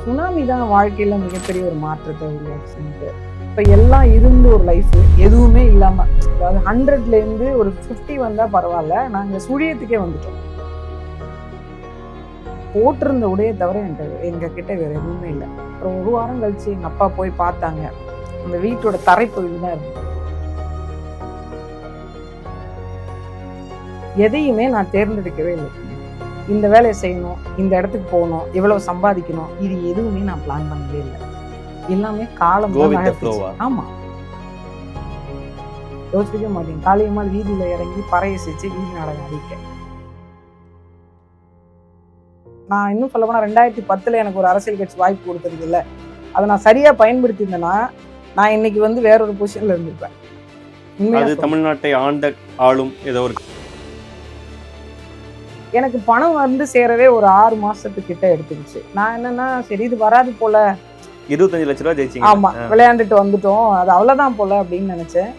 Tsunami தான் வாழ்க்கையில மிகப்பெரிய ஒரு மாற்றத்தை உருவாக்குச்சு எனக்கு. இப்போ எல்லாம் இருந்து ஒரு லைஃப் எதுவுமே இல்லாம, அதாவது 100ல இருந்து ஒரு 50 வந்தா பரவாயில்ல, நாங்க சுழியத்துக்கே வந்துட்டோம். போட்டிருந்த உடைய தவிர எங்க கிட்ட வேற எதுவுமே இல்லை. அப்புறம் ஒரு வாரம் கழிச்சு எங்க அப்பா போய் பார்த்தாங்க. அந்த வீட்டோட தரைப்பகுதி தான் இருந்தது. எதையுமே நான் தேர்ந்தெடுக்கவே இல்லை. இந்த வேலையை செய்யணும், இந்த இடத்துக்கு போகணும், எவ்வளவு சம்பாதிக்கணும், இது எதுவுமே நான் பிளான் பண்ணவே இல்லை. எல்லாமே காலம் ஆமா, யோசிக்கவே மாட்டேன். காளியம்மாள் வீதியில இறங்கி பறையை செஞ்சு வீதி நாடகம் அடிக்க. நான் இன்னும் சொல்ல போனா 2010 எனக்கு ஒரு அரசியல் கட்சி வாய்ப்பு கொடுத்தது இல்லை. அதை நான் சரியா பயன்படுத்தியிருந்தேன்னா நான் இன்னைக்கு வந்து வேற ஒரு பொசிஷன்ல இருந்திருப்பேன். தமிழ்நாட்டை ஆண்ட ஆளும் ஏதோ ஒரு எனக்கு பணம் வந்து சேரவே ஒரு 6 மாசத்துக்கிட்ட எடுத்துருச்சு. நான் என்னன்னா, சரி இது வராது போல, 25 லட்ச ரூபாய் ஜெயிச்சிங்க. ஆமா, விளையாண்டுட்டு வந்துட்டோம், அது அவ்வளவுதான் போல அப்படின்னு நினைச்சேன்.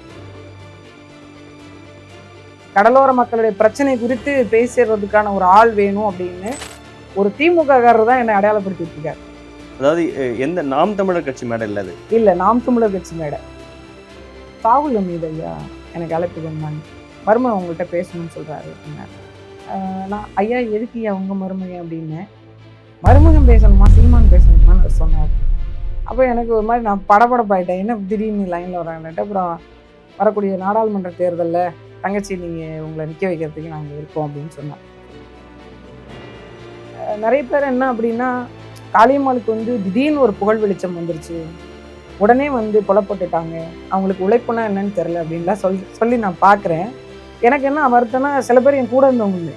கடலோர மக்களுடைய பிரச்சனை குறித்து பேசுறதுக்கான ஒரு ஆள் வேணும் அப்படின்னு ஒரு திமுககாரர் தான் என்னை அடையாளப்படுத்திட்டு இருக்காரு. அதாவது எந்த நாம் தமிழர் கட்சி மேடை இல்ல, இல்ல நாம் தமிழர் கட்சி மேடை. ராகுல் மீது ஐயா எனக்கு அழைப்பு வந்தாங்க, மருமகன் உங்கள்கிட்ட பேசணும்னு சொல்றாரு அப்படின்னாரு. நான் ஐயா எதுக்கு ஐயா உங்க மருமகன் அப்படின்னு, மருமகன் பேசணுமா சீமான் பேசணுமான்னு சொன்னார். அப்போ எனக்கு ஒரு மாதிரி நான் படபடப்பாயிட்டேன், என்ன திடீர்னு லைனில் வராங்கன்ட்டு. அப்புறம் வரக்கூடிய நாடாளுமன்ற தேர்தலில் தங்கச்சி நீங்கள் உங்களை நிற்க வைக்கிறதுக்கு நாங்கள் இருக்கோம் அப்படின்னு சொன்னார். நிறைய பேர் என்ன அப்படின்னா, காளியம்மாளுக்கு வந்து திடீர்னு ஒரு புகழ் வெளிச்சம் வந்துருச்சு, உடனே வந்து புலப்பட்டுட்டாங்க, அவங்களுக்கு உழைப்புனா என்னன்னு தெரில அப்படின்லாம் சொல்லி நான் பார்க்குறேன். எனக்கு என்ன வருத்தம்னா, சில பேர் என் கூட இருந்தவங்க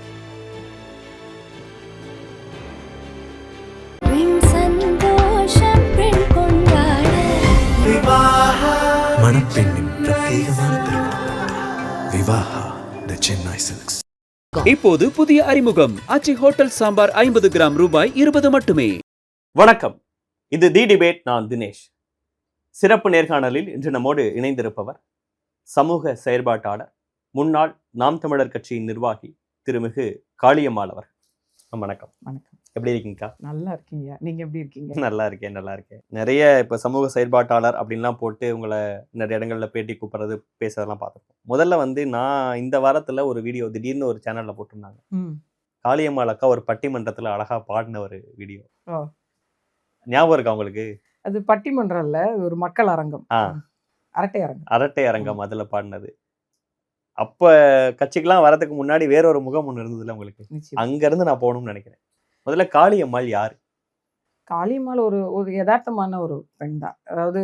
இப்போது புதிய அறிமுகம் ஆச்சி ஹோட்டல் சாம்பார் 50 கிராம் ரூபாய் 20 மட்டுமே. வணக்கம், இது தி டிபேட். நான் தினேஷ். சிறப்பு நேர்காணலில் இன்று நம்மோடு இணைந்திருப்பவர் சமூக செயற்பாட்டாளர், முன்னாள் நாம் தமிழர் கட்சியின் நிர்வாகி திருமிகு காளியம்மாள் அவர்கள். வணக்கம். வணக்கம். எப்படி இருக்கீங்கக்கா? நல்லா இருக்கீங்க, நீங்க எப்படி இருக்கீங்க? நல்லா இருக்கேன். நிறைய இப்போ சமூக செயற்பாட்டாளர் அப்படின்லாம் போட்டு உங்களை நிறைய இடங்கள்ல பேட்டி கூப்பிட்றது பேசுறதெல்லாம் பார்த்துருக்கோம். முதல்ல வந்து நான் இந்த வாரத்துல ஒரு வீடியோ திடீர்னு ஒரு சேனல்ல போட்டிருந்தாங்க. காளியம்மாள் அக்கா ஒரு பட்டிமன்றத்துல அழகா பாடின ஒரு வீடியோ ஞாபகம் இருக்கா உங்களுக்கு? அது பட்டிமன்றம் இல்ல, ஒரு மக்கள் அரங்கம், அரட்டை அரங்கம் அதுல பாடினது. அப்ப கட்சிக்கெல்லாம் வரதுக்கு முன்னாடி வேற ஒரு முகம் ஒண்ணு இருந்ததுல உங்களுக்கு, அங்க இருந்து நான் போகணும்னு நினைக்கிறேன். முதல்ல காளியம்மாள் யாரு? காளியம்மாள் ஒரு யதார்த்தமான ஒரு பெண் தான். அதாவது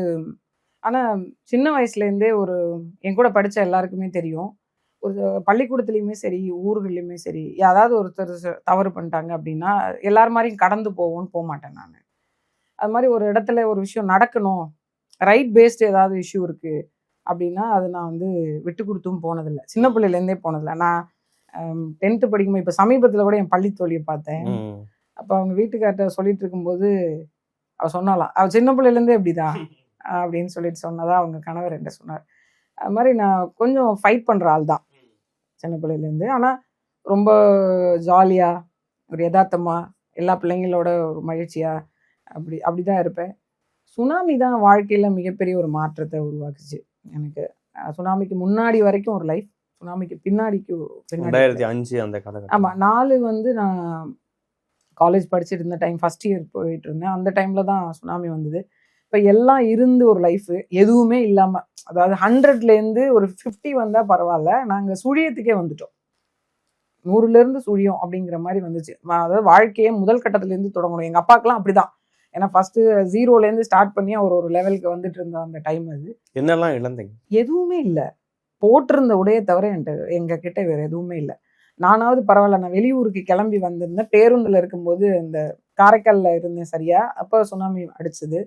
ஆனா சின்ன வயசுல இருந்தே என் கூட படிச்ச எல்லாருக்குமே தெரியும், ஒரு பள்ளிக்கூடத்துலயுமே சரி ஊர்கள்லயுமே சரி, யாராவது ஒருத்தர் தவறு பண்ணிட்டாங்க அப்படின்னா எல்லாரும் மாதிரியும் கடந்து போக மாட்டேன் நான். அது மாதிரி ஒரு இடத்துல ஒரு விஷயம் நடக்கணும், ரைட் பேஸ்டு ஏதாவது இஷ்யூ இருக்கு அப்படின்னா அது நான் வந்து விட்டு கொடுத்தும் போனதில்லை, சின்ன பிள்ளையிலேருந்தே போனதில்லை. நான் 10th படிக்கும்போது இப்போ சமீபத்தில் கூட என் பள்ளி தோழியை பார்த்தேன். அப்போ அவங்க வீட்டுக்கார்ட்ட சொல்லிட்டு இருக்கும்போது அவள் சொன்னாலாம், அவள் சின்ன பிள்ளையிலேருந்தே எப்படிதான் அப்படின்னு சொல்லிட்டு சொன்னதா அவங்க கணவர் என்கிட்ட சொன்னார். அது மாதிரி நான் கொஞ்சம் ஃபைட் பண்ணுற ஆள் தான் சின்ன பிள்ளையிலேருந்து. ஆனால் ரொம்ப ஜாலியாக ஒரு யதார்த்தமாக எல்லா பிள்ளைங்களோட ஒரு மகிழ்ச்சியாக அப்படிதான் இருப்பேன். சுனாமி தான் வாழ்க்கையில் மிகப்பெரிய ஒரு மாற்றத்தை உருவாக்குச்சு எனக்கு. சுனாமிக்கு முன்னாடி வரைக்கும் ஒரு லைஃப், சுனாமிக்கு பின்னாடிக்கு 2005 அந்த காலகட்டம். ஆமாம், 4 வந்து நான் காலேஜ் படிச்சுட்டு இருந்த டைம், ஃபர்ஸ்ட் இயர் போயிட்டு இருந்தேன். அந்த டைம்ல தான் சுனாமி வந்தது. இப்போ எல்லாம் இருந்து ஒரு லைஃப் எதுவுமே இல்லாமல், அதாவது 100ல இருந்து ஒரு 50 வந்தா பரவாயில்ல, நாங்கள் சுழியத்துக்கே வந்துட்டோம். 100ல இருந்து சுழியம் அப்படிங்கிற மாதிரி வந்துச்சு. அதாவது வாழ்க்கையே முதல் கட்டத்திலேருந்து தொடங்கணும். எங்கள் அப்பாக்கெல்லாம் அப்படிதான். ஏன்னா ஃபர்ஸ்ட் 0லேருந்து ஸ்டார்ட் பண்ணி அவர் ஒரு லெவலுக்கு வந்துட்டு இருந்த அந்த டைம் அது. என்னெல்லாம் இழந்தீங்க? எதுவுமே இல்லை, போட்டிருந்த உடைய தவிர எங்க கிட்ட வேற எதுவுமே இல்லை. நானாவது பரவாயில்ல, நான் வெளியூருக்கு கிளம்பி வந்திருந்தேன், பேருந்துல இருக்கும்போது இந்த காரைக்கால்ல இருந்தேன் சரியா, அப்போ சுனாமி அடிச்சது.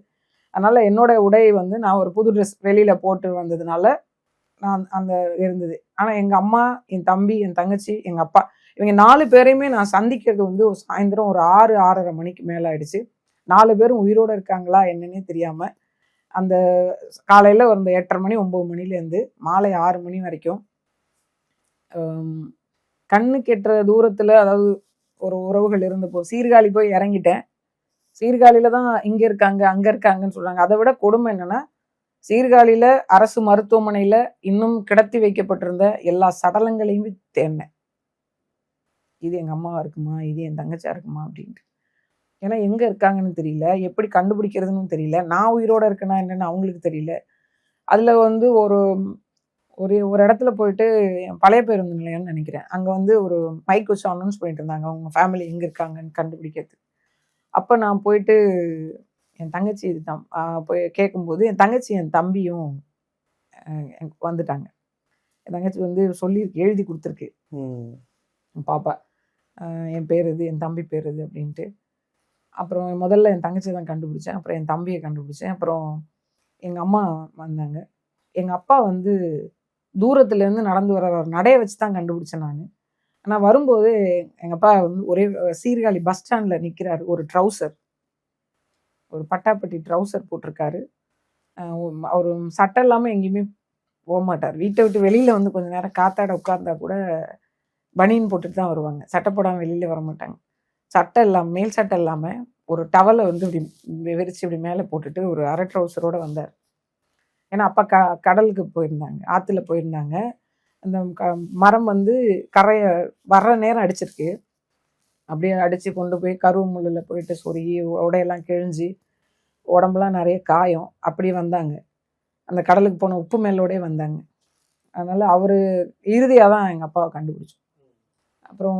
அதனால என்னோட உடை வந்து நான் ஒரு புது ட்ரெஸ் வெளியில போட்டு வந்ததுனால நான் அந்த இருந்தது. ஆனா எங்க அம்மா, என் தம்பி, என் தங்கச்சி, எங்க அப்பா, இவங்க 4 பேரையுமே நான் சந்திக்கிறது வந்து ஒரு சாயந்தரம் ஒரு 6-6:30 மணிக்கு மேல ஆயிடுச்சு. 4 பேரும் உயிரோட இருக்காங்களா என்னன்னே தெரியாம அந்த காலையில ஒரு 8:30 மணி 9 மணிலேருந்து மாலை 6 மணி வரைக்கும் கண்ணு கெட்டுற தூரத்துல, அதாவது ஒரு உறவுகள் இருந்தப்போ சீர்காழி போய் இறங்கிட்டேன். சீர்காழியில தான் இங்க இருக்காங்க அங்க இருக்காங்கன்னு சொல்றாங்க. அதை விட கொடுமை என்னன்னா, சீர்காழியில அரசு மருத்துவமனையில இன்னும் கிடத்தி வைக்கப்பட்டிருந்த எல்லா சடலங்களையும் தேடினேன். இது எங்க அம்மாவா இருக்குமா, இது என் தங்கச்சியா இருக்குமா அப்படின்ட்டு. ஏன்னா எங்க இருக்காங்கன்னு தெரியல, எப்படி கண்டுபிடிக்கிறதுன்னு தெரியல, நான் உயிரோட இருக்கேனா என்னன்னு அவங்களுக்கு தெரியல. அதுல வந்து ஒரு ஒரு ஒரு இடத்துல போயிட்டு பழைய பேருந்து நிலையம்னு நினைக்கிறேன், அங்க வந்து ஒரு மைக் வச்சு அனௌன்ஸ் பண்ணிட்டு இருந்தாங்க அவங்க ஃபேமிலி எங்க இருக்காங்கன்னு கண்டுபிடிக்கிறது. அப்ப நான் போயிட்டு என் தங்கச்சி இதுதான் போய் கேட்கும்போது என் தங்கச்சி என் தம்பியும் வந்துட்டாங்க. என் தங்கச்சி வந்து சொல்லியிருக்கு, எழுதி கொடுத்துருக்கு பாப்பா என் பேர் இது, என் தம்பி பேர் இது அப்படின்ட்டு. அப்புறம் முதல்ல என் தங்கச்சி தான் கண்டுபிடிச்சேன், அப்புறம் என் தம்பியை கண்டுபிடிச்சேன், அப்புறம் எங்கள் அம்மா வந்தாங்க. எங்கள் அப்பா வந்து தூரத்துலேருந்து நடந்து வர நடைய வச்சு தான் கண்டுபிடிச்சேன் நான். ஆனால் வரும்போது எங்கள் அப்பா வந்து ஒரே சீர்காழி பஸ் ஸ்டாண்டில் நிற்கிறாரு. ஒரு ட்ரௌசர், ஒரு பட்டாப்பட்டி ட்ரௌசர் போட்டிருக்காரு. அவர் சட்டை இல்லாமல் எங்கேயுமே போக மாட்டார். வீட்டை விட்டு வெளியில் வந்து கொஞ்சம் நேரம் காத்தாட உட்கார்ந்தா கூட பனியன் போட்டுட்டு தான் வருவாங்க, சட்டை போடாமல் வெளியில் வர மாட்டாங்க. சட்டை இல்லாமல், மேல் சட்டை இல்லாமல் ஒரு டவலை வந்து இப்படி விரிச்சு இப்படி மேலே போட்டுட்டு ஒரு அரை ட்ரௌசரோடு வந்தார். ஏன்னா அப்பா கடலுக்கு போயிருந்தாங்க, ஆற்றுல போயிருந்தாங்க. அந்த மரம் வந்து கரையை வர்ற நேரம் அடிச்சிருக்கு. அப்படியே அடித்து கொண்டு போய் கருவு முள்ளில் போயிட்டு சொருகி உடையெல்லாம் கிழிஞ்சி உடம்புலாம் நிறைய காயம் அப்படி வந்தாங்க. அந்த கடலுக்கு போன உப்பு மேலோடே வந்தாங்க. அதனால் அவர் இறுதியாக தான் எங்கள் அப்பாவை கண்டுபிடிச்சோம். அப்புறம்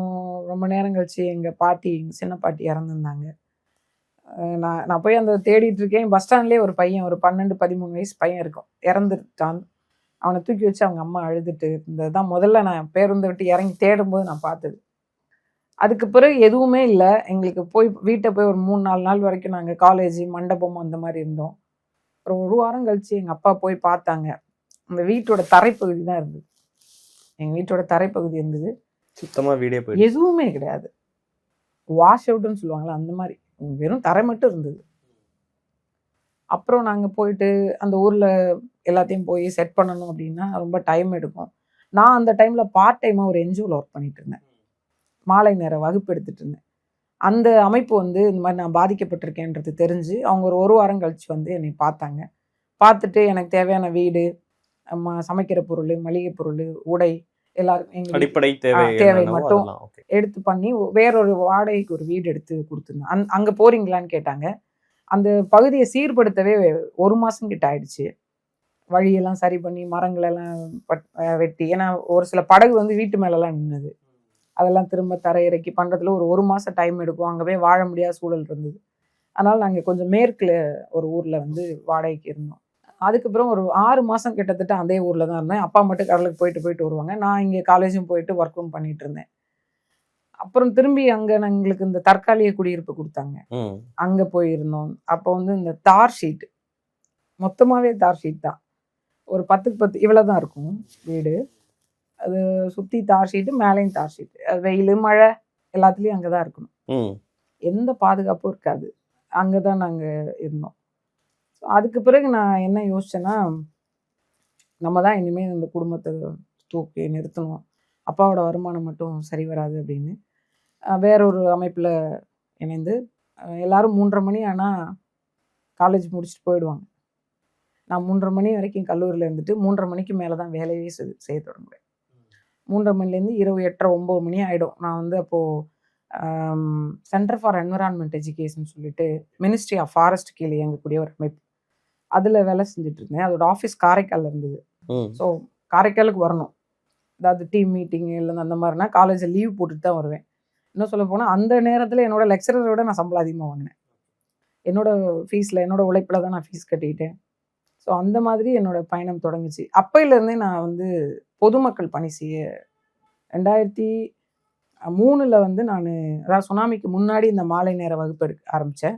ரொம்ப நேரம் கழிச்சு எங்கள் பாட்டி, எங்கள் சின்ன பாட்டி இறந்துருந்தாங்க. நான் போய் அந்த தேடிட்டு இருக்கேன். பஸ் ஸ்டாண்ட்லேயே ஒரு பையன், ஒரு 12-13 வயசு பையன் இருக்கும், இறந்துட்டான். அவனை தூக்கி வச்சு அவங்க அம்மா அழுதுட்டு இருந்தது தான் முதல்ல நான் பேருந்தை விட்டு இறங்கி தேடும்போது நான் பார்த்தது. அதுக்கு பிறகு எதுவுமே இல்லை எங்களுக்கு. போய் வீட்டை போய் ஒரு 3-4 நாள் வரைக்கும் நாங்கள் காலேஜ் மண்டபம் அந்த மாதிரி இருந்தோம். அப்புறம் ஒரு வாரம் கழிச்சு எங்கள் அப்பா போய் பார்த்தாங்க. அந்த வீட்டோட தரைப்பகுதி தான் இருந்தது, எங்கள் வீட்டோட தரைப்பகுதி இருந்தது. சுத்தமாக வீடே போய் எதுவுமே கிடையாது, வாஷ் அவுட்னு சொல்லுவாங்களா அந்த மாதிரி, வெறும் தரை மட்டும் இருந்தது. அப்புறம் நாங்கள் போயிட்டு அந்த ஊரில் எல்லாத்தையும் போய் செட் பண்ணணும் அப்படின்னா ரொம்ப டைம் எடுக்கும். நான் அந்த டைமில் பார்ட் டைமாக ஒரு என்ஜிஓவில் ஒர்க் பண்ணிட்டு இருந்தேன், மாலை நேர வகுப்பு எடுத்துகிட்டு இருந்தேன். அந்த அமைப்பு வந்து இந்த மாதிரி நான் பாதிக்கப்பட்டிருக்கேன்றது தெரிஞ்சு அவங்க ஒரு வாரம் கழிச்சு வந்து என்னை பார்த்தாங்க. பார்த்துட்டு எனக்கு தேவையான வீடு, சமைக்கிற பொருள், மளிகை பொருள், உடை, எல்லாரும் அடிப்படை தேவை மட்டும் எடுத்து பண்ணி வேறொரு வாடகைக்கு ஒரு வீடு எடுத்து கொடுத்துருந்தேன். அங்கே போறீங்களான்னு கேட்டாங்க. அந்த பகுதியை சீர்படுத்தவே 1 மாதம் கிட்ட ஆயிடுச்சு. வழியெல்லாம் சரி பண்ணி மரங்களெல்லாம் வெட்டி, ஏன்னா ஒரு சில படகு வந்து வீட்டு மேலெல்லாம் நின்றுது, அதெல்லாம் திரும்ப தரையிறக்கி பண்ணுறதுல ஒரு மாதம் டைம் எடுக்கும். அங்கே போய் வாழ முடியாத சூழல் இருந்தது. அதனால் நாங்கள் கொஞ்சம் மேற்கில் ஒரு ஊரில் வந்து வாடகைக்கு இருந்தோம். அதுக்கப்புறம் ஒரு 6 மாதம் கிட்டத்தட்ட அதே ஊரில் தான் இருந்தேன். அப்பா மட்டும் கடலுக்கு போயிட்டு வருவாங்க, நான் இங்கே காலேஜும் போயிட்டு ஒர்க்கும் பண்ணிட்டு இருந்தேன். அப்புறம் திரும்பி அங்கே எங்களுக்கு இந்த தற்காலிக குடியிருப்பு கொடுத்தாங்க, அங்கே போயிருந்தோம். அப்போ வந்து இந்த தார் ஷீட், மொத்தமாகவே தார் ஷீட் தான், ஒரு 10க்கு 10 இவ்வளோ தான் இருக்கும் வீடு. அது சுற்றி தார் ஷீட்டு, மேலேயும் தார் ஷீட்டு. அது வெயில் மழை எல்லாத்துலேயும் அங்கே தான் இருக்கணும், எந்த பாதுகாப்பும் இருக்காது. அங்கே தான் நாங்கள் இருந்தோம். ஸோ அதுக்கு பிறகு நான் என்ன யோசிச்சேன்னா, நம்ம தான் இனிமேல் இந்த குடும்பத்தை தூக்கி நிறுத்தணும், அப்பாவோட வருமானம் மட்டும் சரி வராது அப்படின்னு வேறொரு அமைப்பில் இணைந்து எல்லாரும் 3:30 மணி ஆனால் காலேஜ் முடிச்சுட்டு போயிடுவாங்க. நான் 3:30 மணி வரைக்கும் கல்லூரியில் இருந்துட்டு 3:30 மணிக்கு மேலே தான் வேலையே செய்ய தொடங்குவேன். 3:30 மணிலேருந்து இரவு 8:30-9 மணி ஆகிடும். நான் வந்து அப்போது சென்டர் ஃபார் என்விரான்மெண்ட் எஜுகேஷன் சொல்லிட்டு மினிஸ்ட்ரி ஆஃப் ஃபாரஸ்ட் கீழே இயங்கக்கூடிய ஒரு அமைப்பு, அதில் வேலை செஞ்சுட்டு இருந்தேன். அதோட ஆஃபீஸ் காரைக்காலில் இருந்தது. ஸோ காரைக்காலுக்கு வரணும், அதாவது டீம் மீட்டிங் இல்லை அந்த மாதிரினா காலேஜில் லீவ் போட்டுட்டு தான் வருவேன். இன்னும் சொல்ல போனால் அந்த நேரத்தில் என்னோட லெக்சரரை விட நான் சம்பளம் அதிகமாக வாங்கினேன். என்னோட ஃபீஸில், என்னோட உழைப்பில் தான் நான் ஃபீஸ் கட்டிக்கிட்டேன். ஸோ அந்த மாதிரி என்னோட பயணம் தொடங்குச்சு. அப்பையிலேருந்தே நான் வந்து பொதுமக்கள் பணி செய்ய 2003 வந்து நான், அதாவது சுனாமிக்கு முன்னாடி இந்த மாலை நேர வகுப்பு எடுக்க ஆரம்பித்தேன்.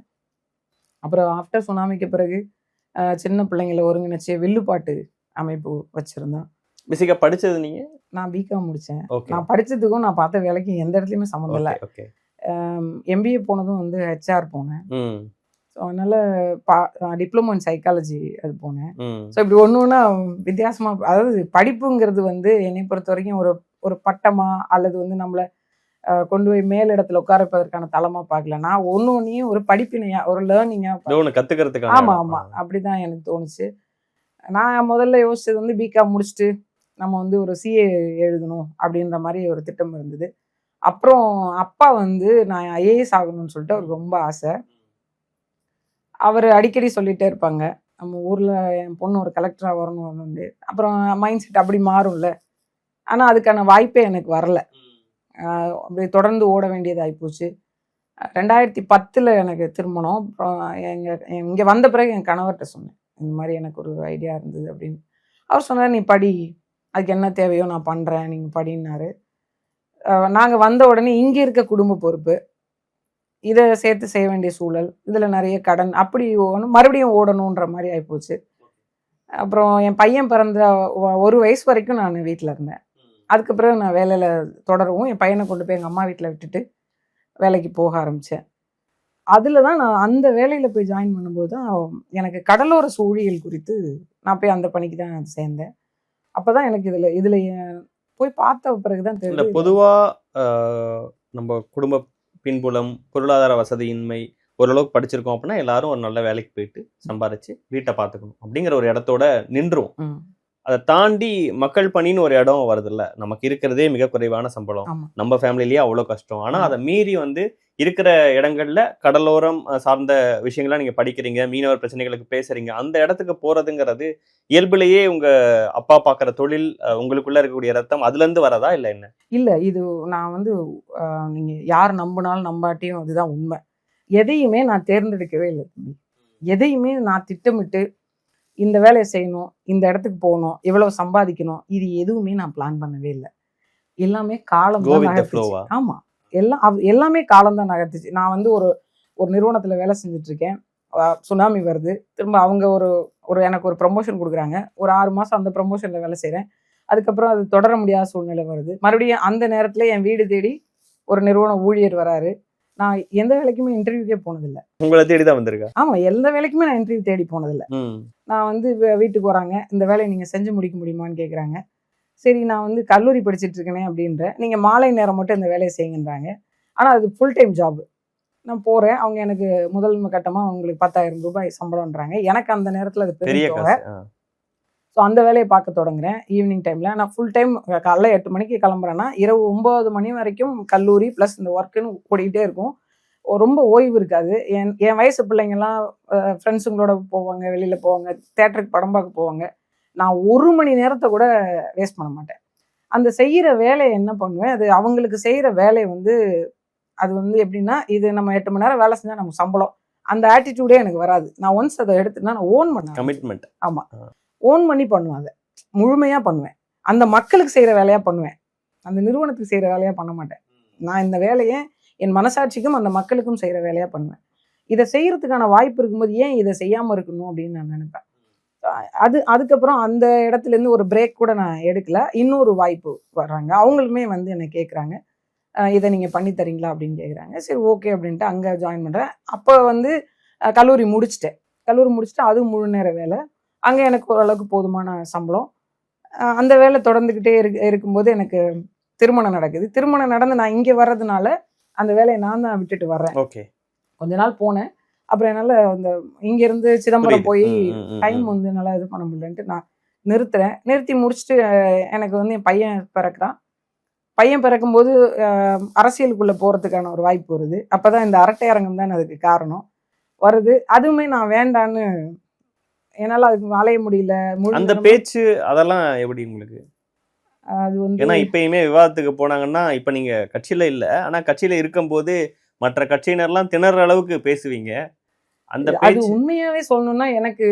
அப்புறம் ஆஃப்டர் சுனாமிக்கு பிறகு சின்ன பிள்ளைங்களை ஒருங்கிணைச்சி வில்லுப்பாட்டு அமைப்பு வச்சுருந்தேன். பேசிக்காக படித்தது நீங்கள்? நான் பிகாம் முடித்தேன். நான் படித்ததுக்கும் நான் பார்த்த வேலைக்கு எந்த இடத்துலையுமே சம்மந்தம் இல்லை. எம்பிஏ போனதும் வந்து ஹெச்ஆர் போனேன். ஸோ அதனால் டிப்ளமோ இன் சைக்காலஜி அது போனேன். ஸோ இப்படி ஒன்று வித்தியாசமாக, அதாவது படிப்புங்கிறது வந்து என்னை பொறுத்த வரைக்கும் ஒரு பட்டமா அல்லது வந்து நம்மளை கொண்டு போய் மேலிடத்துல உட்கார வைப்பதற்கான தளமா பார்க்கல. நான் ஒன்னொன்னையும் ஒரு படிப்பினையா, ஒரு லேர்னிங்கா. கத்துக்கிறதுக்கு. ஆமா ஆமா, அப்படிதான் எனக்கு தோணுச்சு. நான் முதல்ல யோசிச்சது வந்து பிகாம் முடிச்சுட்டு நம்ம வந்து ஒரு சிஏ எழுதணும் அப்படின்ற மாதிரி ஒரு திட்டம் இருந்தது. அப்புறம் அப்பா வந்து நான் ஐஏஎஸ் ஆகணும்னு சொல்லிட்டு அவருக்கு ரொம்ப ஆசை. அவர் அடிக்கடி சொல்லிட்டே இருப்பாங்க, நம்ம ஊர்ல என் பொண்ணு ஒரு கலெக்டரா வரணும். அப்புறம் மைண்ட் செட் அப்படி மாறும்ல. ஆனா அதுக்கான வாய்ப்பே எனக்கு வரல. அப்படி தொடர்ந்து ஓட வேண்டியதாகி போச்சு. 2010 எனக்கு திருமணம். அப்புறம் இங்கே வந்த பிறகு என் கணவர்கிட்ட சொன்னேன், இந்த மாதிரி எனக்கு ஒரு ஐடியா இருந்தது அப்படின்னு. அவர் சொன்னார், நீ படி, அதுக்கு என்ன தேவையோ நான் பண்ணுறேன், நீங்கள் படின்னாரு. நாங்கள் வந்த உடனே இங்கே இருக்க குடும்ப பொறுப்பு, இதை சேர்த்து செய்ய வேண்டிய சூழல், இதில் நிறைய கடன், அப்படி மறுபடியும் ஓடணுன்ற மாதிரி ஆகிப்போச்சு. அப்புறம் என் பையன் பிறந்த 1 வயசு வரைக்கும் நான் வீட்டில் இருந்தேன். அதுக்கு பிறகு நான் வேலையில் தொடரவும் என் பையனை கொண்டு போய் எங்கள் அம்மா வீட்டில் விட்டுட்டு வேலைக்கு போக ஆரம்பித்தேன். அதில் தான் நான் அந்த வேலையில் போய் ஜாயின் பண்ணும்போது தான் எனக்கு கடலோர சூழியல் குறித்து நான் போய் அந்த பணிக்கு தான் சேர்ந்தேன். அப்போ தான் எனக்கு இதில் போய் பார்த்த பிறகு தான் தெரியும். பொதுவாக நம்ம குடும்ப பின்புலம், பொருளாதார வசதியின்மை, ஓரளவுக்கு படிச்சிருக்கோம் அப்படின்னா எல்லாரும் ஒரு நல்ல வேலைக்கு போயிட்டு சம்பாரிச்சு வீட்டை பார்த்துக்கணும் அப்படிங்கிற ஒரு இடத்தோட நின்றும். அதை தாண்டி மக்கள் பணின்னு ஒரு இடம் வருதுல்ல, நமக்கு இருக்கிறதே மிக குறைவான சம்பளம், நம்ம ஃபேமிலிலேயே அவ்வளோ கஷ்டம். ஆனால் அதை மீறி வந்து இருக்கிற இடங்கள்ல கடலோரம் சார்ந்த விஷயங்கள்லாம் நீங்க படிக்கிறீங்க, மீனவர் பிரச்சனைகளுக்கு பேசுறீங்க. அந்த இடத்துக்கு போறதுங்கிறது இயல்புலேயே உங்க அப்பா பார்க்குற தொழில், உங்களுக்குள்ள இருக்கக்கூடிய ரத்தம் அதுல இருந்து வரதா இல்லை என்ன? இல்லை, இது நான் வந்து நீங்க யார் நம்பினாலும் நம்பாட்டியும் அதுதான் உண்மை. எதையுமே நான் தேர்ந்தெடுக்கவே இல்லை தம்பி. எதையுமே நான் திட்டமிட்டு இந்த வேலையை செய்யணும், இந்த இடத்துக்கு போகணும், எவ்வளவு சம்பாதிக்கணும், இது எதுவுமே நான் பிளான் பண்ணவே இல்லை. எல்லாமே காலம் தான் நகர்த்துச்சு. ஆமா, எல்லாமே காலம் தான் நகர்த்துச்சு. நான் வந்து ஒரு நிறுவனத்துல வேலை செஞ்சுட்டு இருக்கேன். சுனாமி வருது, திரும்ப அவங்க எனக்கு ஒரு ப்ரமோஷன் கொடுக்குறாங்க. ஒரு 6 மாசம் அந்த ப்ரமோஷன்ல வேலை செய்கிறேன். அதுக்கப்புறம் அது தொடர முடியாத சூழ்நிலை வருது. மறுபடியும் அந்த நேரத்துல என் வீடு தேடி ஒரு நிறுவன ஊழியர் வராரு. நான் எந்த வேலைக்குமே இன்டர்வியூக்கே போனதில்லை. உங்களை தேடி தான் வந்திருக்கா? ஆமா, எந்த வேலைக்குமே நான் இன்டர்வியூ தேடி போனதில்லை. நான் வந்து வீட்டுக்கு வராங்க, இந்த வேலையை நீங்க செஞ்சு முடிக்க முடியுமான்னு கேட்குறாங்க. சரி, நான் வந்து கல்லூரி படிச்சுட்டு இருக்கேனே அப்படின்ற, நீங்க மாலை நேரம் மட்டும் இந்த வேலையை செய்யுங்கன்றாங்க. ஆனா அது ஃபுல் டைம் ஜாப். நான் போறேன், அவங்க எனக்கு முதல் கட்டமா உங்களுக்கு 10,000 ரூபாய் சம்பளம்ன்றாங்க. எனக்கு அந்த நேரத்துல அது பெரிய தொகை. ஸோ அந்த வேலையை பார்க்க தொடங்குறேன். ஈவினிங் டைமில் நான் ஃபுல் டைம் காலைல 8 மணிக்கு கிளம்புறேன்னா இரவு 9 மணி வரைக்கும் கல்லூரி ப்ளஸ் இந்த ஒர்க்குன்னு ஓடிக்கிட்டே இருக்கும். ரொம்ப ஓய்வு இருக்காது. என் வயசு பிள்ளைங்கள்லாம் ஃப்ரெண்ட்ஸுங்களோட போவாங்க, வெளியில் போவாங்க, தேட்டருக்கு படம் பார்க்க போவாங்க. நான் 1 மணி நேரத்தை கூட வேஸ்ட் பண்ண மாட்டேன். அந்த செய்கிற வேலையை என்ன பண்ணுவேன், அது அவங்களுக்கு செய்கிற வேலை வந்து அது வந்து எப்படின்னா, இது நம்ம 8 மணி நேரம் வேலை செஞ்சால் நமக்கு சம்பளம், அந்த ஆட்டிடியூடே எனக்கு வராது. நான் ஒன்ஸ் அதை எடுத்துனா நான் ஓன் பண்ணேன். கமிட்மெண்ட். ஆமாம், ஓன் பண்ணி பண்ணுவேன். அதை முழுமையாக பண்ணுவேன். அந்த மக்களுக்கு செய்கிற வேலையாக பண்ணுவேன், அந்த நிறுவனத்துக்கு செய்கிற வேலையாக பண்ண மாட்டேன். நான் இந்த வேலையை என் மனசாட்சிக்கும் அந்த மக்களுக்கும் செய்கிற வேலையாக பண்ணுவேன். இதை செய்கிறதுக்கான வாய்ப்பு இருக்கும்போது ஏன் இதை செய்யாமல் இருக்கணும் அப்படின்னு நான் நினைப்பேன். அதுக்கப்புறம் அந்த இடத்துலேருந்து ஒரு பிரேக் கூட நான் எடுக்கல. இன்னொரு வாய்ப்பு வர்றாங்க, அவங்களுமே வந்து என்னை கேட்குறாங்க, இதை நீங்கள் பண்ணி தரீங்களா அப்படின்னு கேட்குறாங்க. சரி ஓகே அப்படின்ட்டு அங்கே ஜாயின் பண்ணுறேன். அப்போ வந்து கல்லூரி முடிச்சுட்டு அது முழு நேர வேலை. அங்கே எனக்கு ஓரளவுக்கு போதுமான சம்பளம். அந்த வேலை தொடர்ந்துக்கிட்டே இருக்கும்போது எனக்கு திருமணம் நடக்குது. திருமணம் நடந்து நான் இங்கே வர்றதுனால அந்த வேலையை நான் தான் விட்டுட்டு வர்றேன். ஓகே, கொஞ்ச நாள் போனேன். அப்புறம் என்னால் இந்த இங்கேருந்து சிதம்பரம் போய் டைம் வந்து என்னால் இது பண்ண முடியலன்ட்டு நான் நிறுத்துறேன். நிறுத்தி முடிச்சுட்டு எனக்கு வந்து என் பையன் பிறக்கிறான். பையன் பிறக்கும்போது அரசியலுக்குள்ளே போகிறதுக்கான ஒரு வாய்ப்பு வருது. அப்போ தான் இந்த அரட்டை அரங்கம் தான் அதுக்கு காரணம் வருது. அதுவுமே நான் வேண்டான்னு, என்னால் அதுக்கு அலைய முடியல. அந்த பேச்சு அதெல்லாம் எப்படி உங்களுக்கு? அது வந்து ஏன்னா இப்பயுமே விவாதத்துக்கு போனாங்கன்னா, இப்போ நீங்க கட்சியில இல்லை, ஆனா கட்சியில இருக்கும்போது மற்ற கட்சியினர்லாம் திணற அளவுக்கு பேசுவீங்க. அந்த அது உண்மையாவே சொல்லணும்னா, எனக்கு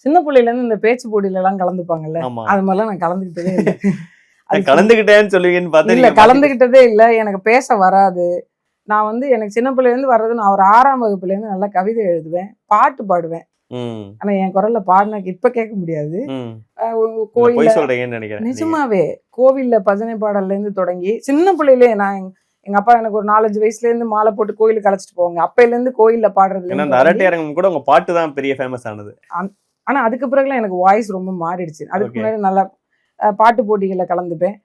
சின்ன பிள்ளையில இருந்து இந்த பேச்சு போட்டியில எல்லாம் கலந்துப்பாங்கல்ல, அது மாதிரிலாம் நான் கலந்துக்கிட்டதே இல்லை. கலந்துக்கிட்டேன்னு சொல்லுவீங்கன்னு பார்த்தா இல்ல, கலந்துக்கிட்டதே இல்லை. எனக்கு பேச வராது. நான் வந்து எனக்கு சின்ன பிள்ளைலேருந்து வர்றது, நான் ஒரு 6ஆம் வகுப்புலேருந்து நல்லா கவிதை எழுதுவேன், பாட்டு பாடுவேன். ஆனா என் குரல்ல பாடினா இப்ப கேட்க முடியாது. கோயில் நிஜமாவே கோவில்ல பஜனை பாடல்ல இருந்து தொடங்கி சின்ன பிள்ளையிலே நான் எங்க அப்பா எனக்கு ஒரு 4-5 வயசுல இருந்து மாலை போட்டு கோயிலுக்கு அழைச்சிட்டு போவாங்க. அப்பையில இருந்து கோயில்ல பாடுறதுல அரட்டை அரங்கம் கூட உங்க பாட்டு தான் பெரிய ஃபேமஸ் ஆனது. ஆனா அதுக்கு பிறகுலாம் எனக்கு வாய்ஸ் ரொம்ப மாறிடுச்சு. அதுக்கு முன்னாடி நல்லா பாட்டு போட்டிகள்ல கலந்துப்பேன்.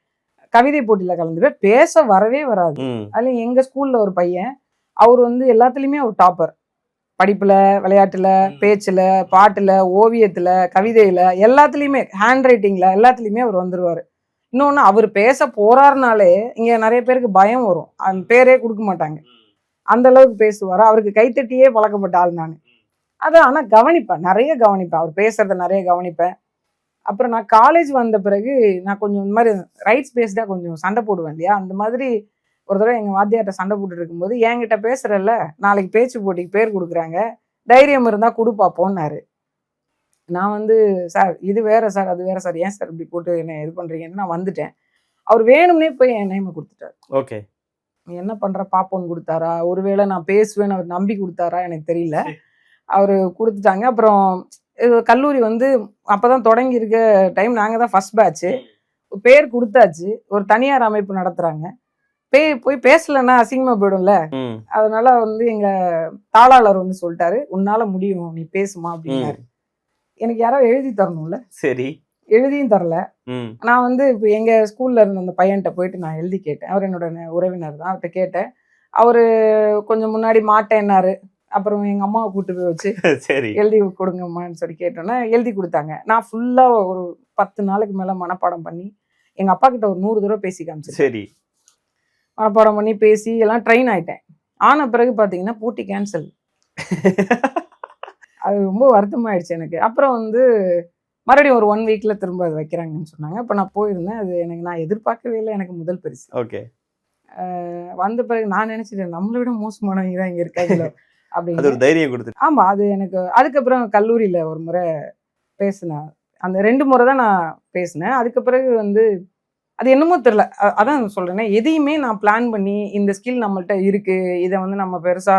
கவிதை போட்டியில கலந்துப்பேன். பேச வரவே வராது. அதுல எங்க ஸ்கூல்ல ஒரு பையன், அவர் வந்து எல்லாத்துலயுமே ஒரு டாப்பர். படிப்புல, விளையாட்டுல, பேச்சுல, பாட்டுல, ஓவியத்துல, கவிதையில, எல்லாத்துலயுமே, ஹேண்ட் ரைட்டிங்ல எல்லாத்துலயுமே அவர் வந்துருவாரு. இன்னொன்னு, அவர் பேச போறாருனாலே இங்க நிறைய பேருக்கு பயம் வரும். அந்த பேரே கொடுக்க மாட்டாங்க. அந்த அளவுக்கு பேசுவாரு. அவருக்கு கைத்தட்டியே பழக்கப்பட்ட ஆள் நான். அதான், ஆனா கவனிப்பேன், நிறைய கவனிப்பேன், அவர் பேசுறத நிறைய கவனிப்பேன். அப்புறம் நான் காலேஜ் வந்த பிறகு நான் கொஞ்சம் இந்த மாதிரி ரைட்ஸ் பேஸ்டா கொஞ்சம் சண்டை போடுவேன் இல்லையா, அந்த மாதிரி ஒரு தடவை எங்க வாத்தியார்ட்ட சண்டை போட்டு இருக்கும்போது, என்கிட்ட பேசுறல்ல, நாளைக்கு பேச்சு போட்டிக்கு பேர் கொடுக்குறாங்க, தைரியம் இருந்தா கொடு பாப்போம்னாரு. நான் வந்து, சார் இது வேற சார், அது வேற சார், ஏன் சார் இப்படி போட்டு என்ன இது பண்றீங்கன்னு நான் வந்துட்டேன். அவர் வேணும்னே போய் என் நேமை கொடுத்துட்டாரு. ஓகே, நீ என்ன பண்ற பாப்போன்னு கொடுத்தாரா, ஒருவேளை நான் பேசுவேன்னு அவர் நம்பி கொடுத்தாரா எனக்கு தெரியல. அவரு கொடுத்துட்டாங்க. அப்புறம் கல்லூரி வந்து அப்பதான் தொடங்கி இருக்க டைம், நாங்க தான் ஃபர்ஸ்ட் பேட்ச். பேர் கொடுத்தாச்சு, ஒரு தனியார் அமைப்பு நடத்துறாங்க. போய் பேசலன்னா அசிங்கமா போயிடும்ல. அதனால வந்து எங்க தாளாளர் வந்து சொல்லிட்டாரு, உன்னால முடியும், நீ பேசுமா அப்படின்னாரு. எனக்கு யாரோ எழுதி தரணும்ல. சரி, எழுதியும் தரல. நான் வந்து இப்போ எங்க ஸ்கூல்ல இருந்த அந்த பையன்கிட்ட போயிட்டு நான் எழுதி கேட்டேன். அவர் என்னோட உறவினர் தான், அவர்கிட்ட கேட்டேன். அவரு கொஞ்சம் முன்னாடி மாட்டேன்னாரு. அப்புறம் எங்க அம்மாவை கூட்டு போய் வச்சு சரி எழுதி கொடுங்கம்மான்னு சொல்லி கேட்டோன்னா எழுதி கொடுத்தாங்க. நான் ஃபுல்லா ஒரு 10 நாளைக்கு மேல மனப்பாடம் பண்ணி எங்க அப்பா கிட்ட ஒரு 100 தடவை பேசி காமிச்சேன். சரி, மனப்பாடம் பண்ணி பேசி எல்லாம் ட்ரெயின் ஆயிட்டேன். ஆன பிறகு பாத்தீங்கன்னா போட்டி கேன்சல். அது ரொம்ப வருத்தமாயிடுச்சு எனக்கு. அப்புறம் வந்து மறுபடியும் ஒரு 1 வீக்ல திரும்ப அது வைக்கிறாங்கன்னு சொன்னாங்க. அப்ப நான் போயிருந்தேன். அது எனக்கு நான் எதிர்பார்க்கவே இல்லை. எனக்கு முதல் பரிசு. ஓகே, வந்த பிறகு நான் நினைச்சிட்டேன், நம்மளை விட மோசமானவங்க தான் இங்க இருக்காங்களோ அப்படின்னு. அது ஒரு தைரியம் கொடுத்து. ஆமா, அது எனக்கு. அதுக்கப்புறம் கல்லூரியில ஒரு முறை பேசினேன். அந்த 2 முறை தான் நான் பேசினேன். அதுக்கு பிறகு வந்து அது என்னமோ தெரியல. அதான் சொல்றேனே, எதையுமே நான் பிளான் பண்ணி இந்த ஸ்கில் நம்மள்ட்ட இருக்கு, இதை வந்து நம்ம பெருசா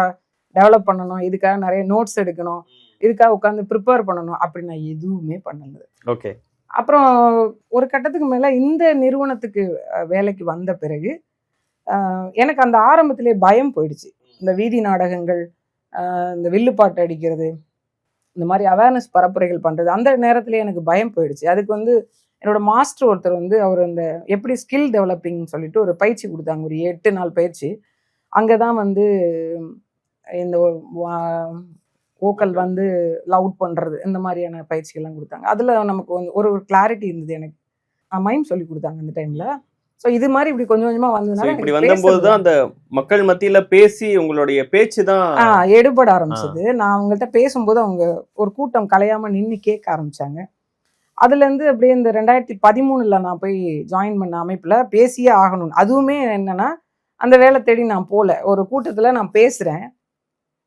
டெவலப் பண்ணணும், இதுக்காக நிறைய நோட்ஸ் எடுக்கணும், இதுக்காக உட்காந்து ப்ரிப்பேர் பண்ணணும், அப்படி நான் எதுவுமே பண்ணல. ஓகே. அப்புறம் ஒரு கட்டத்துக்கு மேல இந்த நிறுவனத்துக்கு வேலைக்கு வந்த பிறகு எனக்கு அந்த ஆரம்பத்திலே பயம் போயிடுச்சு. இந்த வீதி நாடகங்கள், இந்த வில்லுப்பாட்டு அடிக்கிறது, இந்த மாதிரி அவேர்னஸ் பரப்புரைகள் பண்றது, அந்த நேரத்திலே எனக்கு பயம் போயிடுச்சு. அதுக்கு வந்து என்னோட மாஸ்டர் ஒருத்தர் வந்து அவர் இந்த எப்படி ஸ்கில் டெவலப்பிங் சொல்லிட்டு ஒரு பயிற்சி கொடுத்தாங்க, ஒரு 8 நாள் பயிற்சி. அங்கதான் வந்து இந்த வோக்கல் வந்து லவுட் பண்றது, இந்த மாதிரியான பயிற்சிகள்லாம் கொடுத்தாங்க. அதுல நமக்கு வந்து ஒரு கிளாரிட்டி இருந்தது. எனக்கு மைம் சொல்லி கொடுத்தாங்க அந்த டைம்ல. ஸோ இது மாதிரி இப்படி கொஞ்சம் கொஞ்சமா வந்ததுனால இப்படி வந்தபோதுதான் அந்த மக்கள் மத்தியில பேசி உங்களுடைய பேச்சு தான் எடுபட ஆரம்பிச்சது. நான் அவங்கள்ட்ட பேசும்போது அவங்க ஒரு கூட்டம் கலையாம நின்று கேட்க ஆரம்பிச்சாங்க. அதுல இருந்து அப்படியே இந்த 2013 நான் போய் ஜாயின் பண்ண அமைப்புல பேசியே ஆகணும். அதுவுமே என்னன்னா, அந்த வேலை தேடி நான் போல. ஒரு கூட்டத்துல நான் பேசுறேன்,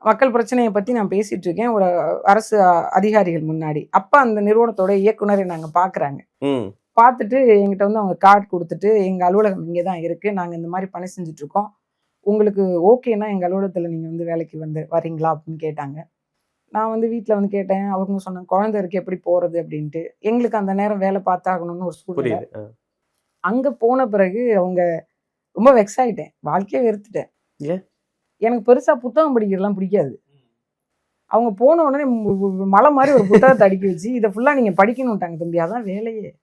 மக்கள் பிரச்சனையை பத்தி நான் பேசிட்டு இருக்கேன் ஒரு அரசு அதிகாரிகள் முன்னாடி. அப்ப அந்த நிறுவனத்தோட இயக்குனரை நாங்க பாக்குறாங்க. பார்த்துட்டு எங்கிட்ட வந்து அவங்க கார்டு கொடுத்துட்டு, எங்க அலுவலகம் இங்கே தான் இருக்கு, நாங்க இந்த மாதிரி பணி செஞ்சுட்டு இருக்கோம், உங்களுக்கு ஓகேன்னா எங்க அலுவலகத்துல நீங்க வந்து வேலைக்கு வந்து வரீங்களா அப்படின்னு கேட்டாங்க. நான் வந்து வீட்டில் வந்து கேட்டேன். அவங்க சொன்னாங்க, குழந்தை இருக்கு எப்படி போறது அப்படின்ட்டு. எங்களுக்கு அந்த நேரம் வேலை பார்த்தாகணும்னு ஒரு சூழ்நிலை. அங்க போன பிறகு அவங்க ரொம்ப வெக்ஸ் ஆயிட்டேன், வாழ்க்கையை வெறுத்துட்டேன். எனக்கு பெருசா புத்தகம் படிக்கிறதுலாம் பிடிக்காது. அவங்க போன உடனே மலை மாதிரி ஒரு புத்தகத்தை அடுக்கி வச்சு, இதை ஃபுல்லா நீங்க படிக்கணும்ட்டாங்க தம்பி, அதான் வேலையே.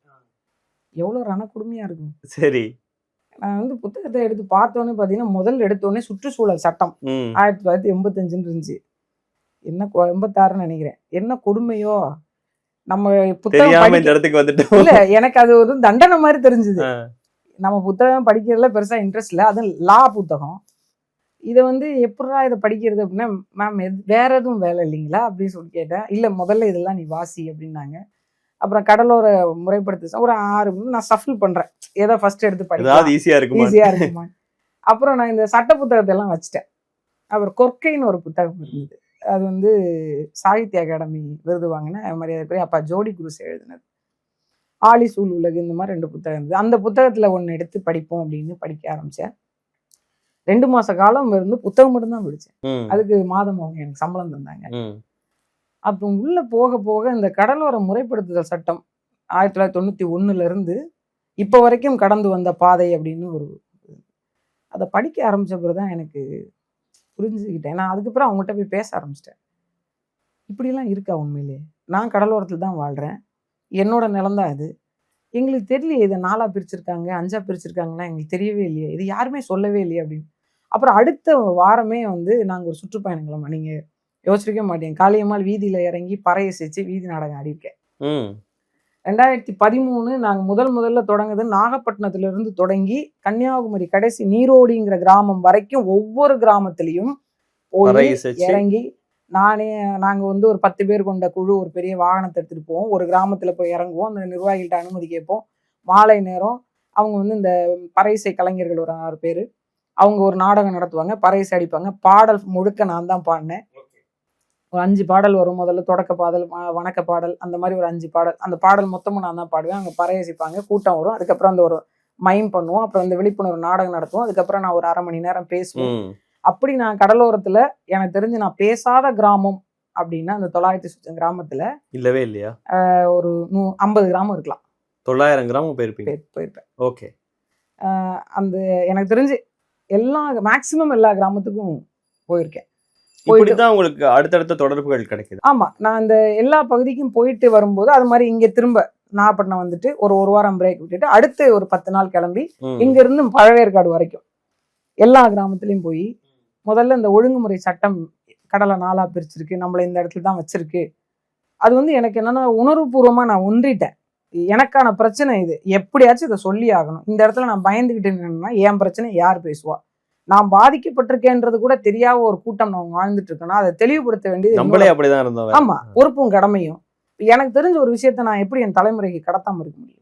எவ்வளவு ரண கொடுமையா இருக்கும். சரி, நான் வந்து புத்தகத்தை எடுத்து பார்த்தோன்னே பாத்தீங்கன்னா, முதல்ல எடுத்தோடனே சுற்றுச்சூழல் சட்டம் 1985 இருந்துச்சு. என்ன 86 நினைக்கிறேன். என்ன கொடுமையோ, நம்ம புத்தகம் இல்ல, எனக்கு அது ஒரு தண்டனை மாதிரி தெரிஞ்சுது. நம்ம புத்தகம் படிக்கிறதுல பெருசா இன்ட்ரெஸ்ட் இல்ல, அது லா புத்தகம். இதை வந்து எப்படா இதை படிக்கிறது அப்படின்னா, மேம் வேற எதுவும் வேலை இல்லைங்களா அப்படின்னு சொல்லி கேட்டேன். இல்ல, முதல்ல இதெல்லாம் நீ வாசி அப்படின்னாங்க. அப்புறம் கடலோர முறைப்படுத்த ஒரு 6 நான் சஃபில் பண்றேன், ஏதோ ஃபர்ஸ்ட் எடுத்து படிக்கலாம், ஈஸியா இருக்குமா. அப்புறம் நான் இந்த சட்ட புத்தகத்தை எல்லாம் வச்சுட்டேன். அப்புறம் கொற்கைன்னு ஒரு புத்தகம் இருந்தது, அது வந்து சாகித்ய அகாடமி விருது வாங்கின மரியாதைக்குரிய அப்பா ஜோடி குருஸ் எழுதினது. ஆலி சூழ் உலகு, இந்த மாதிரி 2 புத்தகம் இருந்தது. அந்த புத்தகத்துல ஒன்று எடுத்து படிப்போம் அப்படின்னு படிக்க ஆரம்பிச்சேன். 2 மாச காலம் இருந்து புத்தகம் மட்டும்தான் படிச்சேன். அதுக்கு மாதம் அவங்க எனக்கு சம்பளம் தந்தாங்க. அப்புறம் உள்ள போக போக இந்த கடலோர முறைப்படுத்துதல் சட்டம் 1991 இருந்து இப்போ வரைக்கும் கடந்து வந்த பாதை அப்படின்னு ஒரு, அதை படிக்க ஆரம்பிச்ச பிறகுதான் எனக்கு புரிஞ்சுக்கிட்டேன். நான் அதுக்கப்புறம் அவங்ககிட்ட போய் பேச ஆரம்பிச்சிட்டேன். இப்படிலாம் இருக்கா உண்மையிலே? நான் கடலோரத்தில் தான் வாழ்றேன், என்னோட நிலம் தான் அது, எங்களுக்கு தெரியலையே, இதை 4ஆ பிரிச்சிருக்காங்க 5ஆ பிரிச்சிருக்காங்கன்னா எங்களுக்கு தெரியவே இல்லையே, இது யாருமே சொல்லவே இல்லையே அப்படின்னு. அப்புறம் அடுத்த வாரமே வந்து நாங்கள் ஒரு சுற்றுப்பயணங்களம்மா, நீங்கள் யோசிச்சிருக்க மாட்டேங்க, காளியம்மாள் வீதியில் இறங்கி பறையை செஞ்சு வீதி நாடகம் ஆடிருக்கேன். 2013 நாங்கள் முதல்ல தொடங்குது நாகப்பட்டினத்துல இருந்து தொடங்கி கன்னியாகுமரி கடைசி நீரோடிங்கிற கிராமம் வரைக்கும் ஒவ்வொரு கிராமத்திலையும் போய் இறங்கி நாங்கள் வந்து ஒரு 10 பேர் கொண்ட குழு ஒரு பெரிய வாகனத்தை எடுத்துகிட்டு போவோம். ஒரு கிராமத்தில் போய் இறங்குவோம், அந்த நிர்வாகிகள்கிட்ட அனுமதி கேட்போம். மாலை நேரம் அவங்க வந்து இந்த பறையிசை கலைஞர்கள் ஒரு 6 பேர் அவங்க ஒரு நாடகம் நடத்துவாங்க, பறையிசை அடிப்பாங்க. பாடல் முழுக்க நான் தான் பாடினேன். ஒரு 5 பாடல் வரும். முதல்ல தொடக்க பாடல், வணக்க பாடல், அந்த மாதிரி ஒரு 5 பாடல். அந்த பாடல் மொத்தமும் நான் தான் பாடுவேன். அவங்க பறையசிப்பாங்க, கூட்டம் வரும். அதுக்கப்புறம் அந்த ஒரு மைம் பண்ணுவோம். அப்புறம் அந்த விழிப்புணர்வு நாடகம் நடத்துவோம். அதுக்கப்புறம் நான் ஒரு 1/2 மணி நேரம் பேசுவேன். அப்படி நான் கடலோரத்துல எனக்கு தெரிஞ்சு நான் பேசாத கிராமம் அப்படின்னா அந்த 900 சுற்றம் கிராமத்துல இல்லவே இல்லையா, ஒரு 50 கிராமம் இருக்கலாம். 900 கிராமம் போயிருப்பேன். ஓகே. அந்த எனக்கு தெரிஞ்சு மேக்சிமம் எல்லா கிராமத்துக்கும் போயிருக்கேன். இப்படிதான் உங்களுக்கு அடுத்தடுத்த தொடர்புகள் கிடைக்குது. ஆமா, நான் இந்த எல்லா பகுதிக்கும் போயிட்டு வரும்போது அது மாதிரி இங்க திரும்ப நாகப்பட்டினம் வந்துட்டு ஒரு வாரம் பிரேக் விட்டுட்டு அடுத்து ஒரு 10 நாள் கிளம்பி இங்க இருந்து பழவேற்காடு வரைக்கும் எல்லா கிராமத்திலையும் போய் முதல்ல இந்த ஒழுங்குமுறை சட்டம் கடலை 4ஆ பிரிச்சிருக்கு, நம்மளை இந்த இடத்துல தான் வச்சிருக்கு. அது வந்து எனக்கு என்னன்னா உணர்வுபூர்வமா நான் ஒன்றிட்டேன். எனக்கான பிரச்சனை இது, எப்படியாச்சும் இதை சொல்லி ஆகணும். இந்த இடத்துல நான் பயந்துகிட்டு நின்னா என் பிரச்சனை யார் பேசுவா, நான் பாதிக்கப்பட்டிருக்கேன்றது கூட தெரியாத ஒரு கூட்டம் நான் வாழ்ந்துட்டு இருக்கேன்னா அதை தெளிவுபடுத்த வேண்டியது நம்மளே அப்படிதான் இருந்தோம். ஆமா, பொறுப்பும் கடமையும். எனக்கு தெரிஞ்ச ஒரு விஷயத்த நான் எப்படி என் தலைமுறைக்கு கடத்தாம இருக்க முடியும்?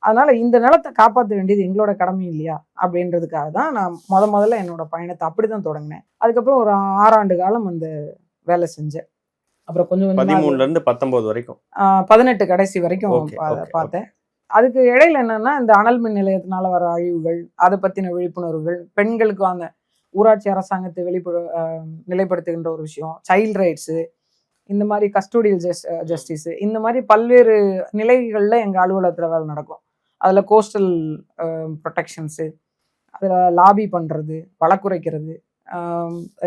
அதனால இந்த நிலத்தை காப்பாற்ற வேண்டியது எங்களோட கடமை இல்லையா அப்படின்றதுக்காக தான் நான் முதல்ல என்னோட பயணத்தை அப்படிதான் தொடங்கினேன். அதுக்கப்புறம் ஒரு 6 ஆண்டு காலம் அந்த வேலை செஞ்சேன். அப்புறம் கொஞ்சம் 13 இருந்து 19 வரைக்கும் 18 கடைசி வரைக்கும் பார்த்தேன். அதுக்கு இடையில என்னன்னா இந்த அனல் மின் நிலையத்தினால வர அழிவுகள், அதை பத்தின விழிப்புணர்வுகள், பெண்களுக்கு அந்த ஊராட்சி அரசாங்கத்தை நிலைப்படுத்துகின்ற ஒரு விஷயம், சைல்ட் ரைட்ஸு, இந்த மாதிரி கஸ்டோடியல் ஜஸ்டிஸ், இந்த மாதிரி பல்வேறு நிலைகளில் எங்கள் அலுவலகத்தில் வேலை நடக்கும். அதில் கோஸ்டல் ப்ரொடெக்ஷன்ஸு, அதில் லாபி பண்ணுறது, வழக்குரைக்கிறது,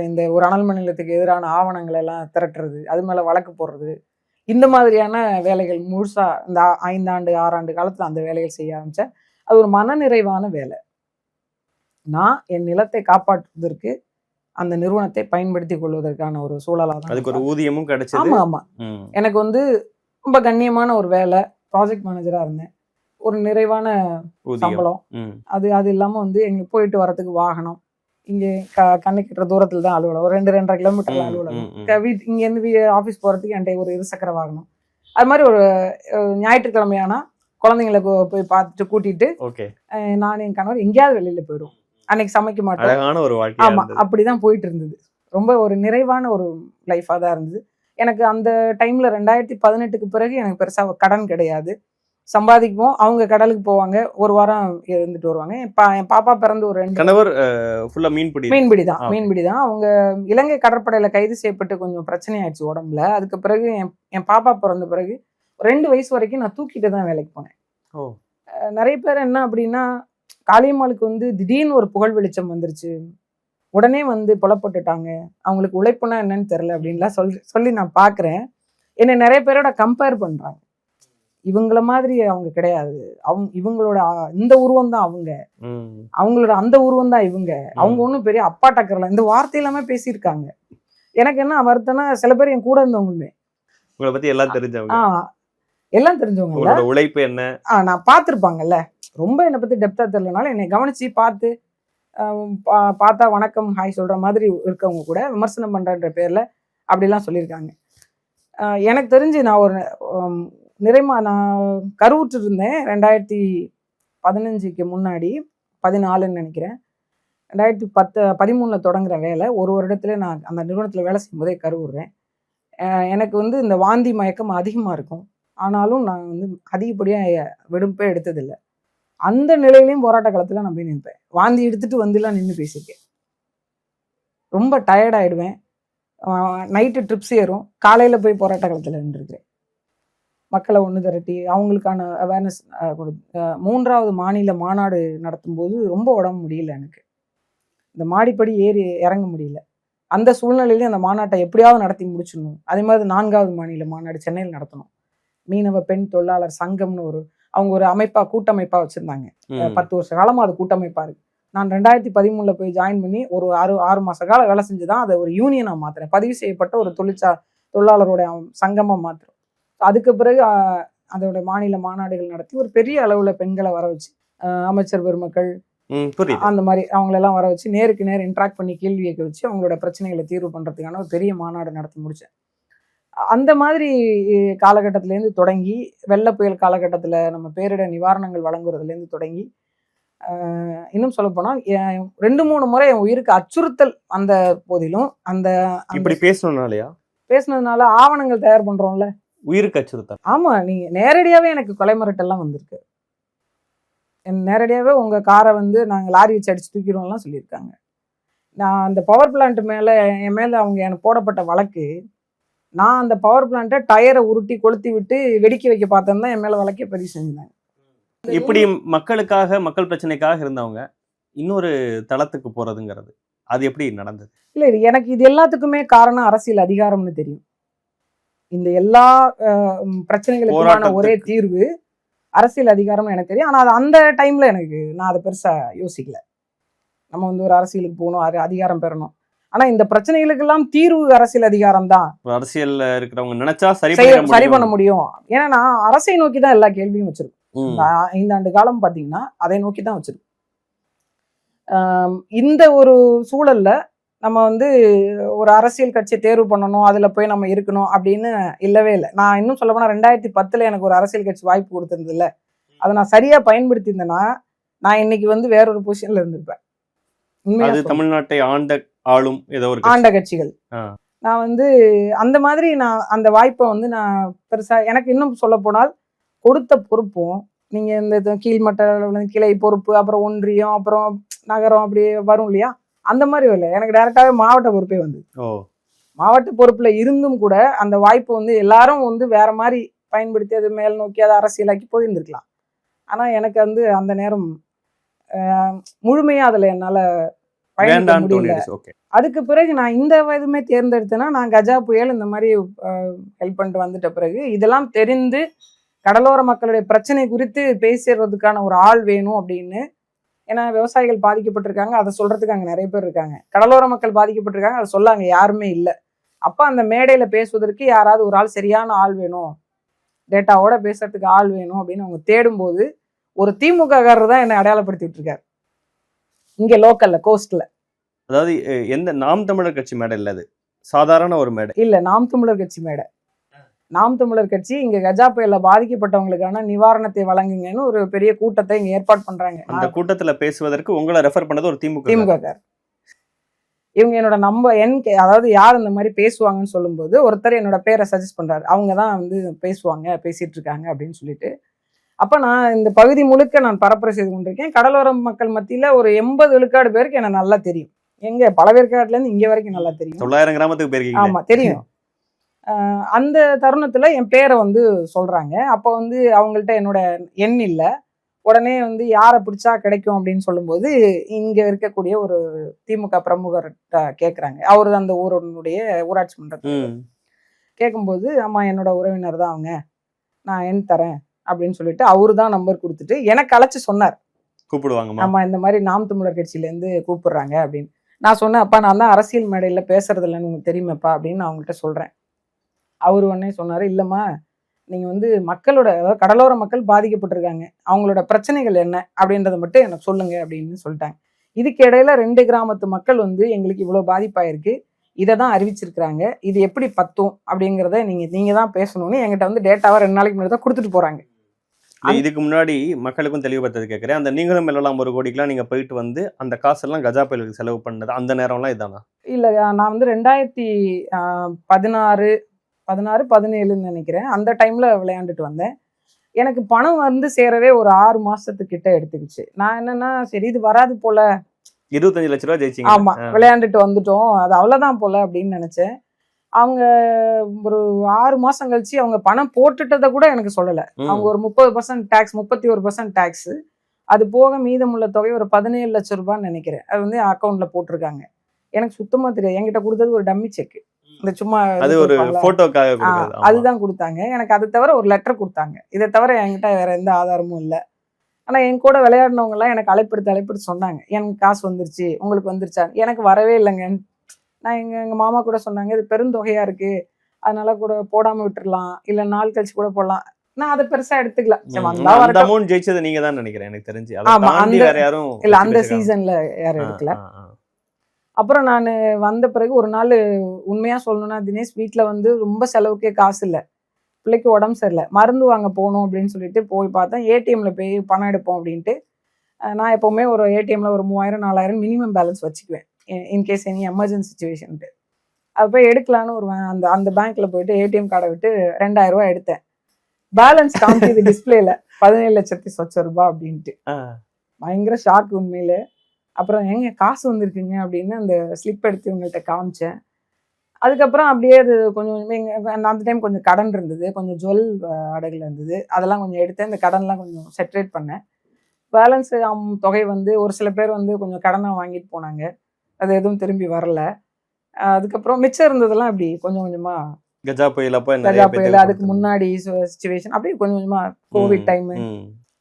இந்த ஒரு அனல் மின் நிலையத்துக்கு எதிரான ஆவணங்களை எல்லாம் திரட்டுறது, அது மேலே வழக்கு போடுறது, இந்த மாதிரியான வேலைகள் முழுசாக இந்த 5 ஆண்டு 6 ஆண்டு காலத்தில் அந்த வேலைகள் செய்ய ஆரம்பித்தேன். அது ஒரு மனநிறைவான வேலை. நான் என் நிலத்தை காப்பாற்றுவதற்கு அந்த நிறுவனத்தை பயன்படுத்தி கொள்வதற்கான ஒரு சூழலாக தான். அதுக்கு ஒரு ஊதியமும் கிடைச்சது. ஆமா ஆமா, எனக்கு வந்து ரொம்ப கண்ணியமான ஒரு வேலை, ப்ராஜெக்ட் மேனேஜரா இருந்தேன். ஒரு நிறைவான சம்பளம். அது இல்லாம வந்து எங்களுக்கு போயிட்டு வரதுக்கு வாகனம், இங்கே கண்ணு கிட்ட தூரத்துல தான் அலுவலகம், ஒரு 2-2.5 கிலோமீட்டர்ல அலுவலகம். இங்க இருந்து ஆஃபீஸ் போறதுக்கு என்கிட்ட ஒரு 2 சக்கர வாகனம். அது மாதிரி ஒரு ஞாயிற்றுக்கிழமையானா குழந்தைங்களை போய் பார்த்துட்டு கூட்டிட்டு நான் என் கணவர் எங்கேயாவது வெளியில போயிடுவோம். அன்னைக்கு சமைக்க மாட்டோம். ஒரு வாழ்க்கை. ஆமா, அப்படிதான் போயிட்டு இருந்தது. ரொம்ப ஒரு நிறைவான ஒரு லைஃபா தான் இருந்தது. எனக்கு அந்த டைம்ல 2018க்கு பிறகு எனக்கு பெருசா கடன் கிடையாது. சம்பாதிக்குவோம், அவங்க கடலுக்கு போவாங்க, ஒரு வாரம் இருந்துட்டு வருவாங்க. என் பாப்பா பிறந்து ஒரு 2 கணவர் ஃபுல்லா மீன்பிடி தான். அவங்க இலங்கை கடற்படையில கைது செய்யப்பட்டு கொஞ்சம் பிரச்சனை ஆயிடுச்சு உடம்புல. அதுக்கு பிறகு என் பாப்பா பிறந்த பிறகு 2 வயசு வரைக்கும் நான் தூக்கிட்டு தான் வேலைக்கு போனேன். நிறைய பேர் என்ன அப்படின்னா, காளியம்மாளுக்கு வந்து திடீர்னு ஒரு புகழ் வெளிச்சம் வந்துருச்சு, உடனே வந்து புலப்பட்டுட்டாங்க, அவங்களுக்கு உழைப்புனா என்னன்னு தெரியல அப்படின்லாம் சொல்லி நான் பாக்குறேன். என்னை நிறைய பேரோட கம்பேர் பண்றாங்க. இவங்கள மாதிரி அவங்க கிடையாது, இவங்களோட இந்த உருவம் தான் அவங்க, அவங்களோட அந்த உருவம் தான் இவங்க, அவங்க ஒன்றும் பெரிய அப்பா டக்கர்ல, இந்த வார்த்தை எல்லாமே பேசியிருக்காங்க. எனக்கு என்ன வருத்தம்னா, சில பேர் என் கூட இருந்தவங்களுமே உங்களை பத்தி எல்லாம் தெரிஞ்சவங்க, எல்லாம் தெரிஞ்சவங்க, உழைப்பு என்ன நான் பார்த்துருப்பாங்கல்ல. ரொம்ப என்னை பத்தி டெப்தா தெரியலனால என்னை கவனிச்சு பார்த்தா வணக்கம் ஹாய் சொல்ற மாதிரி இருக்கவங்க கூட விமர்சனம் பண்றன்ற பேர்ல அப்படிலாம் சொல்லியிருக்காங்க. எனக்கு தெரிஞ்சு நான் ஒரு நான் கருவுற்று இருந்தேன் 2015க்கு முன்னாடி, 14ன்னு நினைக்கிறேன். 2013 தொடங்குற வேலை, ஒரு வருடத்துல நான் அந்த நிறுவனத்தில் வேலை செய்யும் போதே கருவுறேன். எனக்கு வந்து இந்த வாந்தி மயக்கம் அதிகமாக இருக்கும். ஆனாலும் நான் வந்து அதிகப்படியாக விடுப்பே எடுத்ததில்லை. அந்த நிலையிலையும் போராட்ட காலத்தில் நான் போய் நிற்பேன். வாந்தி எடுத்துட்டு வந்துலாம் நின்று பேசியிருக்கேன். ரொம்ப டயர்டாயிடுவேன், நைட்டு ட்ரிப்ஸ் ஏறும், காலையில் போய் போராட்ட காலத்தில் நின்றுருக்கிறேன். மக்களை ஒன்று திரட்டி அவங்களுக்கான அவேர்னஸ் 3வது மாநில மாநாடு நடத்தும் போது ரொம்ப உடம்பு முடியல, எனக்கு இந்த மாடிப்படி ஏறி இறங்க முடியல. அந்த சூழ்நிலையிலேயே அந்த மாநாட்டை எப்படியாவது நடத்தி முடிச்சிடணும். அதே மாதிரி 4வது மாநில மாநாடு சென்னையில் நடத்தணும். மீனவ பெண் தொழிலாளர் சங்கம்னு ஒரு அவங்க ஒரு கூட்டமைப்பா வச்சிருந்தாங்க. 10 வருஷ காலமா அது கூட்டமைப்பா இருக்கு. நான் 2013 போய் ஜாயின் பண்ணி ஒரு 6 மாச காலம் வேலை செஞ்சுதான் அதை ஒரு யூனியனா மாத்துறேன். பதிவு செய்யப்பட்ட ஒரு தொழிலாளருடைய சங்கமா மாத்துறோம். அதுக்கு பிறகு அதோட மாநில மாநாடுகள் நடத்தி ஒரு பெரிய அளவுல பெண்களை வர வச்சு அமைச்சர் பெருமக்கள் அந்த மாதிரி அவங்களெல்லாம் வர வச்சு நேருக்கு நேர் இன்ட்ராக்ட் பண்ணி கேள்வி கேட்க வச்சு அவங்களோட பிரச்சனைகளை தீர்வு பண்றதுக்கான ஒரு பெரிய மாநாடு நடத்தி முடிச்சேன். அந்த மாதிரி காலகட்டத்திலேருந்து தொடங்கி வெள்ள புயல் காலகட்டத்தில் நம்ம பேரிடர் நிவாரணங்கள் வழங்குறதுலேருந்து தொடங்கி இன்னும் சொல்ல போனா 2-3 முறை என் உயிருக்கு அச்சுறுத்தல் அந்த போதிலும் அந்த இப்படி பேசுனதுனால ஆவணங்கள் தயார் பண்றோம்ல, உயிருக்கு அச்சுறுத்தல். ஆமா, நீங்க நேரடியாவே எனக்கு கொலை மிரட்டெல்லாம் வந்திருக்கு. நேரடியாவே உங்க காரை வந்து நாங்க லாரி வச்சு அடிச்சு தூக்கிடுவோம்லாம் சொல்லியிருக்காங்க. நான் அந்த பவர் பிளான்ட் மேல என் மேல அவங்க எனக்கு போடப்பட்ட வழக்கு, நான் அந்த பவர் பிளான்ட்டை டயரை உருட்டி கொளுத்தி விட்டு வெடிக்க வைக்க பார்த்தேன்னு தான் என் மேல வழக்கே பதிவு செஞ்சாங்க. இப்படி மக்கள் பிரச்சனைக்காக இருந்தவங்க இன்னொரு தளத்துக்கு போறதுங்கிறது அது எப்படி நடந்தது? இல்ல, எனக்கு இது எல்லாத்துக்குமே காரணம் அரசியல் அதிகாரம்னு தெரியும். இந்த எல்லா பிரச்சனைகளுக்குமான ஒரே தீர்வு அரசியல் அதிகாரம்னு எனக்கு தெரியும். ஆனா அது அந்த டைம்ல நான் அதை பெருசா யோசிக்கல. நம்ம வந்து ஒரு அரசியலுக்கு போகணும், அதிகாரம் பெறணும். ஆனா இந்த பிரச்சனைகளுக்கெல்லாம் தீர்வு அரசியல் அதிகாரம் தான். அரசியல்ல இருக்கிறவங்க நினைச்சா சரி பண்ண முடியும். ஏன்னா நான் அரசை நோக்கி தான் எல்லா கேள்வியும் வச்சிருக்கேன். 5 ஆண்டு காலம் பாத்தீங்கன்னா அதை நோக்கி தான் வச்சிருக்கோம். இந்த ஒரு சூழல்ல நம்ம வந்து ஒரு அரசியல் கட்சியை தேர்வு பண்ணணும், அதுல போய் நம்ம இருக்கணும் அப்படின்னு இல்லவே இல்லை. நான் இன்னும் சொல்ல போனா 2010 எனக்கு ஒரு அரசியல் கட்சி வாய்ப்பு கொடுத்திருந்தது இல்ல. அதை நான் சரியா பயன்படுத்தி இருந்தேன்னா நான் இன்னைக்கு வந்து வேற ஒரு பொசிஷன்ல இருந்திருப்பேன். தமிழ்நாட்டை ஆண்ட கட்சிகள் நான் வந்து அந்த மாதிரி நான் அந்த வாய்ப்பை வந்து நான் பெருசா எனக்கு இன்னும் சொல்ல போனால் கொடுத்த பொறுப்பும் நீங்க இந்த கீழ்மட்ட கிளை பொறுப்பு, அப்புறம் ஒன்றியம், அப்புறம் நகரம், அப்படி வரும் இல்லையா, அந்த மாதிரி இல்லை. எனக்கு டைரக்டாவே மாவட்ட பொறுப்பே வந்து மாவட்ட பொறுப்புல இருந்தும் கூட அந்த வாய்ப்பு வந்து எல்லாரும் வந்து வேற மாதிரி பயன்படுத்தி அது மேல் நோக்கி அதை அரசியலாக்கி போயிருந்திருக்கலாம். ஆனா எனக்கு வந்து அந்த நேரம் முழுமையா அதுல என்னால பயன்படுத்த முடியல. அதுக்கு பிறகு நான் இந்த வயதுமே தேர்ந்தெடுத்தேன்னா நான் கஜா புயல் இந்த மாதிரி ஹெல்ப் பண்ணிட்டு வந்துட்ட பிறகு இதெல்லாம் தெரிந்து கடலோர மக்களுடைய பிரச்சனை குறித்து பேசுறதுக்கான ஒரு ஆள் வேணும் அப்படின்னு. ஏன்னா விவசாயிகள் பாதிக்கப்பட்டிருக்காங்க, அதை சொல்றதுக்கு அங்கே நிறைய பேர் இருக்காங்க. கடலோர மக்கள் பாதிக்கப்பட்டிருக்காங்க, அதை சொல்ல அங்கே யாருமே இல்லை. அப்போ அந்த மேடையில பேசுவதற்கு யாராவது ஒரு ஆள், சரியான ஆள் வேணும், டேட்டாவோட பேசுறதுக்கு ஆள் வேணும் அப்படின்னு அவங்க தேடும்போது ஒரு திமுககாரர் தான் என்னை அடையாளப்படுத்திட்டு இருக்காரு இங்க லோக்கல்ல, கோஸ்ட்ல. அதாவது எந்த நாம் தமிழர் கட்சி மேடை இல்ல, அது சாதாரண ஒரு மேடை இல்ல, நாம் தமிழர் கட்சி மேடை. நாம் தமிழர் கட்சி இங்க கஜா புயல்ல பாதிக்கப்பட்டவங்களுக்கான நிவாரணத்தை வழங்குங்கன்னு ஒரு பெரிய கூட்டத்தை இங்க ஏற்பாடு பண்றாங்க. அந்த கூட்டத்துல பேசுவதற்கு உங்களை ரெஃபர் பண்ணது ஒரு திமுக. இவங்க என்னோட அதாவது யார் இந்த மாதிரி பேசுவாங்கன்னு சொல்லும்போது ஒருத்தர் என்னோட பேரை சஜஸ்ட் பண்றாரு. அவங்கதான் வந்து பேசிட்டு இருக்காங்க அப்படின்னு சொல்லிட்டு. அப்ப நான் இந்த பகுதி முழுக்க நான் பரப்புரை செய்து கொண்டிருக்கேன். கடலோர மக்கள் மத்தியில ஒரு 80 விழுக்காடு பேருக்கு எனக்கு நல்லா தெரியும். எங்க பழவேற்காடுல இருந்து இங்க வரைக்கும் நல்லா தெரியும். 900 கிராமத்துக்கு போயிருக்கீங்க. ஆமா, தெரியும். அந்த தருணத்துல என் பேரை வந்து சொல்றாங்க. அப்ப வந்து அவங்கள்ட்ட என்னோட எண் இல்ல. உடனே வந்து யாரை பிடிச்சா கிடைக்கும் அப்படின்னு சொல்லும்போது இங்க இருக்கக்கூடிய ஒரு திமுக பிரமுகர்கிட்ட கேட்குறாங்க. அவரு அந்த ஊருடைய ஊராட்சி மன்றத்தில் கேட்கும்போது, அம்மா என்னோட உறவினர் தான் அவங்க, நான் எண் தரேன் அப்படின்னு சொல்லிட்டு அவரு தான் நம்பர் கொடுத்துட்டு எனக்கு அழைச்சு சொன்னார். கூப்பிடுவாங்க, ஆமா இந்த மாதிரி நாம் தமிழர் கட்சியில இருந்து கூப்பிடுறாங்க அப்படின்னு. நான் சொன்னேன், அப்பா நான் தான் அரசியல் மேடையில பேசுறது இல்லைன்னு உங்களுக்கு தெரியுமாப்பா அப்படின்னு நான் அவங்கள்ட்ட சொல்றேன். அவரு உடனே சொன்னாரு, இல்லம்மா நீங்க வந்து மக்களோட, அதாவது கடலோர மக்கள் பாதிக்கப்பட்டிருக்காங்க, அவங்களோட பிரச்சனைகள் என்ன அப்படின்றத மட்டும் எனக்கு சொல்லுங்க அப்படின்னு சொல்லிட்டாங்க. இதுக்கு இடையில 2 கிராமத்து மக்கள் வந்து எங்களுக்கு இவ்வளவு பாதிப்பாயிருக்கு, இதை தான் அறிவிச்சிருக்கிறாங்க, இது எப்படி பத்தும் அப்படிங்கிறத நீங்க தான் பேசணும்னு என்கிட்ட வந்து டேட்டாவா 2 நாளைக்கு முன்னாடி தான் கொடுத்துட்டு போறாங்க. இதுக்கு முன்னாடி மக்களுக்கும் தெளிவுபடுத்துறது கேட்குறேன். அந்த நீங்களும் எல்லாம் 1 கோடிக்கெல்லாம் நீங்க போயிட்டு வந்து அந்த காசெல்லாம் கஜா புயலுக்கு செலவு பண்ணது அந்த நேரம்லாம் இதானா? இல்ல, நான் வந்து 2016, 17 நினைக்கிறேன் அந்த டைம்ல விளையாண்டுட்டு வந்தேன். எனக்கு பணம் வந்து சேரவே ஒரு 6 மாசத்துக்கிட்ட எடுத்துக்கிச்சு. நான் என்னன்னா, சரி இது வராது போல, 25 லட்ச ரூபாய் ஜெயிச்சிங்க. ஆமா, விளையாண்டுட்டு வந்துட்டோம், அது அவ்வளவுதான் போல அப்படின்னு நினைச்சேன். அவங்க ஒரு 6 மாசம் கழிச்சு அவங்க பணம் போட்டுட்டதை கூட எனக்கு சொல்லல. அவங்க ஒரு 30% டாக்ஸ், 31% டாக்ஸ், அது போக மீதமுள்ள தொகை ஒரு 17 லட்சம் ரூபான்னு நினைக்கிறேன், அது வந்து அக்கௌண்ட்ல போட்டிருக்காங்க. எனக்கு சுத்தமா தெரியாது. என்கிட்ட கொடுத்தது ஒரு டம்மி செக். இந்த சும்மா அது ஒரு போட்டோக்காக கொடுக்கிறது. அதுதான் கொடுத்தாங்க. எனக்கு அது தவிர ஒரு லெட்டர் கொடுத்தாங்க. இதை தவிர என்கிட்ட வேற எந்த ஆதாரமும் இல்லை. ஆனா என் கூட விளையாடினவங்க எல்லாம் எனக்கு அழைப்படுத்தி சொன்னாங்க, எனக்கு காசு வந்துருச்சு, உங்களுக்கு வந்துருச்சா? எனக்கு வரவே இல்லைங்க. நான் எங்க மாமா கூட சொன்னாங்க, இது பெருந்தொகையா இருக்கு, அதனால கூட போடாம விட்டுறலாம், இல்ல நாள் கழிச்சு கூட போடலாம். நான் அதை பெருசா எடுத்துக்கல. அந்த அமௌண்ட் ஜெயிச்சது நீங்க தான் நினைக்கிறேன் எனக்கு தெரிஞ்சு. ஆமா, அந்த வேற யாரும் இல்ல, அந்த சீசன்ல யாரும் எடுக்கல. அப்புறம் நான் வந்த பிறகு ஒரு நாள் உண்மையா சொல்லணும்னா தினேஷ், வீட்டுல வந்து ரொம்ப செலவுக்கே காசு இல்லை, பிள்ளைக்கு உடம்பு சரியில்லை, மருந்து வாங்க போகணும் அப்படின்னு சொல்லிட்டு போய் பார்த்தேன். ஏடிஎம்ல போய் பணம் எடுப்போம் அப்படின்ட்டு. நான் எப்பவுமே ஒரு ஏடிஎம்ல ஒரு 3000 4000 மினிமம் பேலன்ஸ் வச்சுக்குவேன், இன்கேஸ் எனி எமர்ஜென்சி சுச்சுவேஷன்ட்டு. அது போய் எடுக்கலான்னு ஒரு அந்த பேங்க்ல போயிட்டு ஏடிஎம் கார்டை விட்டு 2000 ரூபாய் எடுத்தேன். பேலன்ஸ் காமிச்சது டிஸ்பிளேல 17,00,000 அப்படின்ட்டு. பயங்கர ஷாக் உண்மையில. அப்புறம் எங்க காசு வந்திருக்குங்க அப்படின்னு அந்த ஸ்லிப் எடுத்து இவங்கள்ட்ட காமிச்சேன். அதுக்கப்புறம் அப்படியே அது கொஞ்சம் அந்த டைம் கொஞ்சம் கடன் இருந்தது, கொஞ்சம் ஜுவல் அடகுல இருந்தது, அதெல்லாம் கொஞ்சம் எடுத்தேன். இந்த கடன்லாம் கொஞ்சம் செட்ரேட் பண்ணேன். பேலன்ஸ் தொகை வந்து ஒரு சில பேர் வந்து கொஞ்சம் கடனை வாங்கிட்டு போனாங்க, அது எதுவும் திரும்பி வரல. அதுக்கப்புறம் மிச்சம் இருந்ததெல்லாம் அப்படி கொஞ்சம் கொஞ்சமா கஜா புயல், அதுக்கு முன்னாடி சிச்சுவேஷன் அப்படியே கொஞ்சம் கொஞ்சமா கோவிட் டைம்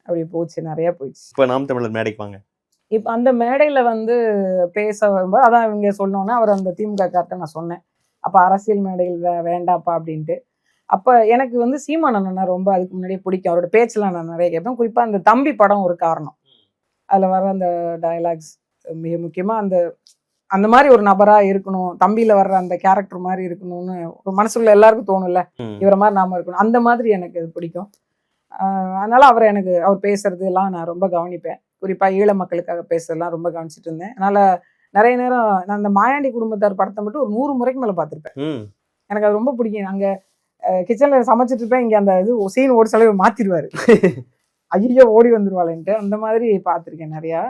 அப்படி போச்சு, நிறைய போயிடுச்சு. இப்ப நாம் தமிழர் மேடைக்கு வாங்க. இப்ப அந்த மேடையில வந்து பேச வரும்போது அதான் இவங்க சொன்னோன்னா அவர் அந்த திமுக கார்ட்ட நான் சொன்னேன், அப்ப அரசியல் மேடையில் வேண்டாப்பா அப்படின்ட்டு. அப்ப எனக்கு வந்து சீமான் அண்ணா ரொம்ப அதுக்கு முன்னாடியே பிடிக்கும், அவரோட பேச்செல்லாம் நான் நிறைய கேட்பேன். குறிப்பா அந்த தம்பி படம் ஒரு காரணம், அதுல வர அந்த டயலாக்ஸ் மிக முக்கியமா அந்த மாதிரி ஒரு நபரா இருக்கணும், தம்பியில வர்ற அந்த கேரக்டர் மாதிரி இருக்கணும்னு ஒரு மனசுக்குள்ள எல்லாருக்கும் தோணும்ல, இவரை மாதிரி நாம இருக்கணும், அந்த மாதிரி எனக்கு அது பிடிக்கும். அதனால அவர் பேசுறது எல்லாம் நான் ரொம்ப கவனிப்பேன். குறிப்பா ஈழ மக்களுக்காக பேசுறதெல்லாம் ரொம்ப கவனிச்சுட்டு இருந்தேன். அதனால நிறைய நேரம் நான் அந்த மாயாண்டி குடும்பத்தார் படத்தை மட்டும் ஒரு 100 முறைக்கு மேல பார்த்திருப்பேன். எனக்கு அது ரொம்ப பிடிக்கும். அங்க கிச்சன்ல சமைச்சிட்டு இருப்பேன், இங்க அந்த இது சீன் ஓடி செலவு மாத்திடுவாரு, ஐயோ ஓடி வந்துருவாளேன்ட்டு. அந்த மாதிரி பார்த்திருக்கேன் நிறையா.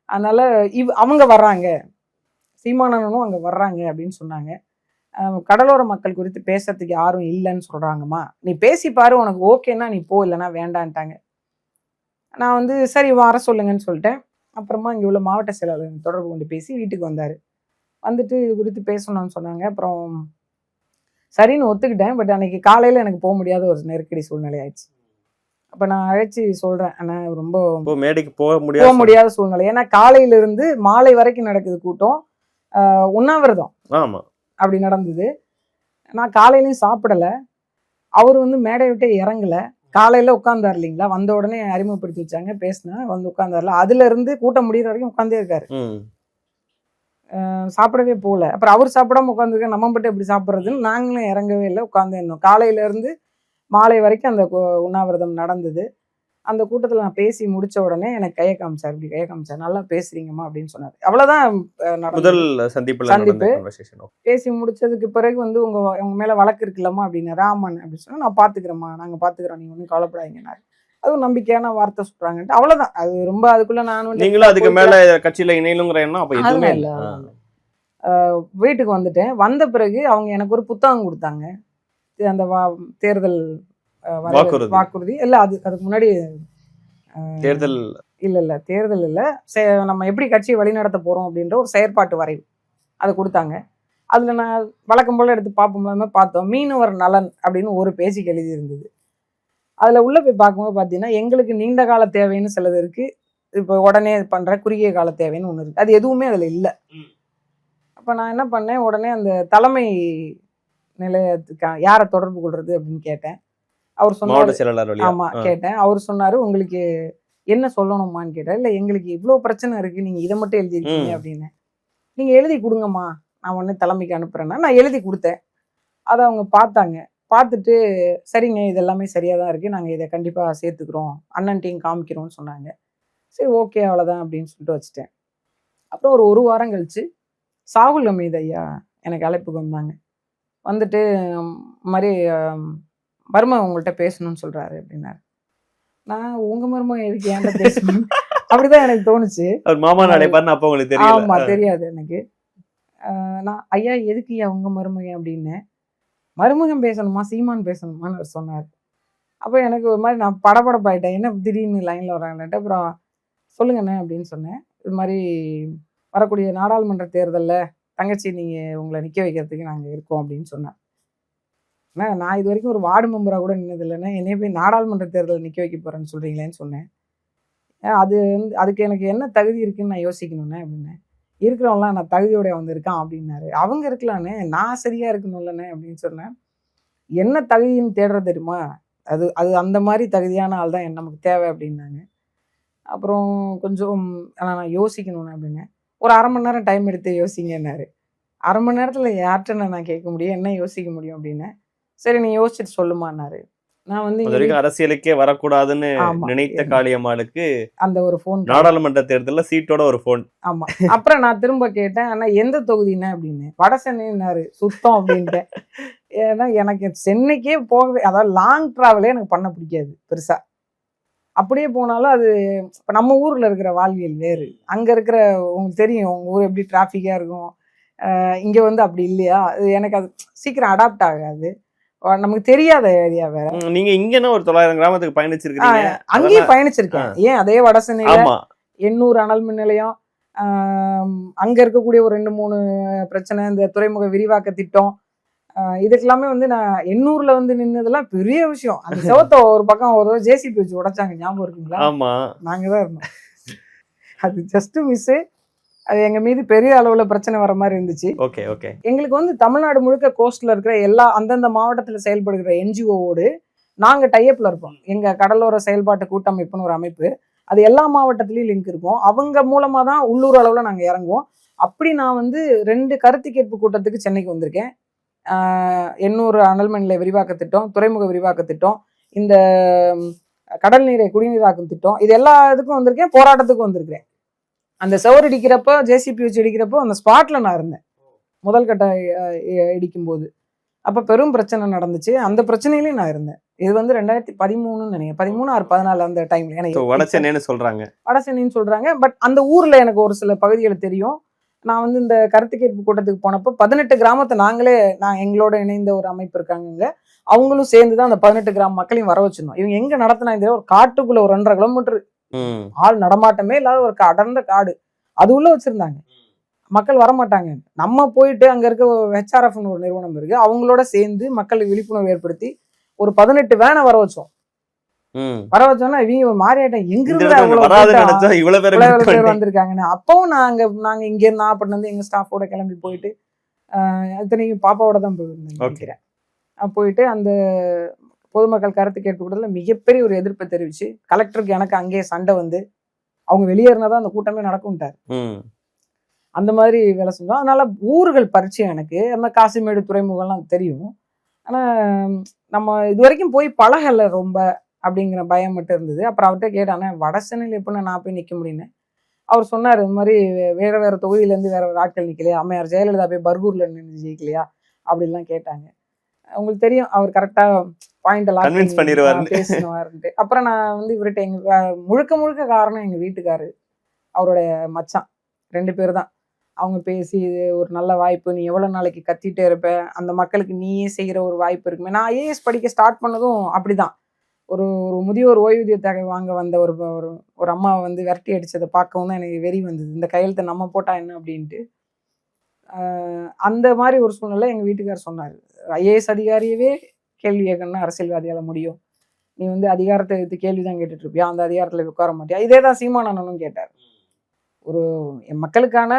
அதனால அவங்க வர்றாங்க, சீமானனும் அங்க வர்றாங்க அப்படின்னு சொன்னாங்க. கடலோர மக்கள் குறித்து பேசுறதுக்கு யாரும் இல்லைன்னு சொல்றாங்கம்மா, நீ பேசி பாரு, உனக்கு ஓகேன்னா நீ போ, இல்லைன்னா வேண்டான்ட்டாங்க. நான் வந்து சரி வர சொல்லுங்கன்னு சொல்லிட்டேன். அப்புறமா இங்கே உள்ள மாவட்ட செயலாளர் தொடர்பு கொண்டு பேசி வீட்டுக்கு வந்தார். வந்துட்டு இது குறித்து பேசணும்னு சொன்னாங்க. அப்புறம் சரின்னு ஒத்துக்கிட்டேன். பட் அன்னைக்கு காலையில் எனக்கு போக முடியாத ஒரு நெருக்கடி சூழ்நிலை ஆயிடுச்சு. அப்போ நான் அழைச்சி சொல்கிறேன், ஆனால் ரொம்ப மேடைக்கு போக முடியாத சூழ்நிலை. ஏன்னா காலையிலிருந்து மாலை வரைக்கும் நடக்குது கூட்டம், உண்ணாவிரதம் அப்படி நடந்தது. நான் காலையிலையும் சாப்பிடலை, அவர் வந்து மேடை விட்டு இறங்கலை. காலையில உட்கார்ந்தாரு இல்லைங்களா, வந்த உடனே அறிமுகப்படுத்தி வச்சாங்க, பேசினேன், வந்து உட்கார்ந்தாருல, அதுல இருந்து கூட்டம் முடிகிற வரைக்கும் உட்கார்ந்தே இருக்காரு, சாப்பிடவே போகல. அப்புறம் அவர் சாப்பிடாம உட்காந்துருக்க, நம்ம மட்டும் எப்படி சாப்பிட்றதுன்னு நாங்களும் இறங்கவே இல்லை, உட்கார்ந்தே இருந்தோம். காலையில இருந்து மாலை வரைக்கும் அந்த உண்ணாவிரதம் நடந்தது. அந்த கூட்டத்தில் நான் பேசி முடிச்ச உடனே எனக்கு கையை காமிச்சார், இப்படி கையை காமிச்சார், நல்லா பேசுறீங்கம்மா அப்படின்னு சொன்னார். அவ்வளவுதான் முதல் சந்திப்பு. பேசி முடிச்சதுக்கு பிறகு வந்து உங்க மேல வழக்கு இருக்குல்லம்மா அப்படின்னு, ராமன் அப்படின்னு சொன்னா, நான் பாத்துக்கிறேம்மா, நாங்க பாத்துக்கிறோம், நீங்க ஒன்றும் கவலைப்படாதீங்கன்னாரு. அதுவும் நம்பிக்கையான வார்த்தை சொல்றாங்கன்ட்டு, அவ்வளவுதான். அது ரொம்ப அதுக்குள்ள நானும் நீங்களும் அதுக்கு மேல கட்சியில இணையலுங்கிற எண்ணம் அப்ப எதுவுமே இல்ல. வீட்டுக்கு வந்துட்டேன். வந்த பிறகு அவங்க எனக்கு ஒரு புத்தகம் கொடுத்தாங்க, அந்த தேர்தல் வாக்குறுதி இல்ல, அதுக்கு முன்னாடி தேர்தல் இல்ல, நம்ம எப்படி கட்சியை வழிநடத்த போறோம் அப்படின்ற ஒரு செயற்பாட்டு வரைவு அதை கொடுத்தாங்க. அதுல நான் வழக்கம் போல எடுத்து பார்ப்போம், பார்த்தோம், மீனவர் நலன் அப்படின்னு ஒரு பேஜுக்கு எழுதி இருந்தது. அதுல உள்ள போய் பார்க்கும்போது பாத்தீங்கன்னா, எங்களுக்கு நீண்ட கால தேவைன்னு சிலது இருக்கு, இப்போ உடனே பண்ற குறுகிய கால தேவைன்னு ஒண்ணு இருக்கு, அது எதுவுமே அதுல இல்லை. அப்ப நான் என்ன பண்ணேன், உடனே அந்த தலைமை நிலையத்துக்கு யாரை தொடர்பு கொள்றது அப்படின்னு கேட்டேன். அவர் சொன்னாரு, ஆமா கேட்டேன். அவர் சொன்னாரு, உங்களுக்கு என்ன சொல்லணுமான்னு கேட்டார். இல்ல எங்களுக்கு இவ்வளவு பிரச்சனை இருக்கு, நீங்க இதை மட்டும் எழுதிருக்கீங்க அப்படின்னு. நீங்க எழுதி கொடுங்கம்மா, நான் உடனே தலைமைக்கு அனுப்புறேன்னா நான் எழுதி கொடுத்தேன். அதை அவங்க பார்த்தாங்க. பார்த்துட்டு சரிங்க, இது எல்லாமே சரியா தான் இருக்கு, நாங்க இதை கண்டிப்பா சேர்த்துக்கிறோம், அண்ணன்ட்டையும் காமிக்கிறோம்னு சொன்னாங்க. சரி ஓகே அவ்வளவுதான் அப்படின்னு சொல்லிட்டு வச்சுட்டேன். அப்புறம் ஒரு வாரம் கழிச்சு சாகுல் ஹமீது ஐயா எனக்கு அழைப்புக்கு வந்தாங்க. வந்துட்டு மாதிரி மருமகன் உங்கள்கிட்ட பேசணும்னு சொல்றாரு அப்படின்னாரு. நான் உங்க மருமகன் எதுக்கு ஏன்டா பேசணும் அப்படிதான் எனக்கு தோணுச்சு. ஆமா, தெரியாது எனக்கு. நான் ஐயா எதுக்கு ஐயா உங்க மருமகன் அப்படின்னு, மருமகன் பேசணுமா சீமான் பேசணுமான்னு அவர் சொன்னார். அப்போ எனக்கு ஒரு மாதிரி நான் படபடப்பாயிட்டேன், என்ன திடீர்னு லைன்ல வராங்கன்ட்டு. அப்புறம் சொல்லுங்கண்ணே அப்படின்னு சொன்னேன். இது மாதிரி வரக்கூடிய நாடாளுமன்ற தேர்தலில் தங்கச்சி நீங்கள் உங்களை நிற்க வைக்கிறதுக்கு நாங்கள் இருக்கோம் அப்படின்னு சொன்னேன். அண்ணா நான் இது வரைக்கும் ஒரு வார்டு மெம்பராக கூட நின்னது இல்லைன்னா என்னைய போய் நாடாளுமன்ற தேர்தலில் நிற்க வைக்க போகிறேன்னு சொல்கிறீங்களேன்னு சொன்னேன். அது வந்து அதுக்கு எனக்கு என்ன தகுதி இருக்குன்னு நான் யோசிக்கணுண்ணே அப்படின்னேன். இருக்கிறவங்களாம் நான் தகுதியோட வந்திருக்கான் அப்படின்னாரு. அவங்க இருக்கலாண்ணே, நான் சரியாக இருக்கணும்லண்ணே அப்படின்னு சொன்னேன். என்ன தகுதின்னு தேடுறது தெரியுமா, அது அது அந்த மாதிரி தகுதியான ஆள் தான் நமக்கு தேவை அப்படின்னாங்க. அப்புறம் கொஞ்சம் நான் யோசிக்கணுண்ணே அப்படின்னேன். ஒரு 1/2 மணி நேரம் டைம் எடுத்து யோசிங்கன்னாரு. 1/2 மணி நேரத்தில் யார்கிட்ட நான் கேட்க முடியும், என்ன யோசிக்க முடியும் அப்படின்னேன். சரி நீ யோசிச்சுட்டு சொல்லுமான்னாரு. நான் வந்து அரசியலுக்கே வரக்கூடாதுன்னு நினைத்த காளியம்மாளுக்கு அந்த ஒரு ஃபோன், நாடாளுமன்ற தேர்தலில் சீட்டோட ஒரு ஃபோன். ஆமா. அப்புறம் நான் திரும்ப கேட்டேன், ஆனா எந்த தொகுதின்னு அப்படின்னு. வடசென்னைன்னாரு. சுத்தம் அப்படின்ட்டேன். ஏன்னா எனக்கு சென்னைக்கே போகவே, அதாவது லாங் டிராவலே எனக்கு பண்ண பிடிக்காது பெருசா. அப்படியே போனாலும் அது இப்போ நம்ம ஊர்ல இருக்கிற வாழ்வியல் வேறு, அங்க இருக்கிற உங்களுக்கு தெரியும் உங்க ஊர் எப்படி டிராஃபிக்கா இருக்கும். இங்க வந்து அப்படி இல்லையா, அது எனக்கு அது சீக்கிரம் அடாப்ட் ஆகாது. நமக்கு தெரியாத ஏரியா வேற. நீங்க இங்கன்னா ஒரு 900 கிராமத்துக்கு பயணிச்சிருக்கீங்க. அங்கேயும் பயணிச்சிருக்கேன். ஏன் அதே வடசென்னையில 800 அனல் மின் நிலையம், அங்க இருக்கக்கூடிய ஒரு 2-3 பிரச்சனை, இந்த துறைமுக விரிவாக்க திட்டம், இதுக்கெல்லாமே வந்து நான் 800ல வந்து நின்னதெல்லாம் பெரிய விஷயம். அந்த செவத்தை ஒரு பக்கம் ஒரு ஜேசிபி வச்சு உடைச்சாங்க, ஞாபகம் இருக்குங்களா? ஆமா, நாங்க தான் இருந்தோம். அது ஜஸ்ட் மிஸ். அது எங்க மீது பெரிய அளவுல பிரச்சனை வர மாதிரி இருந்துச்சு. Okay okay. எங்களுக்கு வந்து தமிழ்நாடு முழுக்க கோஸ்ட்ல இருக்கிற எல்லா அந்தந்த மாவட்டத்துல செயல்படுகிற என்ஜிஓவோடு நாங்க டைப்ல இருப்போம். எங்க கடலோர செயல்பாட்டு கூட்டமைப்புன்னு ஒரு அமைப்பு, அது எல்லா மாவட்டத்திலயும் லிங்க் இருக்கும். அவங்க மூலமா தான் உள்ளூர் அளவுல நாங்க இறங்குவோம். அப்படி நான் வந்து 2 கருத்து கேட்பு கூட்டத்துக்கு சென்னைக்கு வந்திருக்கேன். 800 அனல் மின் நிலைய விரிவாக்க திட்டம், துறைமுக விரிவாக்க திட்டம், இந்த கடல் நீரை குடிநீராக்கும் திட்டம், இது எல்லா இதுக்கும் வந்திருக்கேன். போராட்டத்துக்கும் வந்திருக்கேன். அந்த சவர் இடிக்கிறப்போ, ஜேசிபி வச்சு இடிக்கிறப்போ அந்த ஸ்பாட்ல நான் இருந்தேன் முதல் கட்ட இடிக்கும் போது. அப்ப பெரும் பிரச்சனை நடந்துச்சு. அந்த பிரச்சனையிலையும் நான் இருந்தேன். இது வந்து 2013 நினைக்கிறேன், 13 or 14 அந்த டைம்ல. எனக்கு வடசென்னைன்னு சொல்றாங்க. பட் அந்த ஊர்ல எனக்கு ஒரு சில பகுதிகள் தெரியும். நான் வந்து இந்த கருத்து கேட்பு கூட்டத்துக்கு போனப்போ 18 கிராமத்தை நான் எங்களோட இணைந்த ஒரு அமைப்பு இருக்காங்க, அவங்களும் சேர்ந்துதான் அந்த 18 கிராம மக்களையும் வர வச்சிருந்தோம். இவங்க எங்க நடத்தினா, ஒரு காட்டுக்குள்ள ஒரு 2.5 கிலோமீட்டர் ஆள் நடமாட்டமே இல்லாத ஒரு அடர்ந்த காடு, அது உள்ள வச்சிருந்தாங்க. மக்கள் வரமாட்டாங்க. நம்ம போயிட்டு அங்க இருக்க HRF ஒரு நிறுவனம் இருக்கு, அவங்களோட சேர்ந்து மக்களுக்கு விழிப்புணர்வு ஏற்படுத்தி ஒரு 18 வேனை வர வச்சோம். வந்தோம்னா இவங்க ஒரு மாறியாட்டம், எங்க இவ்வளவு பேர் வந்திருக்காங்கன்னு. அப்பவும் நாங்க இங்க இருந்து நாகப்பட்டினம் எங்க ஸ்டாஃபோட கிளம்பி போயிட்டு, இத்தனைக்கும் பாப்பாவோட தான் போயிருந்தேன். போயிட்டு அந்த பொதுமக்கள் கருத்து கேட்பு கூட்டத்துல மிகப்பெரிய ஒரு எதிர்ப்பை தெரிவிச்சு, கலெக்டருக்கு எனக்கு அங்கேயே சண்டை வந்து அவங்க வெளியேறினாதான் அந்த கூட்டமே நடக்கும்ட்டாரு. அந்த மாதிரி வேலை செஞ்சோம். அதனால ஊர்கள் பரிச்சயம் எனக்கு. நம்ம காசிமேடு துறைமுகம்லாம் தெரியும். ஆனா நம்ம இது வரைக்கும் போய் பழகல ரொம்ப அப்படிங்கிற பயம் மட்டும் இருந்தது. அப்புறம் அவர்கிட்ட கேட்டானே, வடசென்னையில் எப்படின்னா நான் போய் நிற்க முடியும்னு. அவர் சொன்னார், இது மாதிரி வேற தொகுதியிலேருந்து வேற ஆட்கள் நிற்கலையா, அம்மையார் ஜெயலலிதா போய் பர்கூர்ல நின்று ஜெயிக்கலையா அப்படின்லாம் கேட்டாங்க. உங்களுக்கு தெரியும் அவர் கரெக்டா பாயிண்ட் எல்லாம் பேசினுவாருன்ட்டு. அப்புறம் நான் வந்து இவர்கிட்ட எங்க முழுக்க காரணம் எங்க வீட்டுக்காரு, அவருடைய மச்சான், 2 பேர் தான். அவங்க பேசி ஒரு நல்ல வாய்ப்பு, நீ எவ்வளவு நாளைக்கு கத்திட்டே இருப்ப, அந்த மக்களுக்கு நீயே செய்கிற ஒரு வாய்ப்பு இருக்குமே. நான் IAS படிக்க ஸ்டார்ட் பண்ணதும் அப்படிதான். ஒரு முதியோர் ஓய்வூதிய தொகை வாங்க வந்த ஒரு அம்மாவை வந்து விரட்டி அடிச்சதை பார்க்கவும் தான் எனக்கு வெறி வந்தது. இந்த கையெழுத்தை நம்ம போட்டா என்ன அப்படின்ட்டு. அந்த மாதிரி ஒரு சூழ்நிலை எங்க வீட்டுக்காரர் சொன்னார், IAS அதிகாரியவே கேள்வி கேட்கணும்னா அரசியல்வாதியால முடியும், நீ வந்து அதிகாரத்தை எடுத்து கேள்விதான் கேட்டுட்டு இருப்பியா, அந்த அதிகாரத்துல உட்கார மாட்டியா. இதேதான் சீமானனும் கேட்டார். ஒரு மக்களுக்கான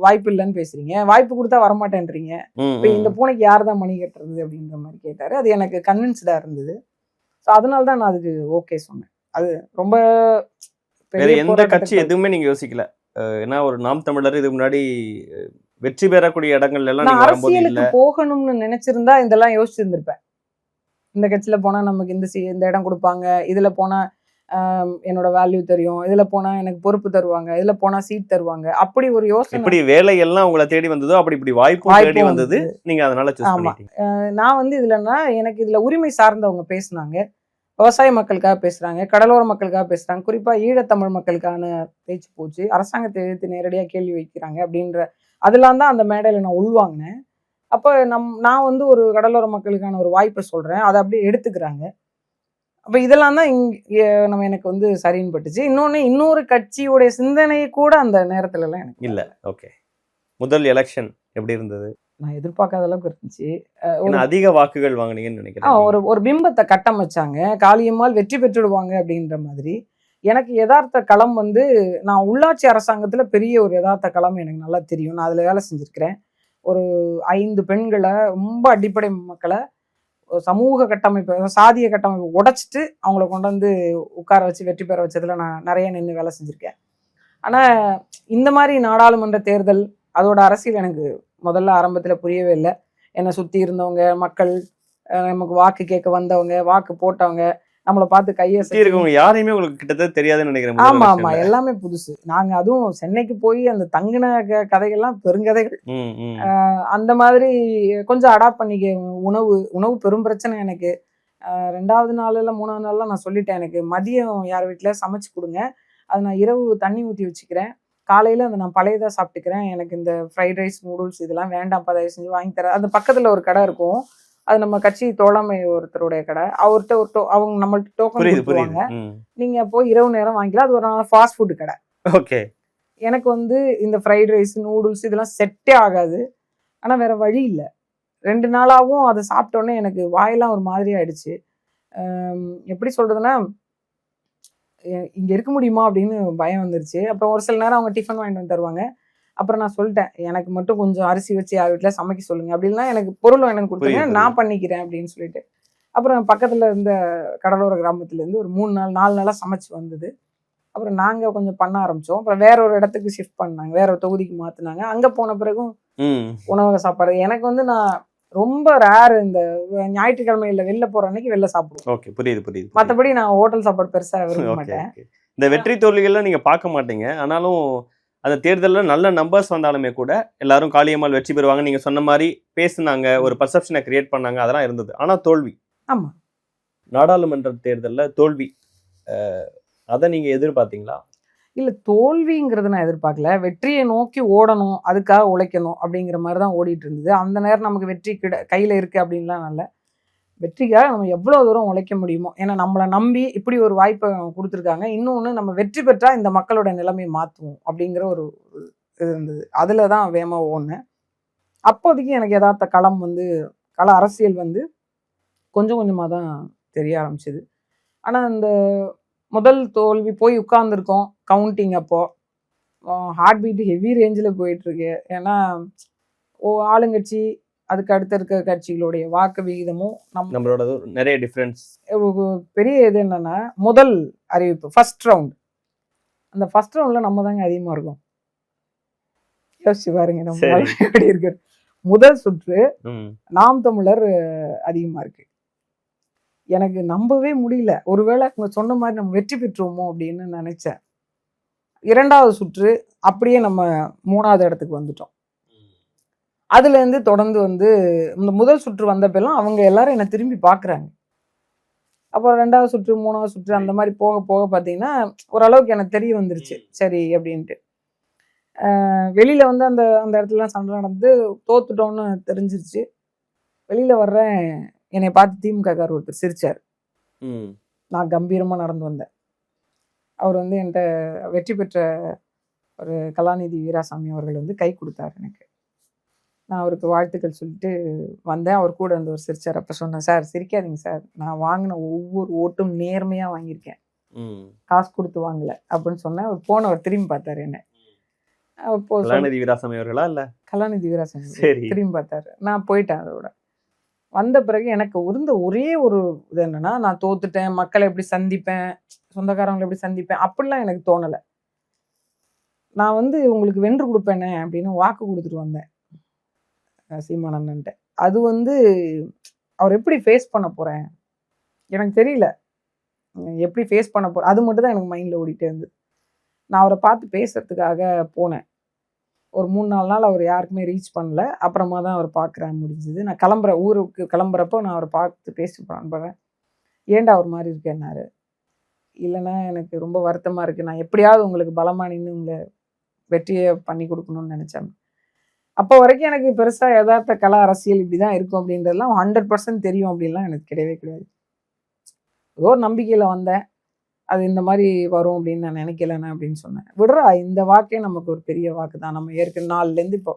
வாய்ப்பு இல்லைன்னு பேசுறீங்க, வாய்ப்பு கொடுத்தா வரமாட்டேன்றீங்க, இப்ப இந்த பூனைக்கு யாருதான் மணி கட்டுறது அப்படின்ற மாதிரி கேட்டாரு. அது எனக்கு கன்வின்ஸ்டா இருந்தது. ஸோ அதனால தான் நான் அதுக்கு ஓகே சொன்னேன். அது ரொம்ப வேற எந்த கட்சி எதுவுமே நீங்க யோசிக்கல? ஏன்னா ஒரு நாம் தமிழர் இதுக்கு முன்னாடி வெற்றி பெறக்கூடிய இடங்கள்ல எல்லாம் அரசியலுக்கு போகணும்னு நினைச்சிருந்தா இதெல்லாம் யோசிச்சிருந்திருப்பேன். இந்த கட்சியில போனா நமக்கு இந்த இடம் கொடுப்பாங்க, இதுல போனா என்னோட வேல்யூ தெரியும், இதுல போனா எனக்கு பொறுப்பு தருவாங்க, இதுல போனா சீட் தருவாங்க, அப்படி ஒரு யோசனை. இப்படி வேலையெல்லாம் உங்களை தேடி வந்ததோ இப்படி வாய்ப்பு தேடி வந்தது, நீங்க அதனால சூஸ் பண்ணிட்டீங்க. நான் வந்து இதுலன்னா எனக்கு இதுல உரிமை சார்ந்தவங்க பேசுனாங்க, விவசாய மக்களுக்காக பேசுறாங்க, கடலோர மக்களுக்காக பேசுறாங்க, குறிப்பா ஈழத்தமிழ் மக்களுக்கான பேச்சு போச்சு, அரசாங்கத்தை எதிர்த்து நேரடியா கேள்வி வைக்கிறாங்க அப்படின்ற அதெல்லாம் தான் அந்த மேடையில நான் உள்வாங்கினேன். அப்போ நான் வந்து ஒரு கடலோர மக்களுக்கான ஒரு வாய்ப்பை சொல்றேன், அதை அப்படியே எடுத்துக்கிறாங்க. அப்ப இதெல்லாம் தான் நம்ம எனக்கு வந்து சரின்னு பட்டுச்சு. இன்னொரு கட்சியுடைய சிந்தனை கூட அந்த நேரத்துல எல்லாம் எனக்கு இல்ல. ஓகே. முதல் எலெக்ஷன் எப்படி இருந்தது? நான் எதிர்பார்க்காத அளவுக்கு இருந்துச்சு. அதிக வாக்குகள் வாங்குனீங்கன்னு நினைக்கிறேன். ஒரு பிம்பத்தை கட்டமைச்சாங்க, காளியம்மாள் வெற்றி பெற்றுடுவாங்க அப்படின்ற மாதிரி. எனக்கு யதார்த்த களம் வந்து, நான் உள்ளாட்சி அரசாங்கத்துல பெரிய ஒரு யதார்த்த களம் எனக்கு நல்லா தெரியும். நான் அதுல வேலை செஞ்சிருக்கிறேன். ஒரு 5 பெண்களை, ரொம்ப அடிப்படை மக்களை, சமூக கட்டமைப்பு, சாதிய கட்டமைப்பு உடைச்சிட்டு அவங்கள கொண்டு வந்து உட்கார வச்சு வெற்றி பெற வச்சதுல நான் நிறைய நின்று வேலை செஞ்சிருக்கேன். ஆனா இந்த மாதிரி நாடாளுமன்ற தேர்தல், அதோட அரசியல் எனக்கு முதல்ல ஆரம்பத்துல புரியவே இல்லை. என்னை சுத்தி இருந்தவங்க மக்கள், நமக்கு வாக்கு கேட்க வந்தவங்க, வாக்கு போட்டவங்க, நம்மளை பார்த்து கையை இருக்கவங்க யாரையுமே உங்களுக்கு கிட்டத்தட்ட தெரியாதுன்னு நினைக்கிறேன். ஆமா ஆமா, எல்லாமே புதுசு. நாங்க அதுவும் சென்னைக்கு போய் அந்த தங்கின கதைகள்லாம் பெருங்கதைகள். அந்த மாதிரி கொஞ்சம் அடாப்ட் பண்ணிக்க. உணவு பெரும் பிரச்சனை எனக்கு. 2வது நாள் இல்லை 3வது நாள்லாம் நான் சொல்லிட்டேன், எனக்கு மதியம் யார் வீட்டில் சமைச்சு கொடுங்க, அது நான் இரவு தண்ணி ஊற்றி வச்சுக்கிறேன், காலையில் அதை நான் பழையதாக சாப்பிட்டுக்கிறேன், எனக்கு இந்த ஃப்ரைட் ரைஸ் நூடுல்ஸ் இதெல்லாம் வேண்டாம், தயவு செஞ்சு வாங்கி தரேன். அந்த பக்கத்தில் ஒரு கடை இருக்கும், அது நம்ம கட்சி தோழமை ஒருத்தருடைய கடை, அவர்கிட்ட அவங்க நம்மள்ட்ட டோக்கன் கொடுத்துருவாங்க, நீங்கள் போய் இரவு நேரம் வாங்கிக்கலாம். அது ஒரு ஃபாஸ்ட் ஃபுட்டு கடை. ஓகே. எனக்கு வந்து இந்த ஃப்ரைட் ரைஸ் நூடுல்ஸ் இதெல்லாம் செட்டே ஆகாது. ஆனால் வேற வழி இல்லை. 2 நாளாகவும் அதை சாப்பிட்டோன்னே எனக்கு வாயெல்லாம் ஒரு மாதிரி ஆயிடுச்சு. எப்படி சொல்றதுன்னா, இங்க இருக்க முடியுமா அப்படின்னு பயம் வந்துருச்சு. அப்புறம் ஒரு சில நேரம் அவங்க டிஃபன் வாங்கிட்டு வந்து தருவாங்க. அப்புறம் நான் சொல்லிட்டேன், எனக்கு மட்டும் கொஞ்சம் அரிசி வச்சு யார் வீட்டில் சமைக்க சொல்லுங்க, அப்படின்னா எனக்கு பொருள் வாங்கி கொடுத்துருங்க, நான் பண்ணிக்கிறேன் அப்படின்னு சொல்லிட்டு. அப்புறம் பக்கத்துல இருந்த கடலோர கிராமத்துலேருந்து ஒரு 4 நாளாக சமைச்சு வந்தது. அப்புறம் நாங்க கொஞ்சம் பண்ண ஆரம்பிச்சோம். அப்புறம் வேற ஒரு இடத்துக்கு ஷிஃப்ட் பண்ணாங்க, வேற ஒரு தொகுதிக்கு மாத்தினாங்க. அங்க போன பிறகும் உணவக சாப்பாடு எனக்கு வந்து, நான் ரொம்ப ரேர் இந்த ஞாயிற்றுக்கிழமையில வெளில போற அன்னைக்கு வெளில சாப்பிடுவோம். ஓகே, புரியுது. மற்றபடி நான் ஹோட்டல் சாப்பாடு பெருசா விரும்ப மாட்டேன். இந்த வெற்றி தோல்விகள்லாம் நீங்க பார்க்க மாட்டீங்க. ஆனாலும் அந்த தேர்தலில் நல்ல நம்பர்ஸ் வந்தாலுமே கூட எல்லாரும் காளியம்மாள் வெற்றி பெறுவாங்க நீங்க சொன்ன மாதிரி பேசுனாங்க, ஒரு பர்செப்ஷனை கிரியேட் பண்ணாங்க, அதெல்லாம் இருந்தது. ஆனா தோல்வி. ஆமா, நாடாளுமன்ற தேர்தலில் தோல்வி, அதை நீங்க எதிர்பார்த்தீங்களா? இல்ல, தோல்விங்கிறது நான் எதிர்பார்க்கல. வெற்றியை நோக்கி ஓடணும், அதுக்காக உழைக்கணும் அப்படிங்கிற மாதிரி தான் ஓடிட்டு இருந்தது. அந்த நேரம் நமக்கு வெற்றி கையில இருக்கு அப்படின்லாம் இல்லை. வெற்றிக்காக நம்ம எவ்வளோ தூரம் உழைக்க முடியுமோ, ஏன்னா நம்மளை நம்பி இப்படி ஒரு வாய்ப்பை கொடுத்துருக்காங்க. இன்னொன்று, நம்ம வெற்றி பெற்றா இந்த மக்களோட நிலைமையை மாற்றுவோம் அப்படிங்கிற ஒரு இது இருந்தது. அதில் தான் வேகமாக ஓடினேன். அப்போதைக்கு எனக்கு யதார்த்த கள அரசியல் வந்து கொஞ்சம் கொஞ்சமாக தான் தெரிய ஆரம்பிச்சிது. ஆனால் இந்த முதல் தோல்வி போய் உட்கார்ந்துருக்கோம் கவுண்டிங், அப்போ ஹார்ட் பீட் ஹெவி ரேஞ்சில் போயிட்டுருக்கு. ஏன்னா ஆளுங்கட்சி, அதுக்கு அடுத்த இருக்க கட்சிகளுடைய வாக்கு விகிதமும் நம்மளோட நிறைய டிஃபரன்ஸ். பெரிய இது என்னன்னா, முதல் அறிவிப்பு ஃபர்ஸ்ட் ரவுண்ட், அந்த ஃபர்ஸ்ட் ரவுண்ட்ல நம்ம தாங்க அதிகமா இருக்கும். யோசிச்சு பாருங்க நம்ம எப்படி இருக்கு. முதல் சுற்று நாம் தமிழர் அதிகமா இருக்கு. எனக்கு நம்பவே முடியல. ஒருவேளை அவங்க சொன்ன மாதிரி நம்ம வெற்றி பெற்றுவோமோ அப்படின்னு நினைச்சேன். 2வது சுற்று அப்படியே நம்ம 3வது இடத்துக்கு வந்துட்டோம். அதுல இருந்து தொடர்ந்து வந்து இந்த முதல் சுற்று வந்தப்பெல்லாம் அவங்க எல்லாரும் என்னை திரும்பி பாக்குறாங்க. அப்புறம் 2வது சுற்று 3வது சுற்று அந்த மாதிரி போக போக பார்த்தீங்கன்னா ஓரளவுக்கு எனக்கு தெரிய வந்துருச்சு சரி அப்படின்ட்டு. வெளியில வந்து அந்த அந்த இடத்துலலாம் சண்டை நடந்து தோத்துட்டோன்னு தெரிஞ்சிருச்சு. வெளியில வர்றேன், என்னை பார்த்து திமுககார் ஒருத்தர் சிரிச்சார். நான் கம்பீரமா நடந்து வந்தேன். அவர் வந்து என்கிட்ட வெற்றி பெற்ற ஒரு கலாநிதி வீராசாமி அவர்கள் வந்து கை கொடுத்தார் எனக்கு. நான் அவருக்கு வாழ்த்துக்கள் சொல்லிட்டு வந்தேன். அவர் கூட இருந்து ஒரு சிரிச்சார். அப்போ சொன்னேன், சார் சிரிக்காதீங்க சார், நான் வாங்கின ஒவ்வொரு ஓட்டும் நேர்மையா வாங்கியிருக்கேன், காசு கொடுத்து வாங்கல அப்படின்னு சொன்னேன். அவர் போனவர் திரும்பி பார்த்தாரு என்ன. கலாநிதி வீராசாமி அவர்களா? இல்ல, கலாநிதி வீராசாமி திரும்பி பார்த்தாரு. நான் போயிட்டேன். அதோட வந்த பிறகு எனக்கு இருந்த ஒரே ஒரு இது என்னன்னா, நான் தோத்துட்டேன், மக்களை எப்படி சந்திப்பேன், சொந்தக்காரங்களை எப்படி சந்திப்பேன் அப்படிலாம் எனக்கு தோணலை. நான் வந்து உங்களுக்கு வென்று கொடுப்பேனே அப்படின்னு வாக்கு கொடுத்துட்டு வந்தேன் சீமானன்ட்ட. அது வந்து அவர் எப்படி ஃபேஸ் பண்ண போறேன் எனக்கு தெரியல, எப்படி ஃபேஸ் பண்ண போறேன் அது மட்டும் தான் எனக்கு மைண்டில் ஓடிட்டே இருந்தது. நான் அவரை பார்த்து பேசுறதுக்காக போனேன். ஒரு 3-4 நாள் அவர் யாருக்குமே ரீச் பண்ணல. அப்புறமா தான் அவர் பார்க்குறேன் முடிஞ்சது. நான் ஊருக்கு கிளம்புறப்போ நான் அவரை பார்த்து பேசி போகிறேன். ஏன்டா அவர் மாதிரி இருக்கேன்னாரு. இல்லைன்னா எனக்கு ரொம்ப வருத்தமாக இருக்குது, நான் எப்படியாவது உங்களுக்கு பலமாக நின்று உங்களை வெற்றியை பண்ணி கொடுக்கணும்னு நினச்சேன். அப்போ வரைக்கும் எனக்கு பெருசாக யதார்த்த கலா அரசியல் இப்படி தான் இருக்கும் அப்படின்றதுலாம் 100% தெரியும் அப்படின்லாம் எனக்கு கிடையவே கிடையாது. ஏதோ ஒரு நம்பிக்கையில் வந்தேன். அது இந்த மாதிரி வரும் அப்படின்னு நான் நினைக்கலண்ணே அப்படின்னு சொன்னேன். விடுறா, இந்த வாக்கே நமக்கு ஒரு பெரிய வாக்கு தான். நம்ம ஏற்கனவே 4லேருந்து இப்போ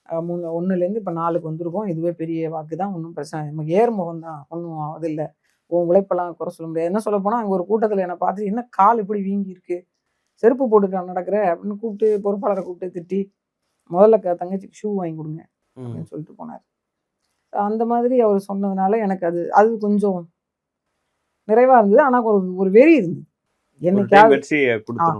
1லேருந்து இப்போ 4க்கு வந்திருக்கோம். இதுவே பெரிய வாக்கு தான், ஒன்றும் பிரச்சனை இல்லை. நமக்கு ஏர்முகம் தான், ஒன்றும் அது இல்லை. உன் உழைப்பெல்லாம் குறை சொல்ல முடியாது. என்ன சொல்ல போனால் அங்கே ஒரு கூட்டத்தில் என்னை பார்த்து, என்ன கால் இப்படி வீங்கி இருக்கு, செருப்பு போட்டுட்டு நடக்கிற அப்படின்னு கூப்பிட்டு பொறுப்பாளரை கூப்பிட்டு திட்டி, முதல்ல தங்கச்சிக்கு ஷூ வாங்கி கொடுங்க அப்படின்னு சொல்லிட்டு போனார். அந்த மாதிரி அவர் சொன்னதுனால எனக்கு அது கொஞ்சம் நிறைவா இருந்தது. ஆனால் ஒரு வெறி இருந்தது, என்னைக்காவது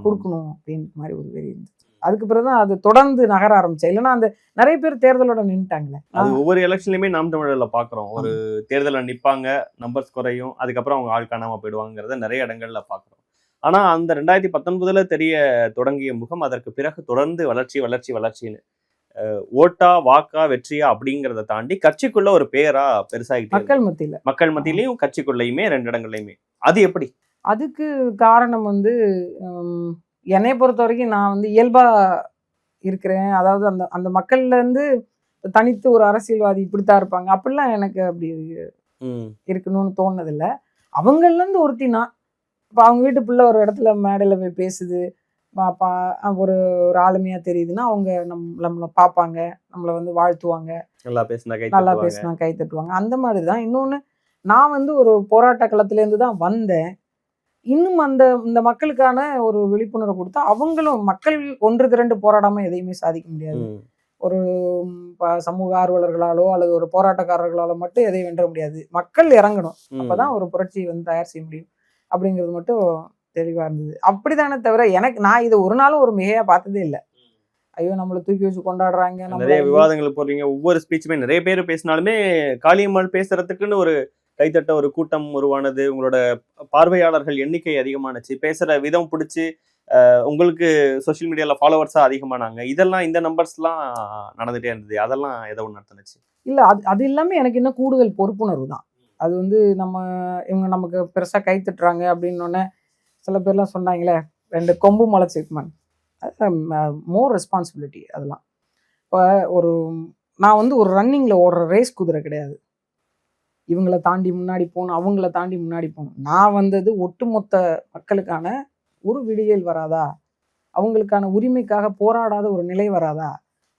கொடுக்கணும் அப்படின்னு மாதிரி ஒரு வெறி இருந்தது. அதுக்கு பிறகுதான் அது தொடர்ந்து நகர ஆரம்பிச்சேன். இல்லைன்னா அந்த நிறைய பேர் தேர்தலோட நின்றுட்டாங்களே. அது ஒவ்வொரு எலெக்ஷன்லயுமே நாம் தமிழர்ல பாக்குறோம். ஒரு தேர்தலில் நிப்பாங்க, நம்பர்ஸ் குறையும், அதுக்கப்புறம் அவங்க ஆள் காணாம போயிடுவாங்கிறத நிறைய இடங்கள்ல பாக்குறோம். ஆனா அந்த 2019 தெரிய தொடங்கிய முகம் அதற்கு பிறகு தொடர்ந்து வளர்ச்சின்னு ஓட்டா வாக்கா வெற்றியா அப்படிங்கிறத தாண்டி கட்சிக்குள்ள ஒரு பேரா பெருசாகிட்டு மக்கள் மத்தியிலையும் கட்சிக்குள்ளயுமே 2 இடங்கள்லயுமே. அது எப்படி? அதுக்கு காரணம் என்னை பொறுத்த வரைக்கும் நான் இயல்பா இருக்கிறேன். அதாவது அந்த மக்கள்ல இருந்து தனித்து ஒரு அரசியல்வாதி இப்படித்தான் இருப்பாங்க அப்படிலாம் எனக்கு அப்படி இருக்கணும்னு தோணுனதில்லை. அவங்கள்ல இருந்து ஒருத்தி நான். இப்போ அவங்க வீட்டு பிள்ளை ஒரு இடத்துல மேடையில் போய் பேசுது, ஒரு ஆளுமையா தெரியுதுன்னா அவங்க நம்மளை பார்ப்பாங்க, நம்மளை வாழ்த்துவாங்க, நல்லா பேசினா கை தட்டுவாங்க. அந்த மாதிரி தான். இன்னொன்று, நான் ஒரு போராட்ட களத்துலேருந்து தான் வந்தேன். இன்னும் இந்த மக்களுக்கான ஒரு விழிப்புணர்வு கொடுத்தா அவங்களும் மக்கள் ஒன்று திரண்டு போராடாம எதையுமே சாதிக்க முடியாது. ஒரு சமூக ஆர்வலர்களாலோ அல்லது ஒரு போராட்டக்காரர்களாலோ மட்டும் எதையும் வென்ற முடியாது. மக்கள் இறங்கணும், அப்பதான் ஒரு புரட்சி தயார் செய்ய முடியும் அப்படிங்கிறது மட்டும் தெளிவா இருந்தது. அப்படித்தானே தவிர நான் இதை ஒரு நாளும் ஒரு மிகையா பார்த்ததே இல்லை. ஐயோ நம்மளை தூக்கி வச்சு கொண்டாடுறாங்க. நிறைய விவாதங்கள் போடுறீங்க, ஒவ்வொரு ஸ்பீச்சுமே நிறைய பேர் பேசினாலுமே காளியம்மாள் பேசுறதுக்குன்னு ஒரு கைத்தட்ட ஒரு கூட்டம் உருவானது, உங்களோட பார்வையாளர்கள் எண்ணிக்கை அதிகமானுச்சு, பேசுற விதம் பிடிச்சி உங்களுக்கு சோசியல் மீடியால ஃபாலோவர்ஸா அதிகமானாங்க. இதெல்லாம் இந்த நம்பர்ஸ்லாம் நடந்துட்டே இருந்தது. அதெல்லாம் எதை ஒன்று நடந்துச்சு? இல்ல, அது எல்லாமே எனக்கு இன்னும் கூடுதல் பொறுப்புணர்வு தான். அது இவங்க நமக்கு பெருசா கை தட்டுறாங்க அப்படின்னு சில பேர்லாம் சொன்னாங்களே, 2 கொம்பு முளைச்சிருக்குமான், மோர் ரெஸ்பான்சிபிலிட்டி. அதெல்லாம் இப்போ நான் ஒரு ரன்னிங்ல ஓடுற ரேஸ் குதிரை கிடையாது. இவங்களை தாண்டி முன்னாடி போகணும், அவங்கள தாண்டி முன்னாடி போகணும். நான் வந்தது ஒட்டுமொத்த மக்களுக்கான ஒரு விடியல் வராதா, அவங்களுக்கான உரிமைக்காக போராடாத ஒரு நிலை வராதா,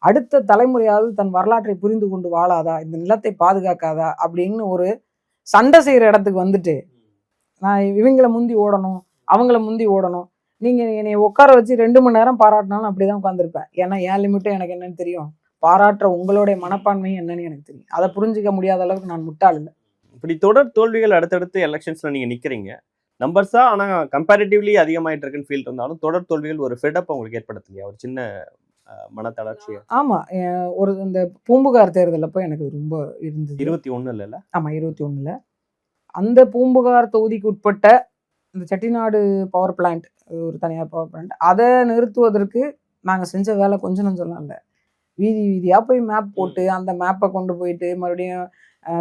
அடுத்த தலைமுறையாவது தன் வரலாற்றை புரிந்து கொண்டு வாழாதா, இந்த நிலத்தை பாதுகாக்காதா அப்படின்னு ஒரு சண்டை செய்யற இடத்துக்கு நான் இவங்களை முந்தி ஓடணும், அவங்கள முந்தி ஓடணும். நீங்க என்னை உட்கார வச்சு 2 மணி நேரம் பாராட்டினாலும் அப்படிதான் உட்காந்துருப்பேன். ஏன்னா என் லிமிட்டும் எனக்கு என்னன்னு தெரியும், பாராட்டுற உங்களுடைய மனப்பான்மையும் என்னன்னு எனக்கு தெரியும். அதை புரிஞ்சுக்க முடியாத அளவுக்கு நான் முட்டாள் இல்லை. இப்படி தொடர் தோல்விகள் அடுத்தடுத்து எலெக்ஷன்ஸ்ல நீங்க நிக்கிறீங்க, நம்பர்ஸா ஆனா கம்பேரிட்டிவ்லி அதிகமாயிட்டு இருக்குன்னு ஃபீல் இருந்தாலும் தொடர் தோல்விகள் ஒரு ஃபெடப் உங்களுக்கு ஏற்படுத்தலையா, ஒரு சின்ன மனத்தளர்ச்சியா? ஆமா, இந்த பூம்புகார் தேர்தல் அப்போ எனக்கு ரொம்ப இருந்தது. 21 இல்ல? ஆமா, 21ல அந்த பூம்புகார் தொகுதிக்கு உட்பட்ட இந்த செட்டிநாடு பவர் பிளான்ட், ஒரு தனியார் பவர் பிளான்ட், அதை நிறுத்துவதற்கு நாங்கள் செஞ்ச வேலை கொஞ்சம் நஞ்சம்லாம் இல்லை. வீதியாக போய் மேப் போட்டு அந்த மேப்பை கொண்டு போயிட்டு மறுபடியும்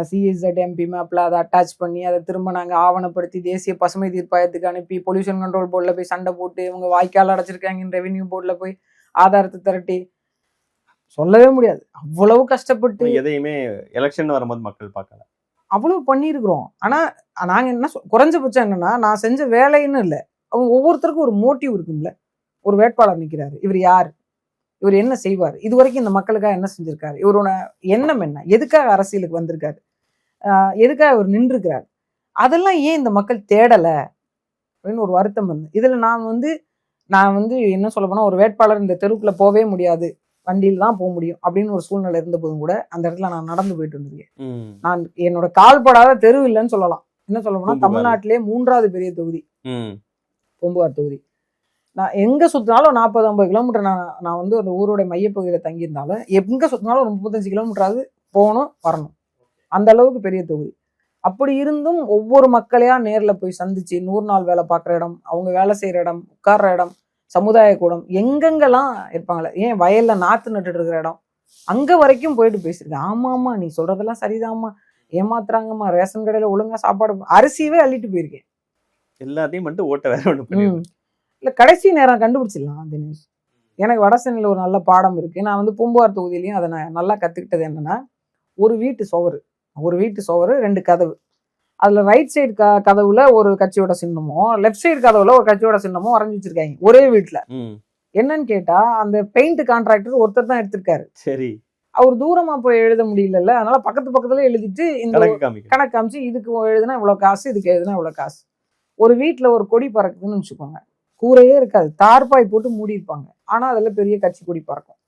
CSZMP மேப்பில் அதை அட்டாச் பண்ணி அதை திரும்ப நாங்கள் ஆவணப்படுத்தி தேசிய பசுமை தீர்ப்பாயத்துக்கு அனுப்பி பொல்யூஷன் கண்ட்ரோல் போர்டில் போய் சண்டை போட்டு இவங்க வாய்க்கால் அடைச்சிருக்காங்கன்னு ரெவென்யூ போர்டில் போய் ஆதாரத்தை திரட்டி சொல்லவே முடியாது. அவ்வளவு கஷ்டப்பட்டு எதையுமே எலெக்ஷன் வரும்போது மக்கள் பார்க்கல, அவ்வளவு பண்ணியிருக்கிறோம். ஆனால் நாங்கள் என்ன குறைஞ்சபட்சம் என்னன்னா, நான் செஞ்ச வேலைன்னு இல்லை, அவங்க ஒவ்வொருத்தருக்கும் ஒரு மோட்டிவ் இருக்கும்ல. ஒரு வேட்பாளர் நிற்கிறாரு, இவர் யார், இவர் என்ன செய்வார், இது வரைக்கும் இந்த மக்களுக்காக என்ன செஞ்சிருக்காரு, இவரோட எண்ணம் என்ன, எதுக்காக அரசியலுக்கு வந்திருக்காரு, எதுக்காக இவர் நின்றுக்கிறார், அதெல்லாம் ஏன் இந்த மக்கள் தேடலை அப்படின்னு ஒரு வருத்தம் வந்து. இதில் நான் என்ன சொல்ல போனால், ஒரு வேட்பாளர் இந்த தெருவுக்குள்ள போகவே முடியாது, வண்டியில் தான் போக முடியும் அப்படின்னு ஒரு சூழ்நிலை இருந்த போதும் கூட அந்த இடத்துல நான் நடந்து போயிட்டு வந்திருக்கேன். நான் என்னோட கால்படாத தெரு இல்லைன்னு சொல்லலாம். என்ன சொல்ல போனா, தமிழ்நாட்டிலே 3வது பெரிய தொகுதி பூம்புகார் தொகுதி. நான் எங்க சுத்தினாலும் 40-50 கிலோமீட்டர் நான் அந்த ஊரோட மையப்பகுதியில தங்கியிருந்தாலும் எங்க சுத்தினாலும் ஒரு 35 கிலோமீட்டராவது போகணும் வரணும், அந்த அளவுக்கு பெரிய தொகுதி. அப்படி இருந்தும் ஒவ்வொரு மக்களையா நேர்ல போய் சந்திச்சு 100 நாள் வேலை பார்க்குற இடம், அவங்க வேலை செய்யற இடம், உட்கார்ற இடம், சமுதாய கூடம், எங்கெங்கெல்லாம் இருப்பாங்களே, ஏன் வயல்ல நாத்து நட்டுட்டு இருக்கிற இடம், அங்க வரைக்கும் போயிட்டு பேசியிருக்கேன். ஆமா நீ சொல்றதெல்லாம் சரிதாம்மா, ஏமாத்துறாங்கம்மா, ரேஷன் கடையில ஒழுங்கா சாப்பாடு அரிசியவே அள்ளிட்டு போயிருக்கேன். எல்லாத்தையும் மட்டும் ஓட்ட வேற ஒன்று இல்லை, கடைசி நேரம் கண்டுபிடிச்சிடலாம் தினேஷ். எனக்கு வடசென்னையில் ஒரு நல்ல பாடம் இருக்குது. நான் பூம்புகார் தொகுதியிலையும் அதை நான் நல்லா கற்றுக்கிட்டது என்னென்னா, ஒரு வீட்டு சுவரு 2 கதவு, அதுல ரைட் சைடு கதவுல ஒரு கட்சியோட சின்னமும் லெஃப்ட் சைடு கதவுல ஒரு கட்சியோட சின்னமும் வரைஞ்சி வச்சிருக்காங்க ஒரே வீட்டுல. என்னன்னு கேட்டா அந்த பெயிண்ட் கான்ட்ராக்டர் ஒருத்தர் தான் எடுத்திருக்காரு. சரி, அவர் தூரமா போய் எழுத முடியல, அதனால பக்கத்துல எழுதிட்டு இந்த கணக்கு காமிச்சு இதுக்கு எழுதுனா இவ்வளவு காசு, இதுக்கு எழுதுனா இவ்வளவு காசு. ஒரு வீட்டுல ஒரு கொடி பறக்குதுன்னு வச்சுக்கோங்க, கூரையே இருக்காது, தார்பாய் போட்டு மூடி இருப்பாங்க, ஆனா அதுல பெரிய கட்சி கொடி பறக்கும்.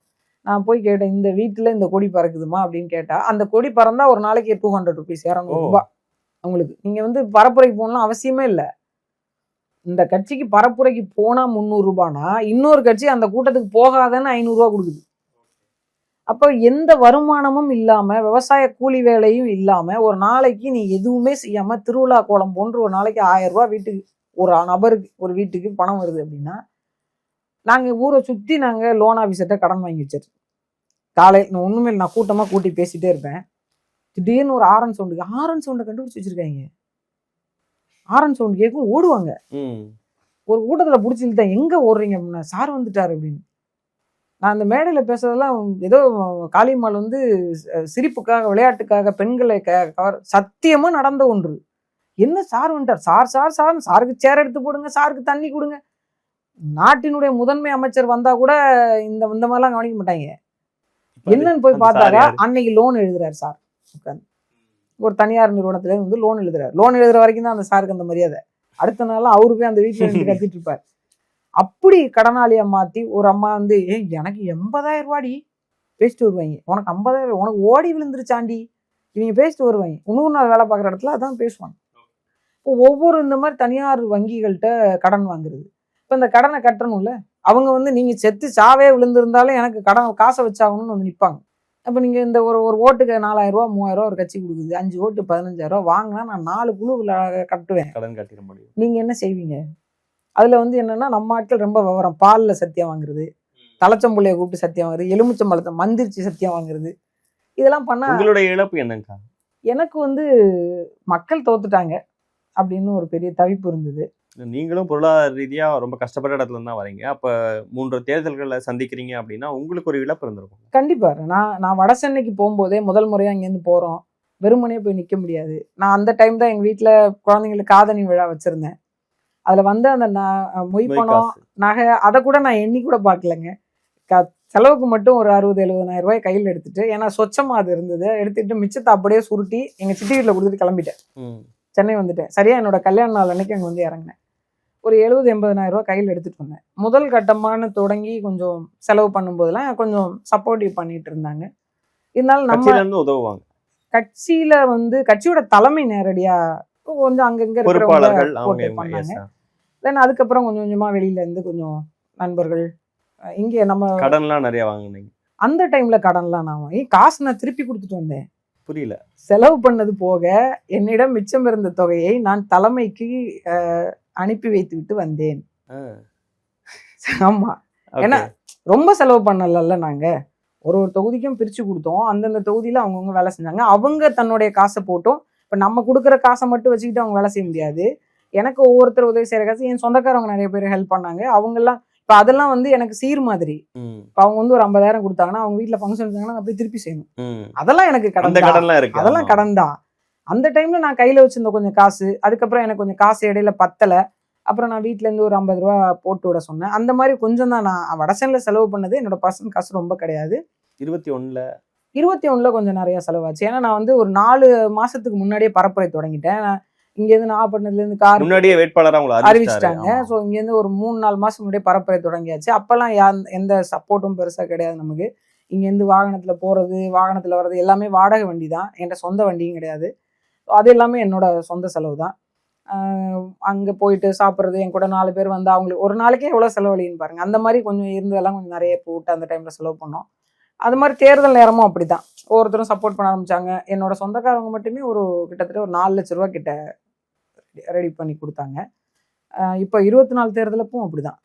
நான் போய் கேட்டேன், இந்த வீட்டுல இந்த கொடி பறக்குதுமா அப்படின்னு கேட்டா, அந்த கொடி பறந்தா ஒரு நாளைக்கு 200 rupees, 200 ரூபாய் அவங்களுக்கு. நீங்க வந்து பரப்புரைக்கு போகலாம் அவசியமே இல்லை. இந்த கட்சிக்கு பரப்புரைக்கு போனா 300 ரூபாய்னா இன்னொரு கட்சி அந்த கூட்டத்துக்கு போகாதன்னு 500 ரூபாய் கொடுக்குது. அப்போ எந்த வருமானமும் இல்லாம, விவசாய கூலி வேலையும் இல்லாம, ஒரு நாளைக்கு நீ எதுவுமே செய்யாம திருவிழா கோலம் போன்று ஒரு நாளைக்கு 1000 ரூபாய் வீட்டுக்கு ஒரு நபருக்கு ஒரு வீட்டுக்கு பணம் வருது அப்படின்னா, நாங்க ஊரை சுத்தி நாங்க லோன் ஆபீசர்கிட்ட கடன் வாங்கி வச்சிருக்கோம். காலையில் ஒண்ணுமே நான் கூட்டமா கூட்டி பேசிட்டே இருப்பேன். திடீர்னு ஒரு ஆரன் சவுண்டை கண்டுபிடிச்சு வச்சிருக்காங்க. ஆரன் சவுண்ட் கேட்கும், ஓடுவாங்க. ஒரு கூட்டத்துல பிடிச்சிருந்தேன், எங்க ஓடுறீங்க அப்படின்னா, சார் வந்துட்டாரு அப்படின்னு. நான் அந்த மேடையில பேசுறதெல்லாம் ஏதோ காளியம்மாள் வந்து சிரிப்புக்காக, விளையாட்டுக்காக, பெண்களை சத்தியமா நடந்த ஒன்று. என்ன சார் வந்துட்டார், சார் சார் சார், சாருக்கு சேர் எடுத்து போடுங்க, சாருக்கு தண்ணி கொடுங்க. நாட்டினுடைய முதன்மை அமைச்சர் வந்தா கூட இந்த மாதிரிலாம் கவனிக்க மாட்டாங்க. என்னன்னு போய் பார்த்தாக்கா அன்னைக்கு லோன் எழுதுறாரு சார். ஒரு தனியார் நிறுவனத்துல வந்து லோன் எழுதுற வரைக்கும் தான் அந்த சாருக்கு அந்த மரியாதை. அடுத்த நாள் அவரு போய் அந்த வீட்டுல இருந்து கத்திட்டு இருப்பார். அப்படி கடனாளியா மாத்தி ஒரு அம்மா வந்து, எனக்கு 80,000 ரூபாடி பேசிட்டு வருவாங்க, உனக்கு 50,000, உனக்கு ஓடி விழுந்துருச்சாண்டி, இவங்க பேசிட்டு வருவாங்க. 100 நாள் வேலை பார்க்குற இடத்துல அதான் பேசுவாங்க. இப்போ ஒவ்வொரு இந்த மாதிரி தனியார் வங்கிகள்கிட்ட கடன் வாங்குறது. இப்போ இந்த கடனை கட்டணும்ல, அவங்க வந்து நீங்க செத்து சாவே விழுந்திருந்தாலும் எனக்கு காசை வச்சாகணும்னு வந்து நிற்பாங்க. அப்போ நீங்க இந்த ஒரு ஓட்டுக்கு 4,000 ரூபா 3,000 ரூபா ஒரு கட்சி கொடுக்குது, 5 ஓட்டு 15,000 ரூபா வாங்கினா நான் 4 குழுவில் கட்டுவேன், கடன் கட்டிட முடியும். நீங்க என்ன செய்வீங்க? அதுல வந்து என்னன்னா, நம்ம ஆட்கள் ரொம்ப விவரம். பால்ல சத்தியம் வாங்குறது, தலைச்சம்புள்ளைய கூப்பிட்டு சத்தியம் வாங்குறது, எலுமிச்சம்பழத்தை மந்திரிச்சு சத்தியம் வாங்குறது, இதெல்லாம் பண்ணா உங்களுடைய இழப்பு என்னங்கா? எனக்கு வந்து மக்கள் தோத்துட்டாங்க அப்படின்னு ஒரு பெரிய தவிப்பு இருந்தது. நீங்களும் பொருளாதார ரீதியா ரொம்ப கஷ்டப்பட்ட இடத்துல தான் வரீங்க. அப்ப 3 தேர்தல்களை சந்திக்கிறீங்க அப்படின்னா உங்களுக்கு ஒரு இழப்பு இருந்திருக்கும். கண்டிப்பா. நான் வட சென்னைக்கு போகும்போதே முதல் முறையா இங்கேருந்து போறோம், வெறுமனே போய் நிக்க முடியாது. நான் அந்த டைம் தான் எங்க வீட்டுல குழந்தைங்களுக்கு காதணி விழா வச்சிருந்தேன். அதுல வந்து அந்த மொய் பணம், நகை, அதை கூட நான் எண்ணி கூட பார்க்கலங்க. செலவுக்கு மட்டும் ஒரு 60,000-70,000 ரூபாய் கையில் எடுத்துட்டு, ஏன்னா சொச்சமா அது இருந்தது, எடுத்துட்டு மிச்சத்தை அப்படியே சுருட்டி எங்க சித்தி வீட்டுல கொடுத்துட்டு கிளம்பிட்டேன். சென்னை வந்துட்டேன். சரியா என்னோட கல்யாண நாள் அன்னைக்கு அங்கே வந்து இறங்கினேன். ஒரு 70,000-80,000 ரூபாய் கையில் எடுத்துட்டு வந்தேன். முதல் கட்டமான தொடங்கி கொஞ்சம் செலவு பண்ணும்போதெல்லாம் கொஞ்சம் சப்போர்ட்டிவ் பண்ணிட்டு இருந்தாங்க. இருந்தாலும் நம்ம உதவுவாங்க. கட்சியில வந்து கட்சியோட தலைமை நேரடியா கொஞ்சம் அங்கங்க இருக்கிறவங்க பண்ணாங்க. தென் அதுக்கப்புறம் கொஞ்சம் கொஞ்சமா வெளியில இருந்து கொஞ்சம் நண்பர்கள், இங்கே நம்ம கடன்லாம் நிறைய வாங்கினீங்க. அந்த டைம்ல கடன்லாம் நான் வாங்கி காசு நான் திருப்பி கொடுத்துட்டு வந்தேன். புரியல. செலவு பண்ணது போக என்னிடம் மிச்சம் இருந்த தொகையை நான் தலைமைக்கு அனுப்பி வைத்து விட்டு வந்தேன். ஆமா, ஏன்னா ரொம்ப செலவு பண்ணல. நாங்க ஒரு தொகுதிக்கும் பிரிச்சு கொடுத்தோம். அந்தந்த தொகுதியில அவங்கவுங்க வேலை செஞ்சாங்க. அவங்க தன்னுடைய காசை போட்டோம். இப்ப நம்ம கொடுக்குற காசை மட்டும் வச்சுக்கிட்டு அவங்க வேலை செய்ய முடியாது. எனக்கு ஒவ்வொருத்தர் உதவி செய்யற காசு, என் சொந்தக்காரவங்க நிறைய பேர் ஹெல்ப் பண்ணாங்க. அவங்க எல்லாம் இப்ப அதெல்லாம் வந்து எனக்கு சீர் மாதிரி. இப்ப அவங்க வந்து ஒரு 50,000 கொடுத்தாங்கன்னா, அவங்க வீட்டுல ஃபங்க்ஷன் வச்சாங்கன்னா அப்படியே திருப்பி செய்யணும். அதெல்லாம் எனக்கு கடன் தான். அதெல்லாம் கடன் தான். அந்த டைம்ல நான் கையில வச்சிருந்த கொஞ்சம் காசு, அதுக்கப்புறம் எனக்கு கொஞ்சம் காசு இடையில பத்தல, அப்புறம் நான் வீட்டுல இருந்து ஒரு 50 ரூபா போட்டு விட சொன்னேன். அந்த மாதிரி கொஞ்சம் தான் நான் வடசென்ல செலவு பண்ணது. என்னோட பர்சனல் காசு ரொம்ப கிடையாது. 21ல கொஞ்சம் நிறைய செலவாச்சு. ஏன்னா நான் வந்து ஒரு 4 மாசத்துக்கு முன்னாடியே பரப்புரை தொடங்கிட்டேன். இங்கேருந்து நாகப்பட்டினத்துல இருந்து கார் முன்னாடியே வேட்பாளராக அறிவிச்சிட்டாங்க. ஸோ இங்கேருந்து ஒரு 3-4 மாசம் முன்னாடியே பரப்புரை தொடங்கியாச்சு. அப்பெல்லாம் எந்த சப்போர்ட்டும் பெருசா கிடையாது நமக்கு. இங்கேருந்து வாகனத்துல போறது, வாகனத்துல வர்றது எல்லாமே வாடகை வண்டி தான். என்கிட்ட சொந்த வண்டியும் கிடையாது. அது எல்லாமே என்னோட சொந்த செலவு தான். அங்கே போயிட்டு சாப்பிட்றது, என் கூட 4 பேர் வந்து அவங்களுக்கு ஒரு நாளைக்கே எவ்வளோ செலவழின்னு பாருங்க. அந்த மாதிரி கொஞ்சம் இருந்ததெல்லாம் கொஞ்சம் நிறைய போட்டு அந்த டைம்ல செலவு பண்ணோம். அது மாதிரி தேர்தல் நேரமும் அப்படிதான் ஒவ்வொருத்தரும் சப்போர்ட் பண்ண ஆரம்பிச்சாங்க. என்னோட சொந்தக்காரங்க மட்டுமே ஒரு கிட்டத்தட்ட ஒரு 4 லட்ச ரூபா கிட்ட ரெடி பண்ணி கொடுத்தாங்க. இப்போ 24 தேர்தலுக்கும் அப்படிதான்.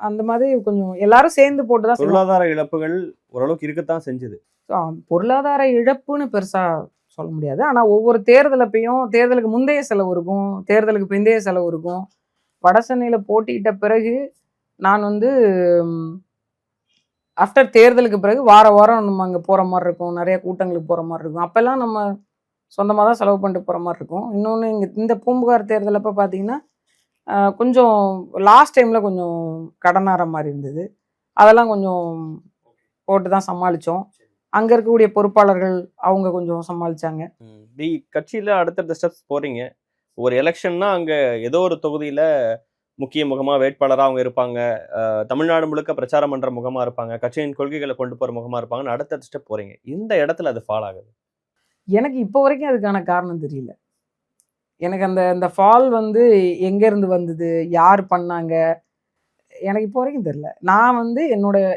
அந்த மாதிரி கொஞ்சம் எல்லாரும் சேர்ந்து போட்டுதான். பொருளாதார இழப்புகள் ஓரளவுக்கு இருக்கத்தான் செஞ்சது. பொருளாதார இழப்புன்னு பெருசா சொல்ல முடியாது. ஆனா ஒவ்வொரு தேர்தலப்பையும் தேர்தலுக்கு முந்தைய செலவு இருக்கும், தேர்தலுக்கு பிந்தைய செலவு இருக்கும். வடசென்னையில போட்டியிட்ட பிறகு நான் வந்து ஆஃப்டர் தேர்தலுக்கு பிறகு வாரம் நம்ம அங்கே போகிற மாதிரி இருக்கும், நிறைய கூட்டங்களுக்கு போகிற மாதிரி இருக்கும். அப்போல்லாம் நம்ம சொந்தமாக தான் செலவு பண்ணிட்டு போகிற மாதிரி இருக்கும். இன்னொன்று இங்கே இந்த பூம்புகார் தேர்தலப்போ பார்த்தீங்கன்னா கொஞ்சம் லாஸ்ட் டைமில் கொஞ்சம் கடனார மாதிரி இருந்தது. அதெல்லாம் கொஞ்சம் போட்டு தான் சமாளித்தோம். அங்கே இருக்கக்கூடிய பொறுப்பாளர்கள் அவங்க கொஞ்சம் சமாளித்தாங்க. கட்சியில் அடுத்தடுத்த ஸ்டெப்ஸ் போகிறீங்க. ஒரு எலெக்ஷன்னா அங்கே ஏதோ ஒரு தொகுதியில் முக்கிய முகமாக வேட்பாளராக அவங்க இருப்பாங்க. தமிழ்நாடு முழுக்க பிரச்சாரம் பண்ணுற முகமாக இருப்பாங்க. கட்சியின் கொள்கைகளை கொண்டு போகிற முகமாக இருப்பாங்கன்னு அடுத்த ஸ்டெப் போகிறீங்க. இந்த இடத்துல அது ஃபால் ஆகுது. எனக்கு இப்போ வரைக்கும் அதுக்கான காரணம் தெரியல. எனக்கு அந்த ஃபால் வந்து எங்கேருந்து வந்தது, யார் பண்ணாங்க, எனக்கு இப்போ வரைக்கும் தெரியல. நான் வந்து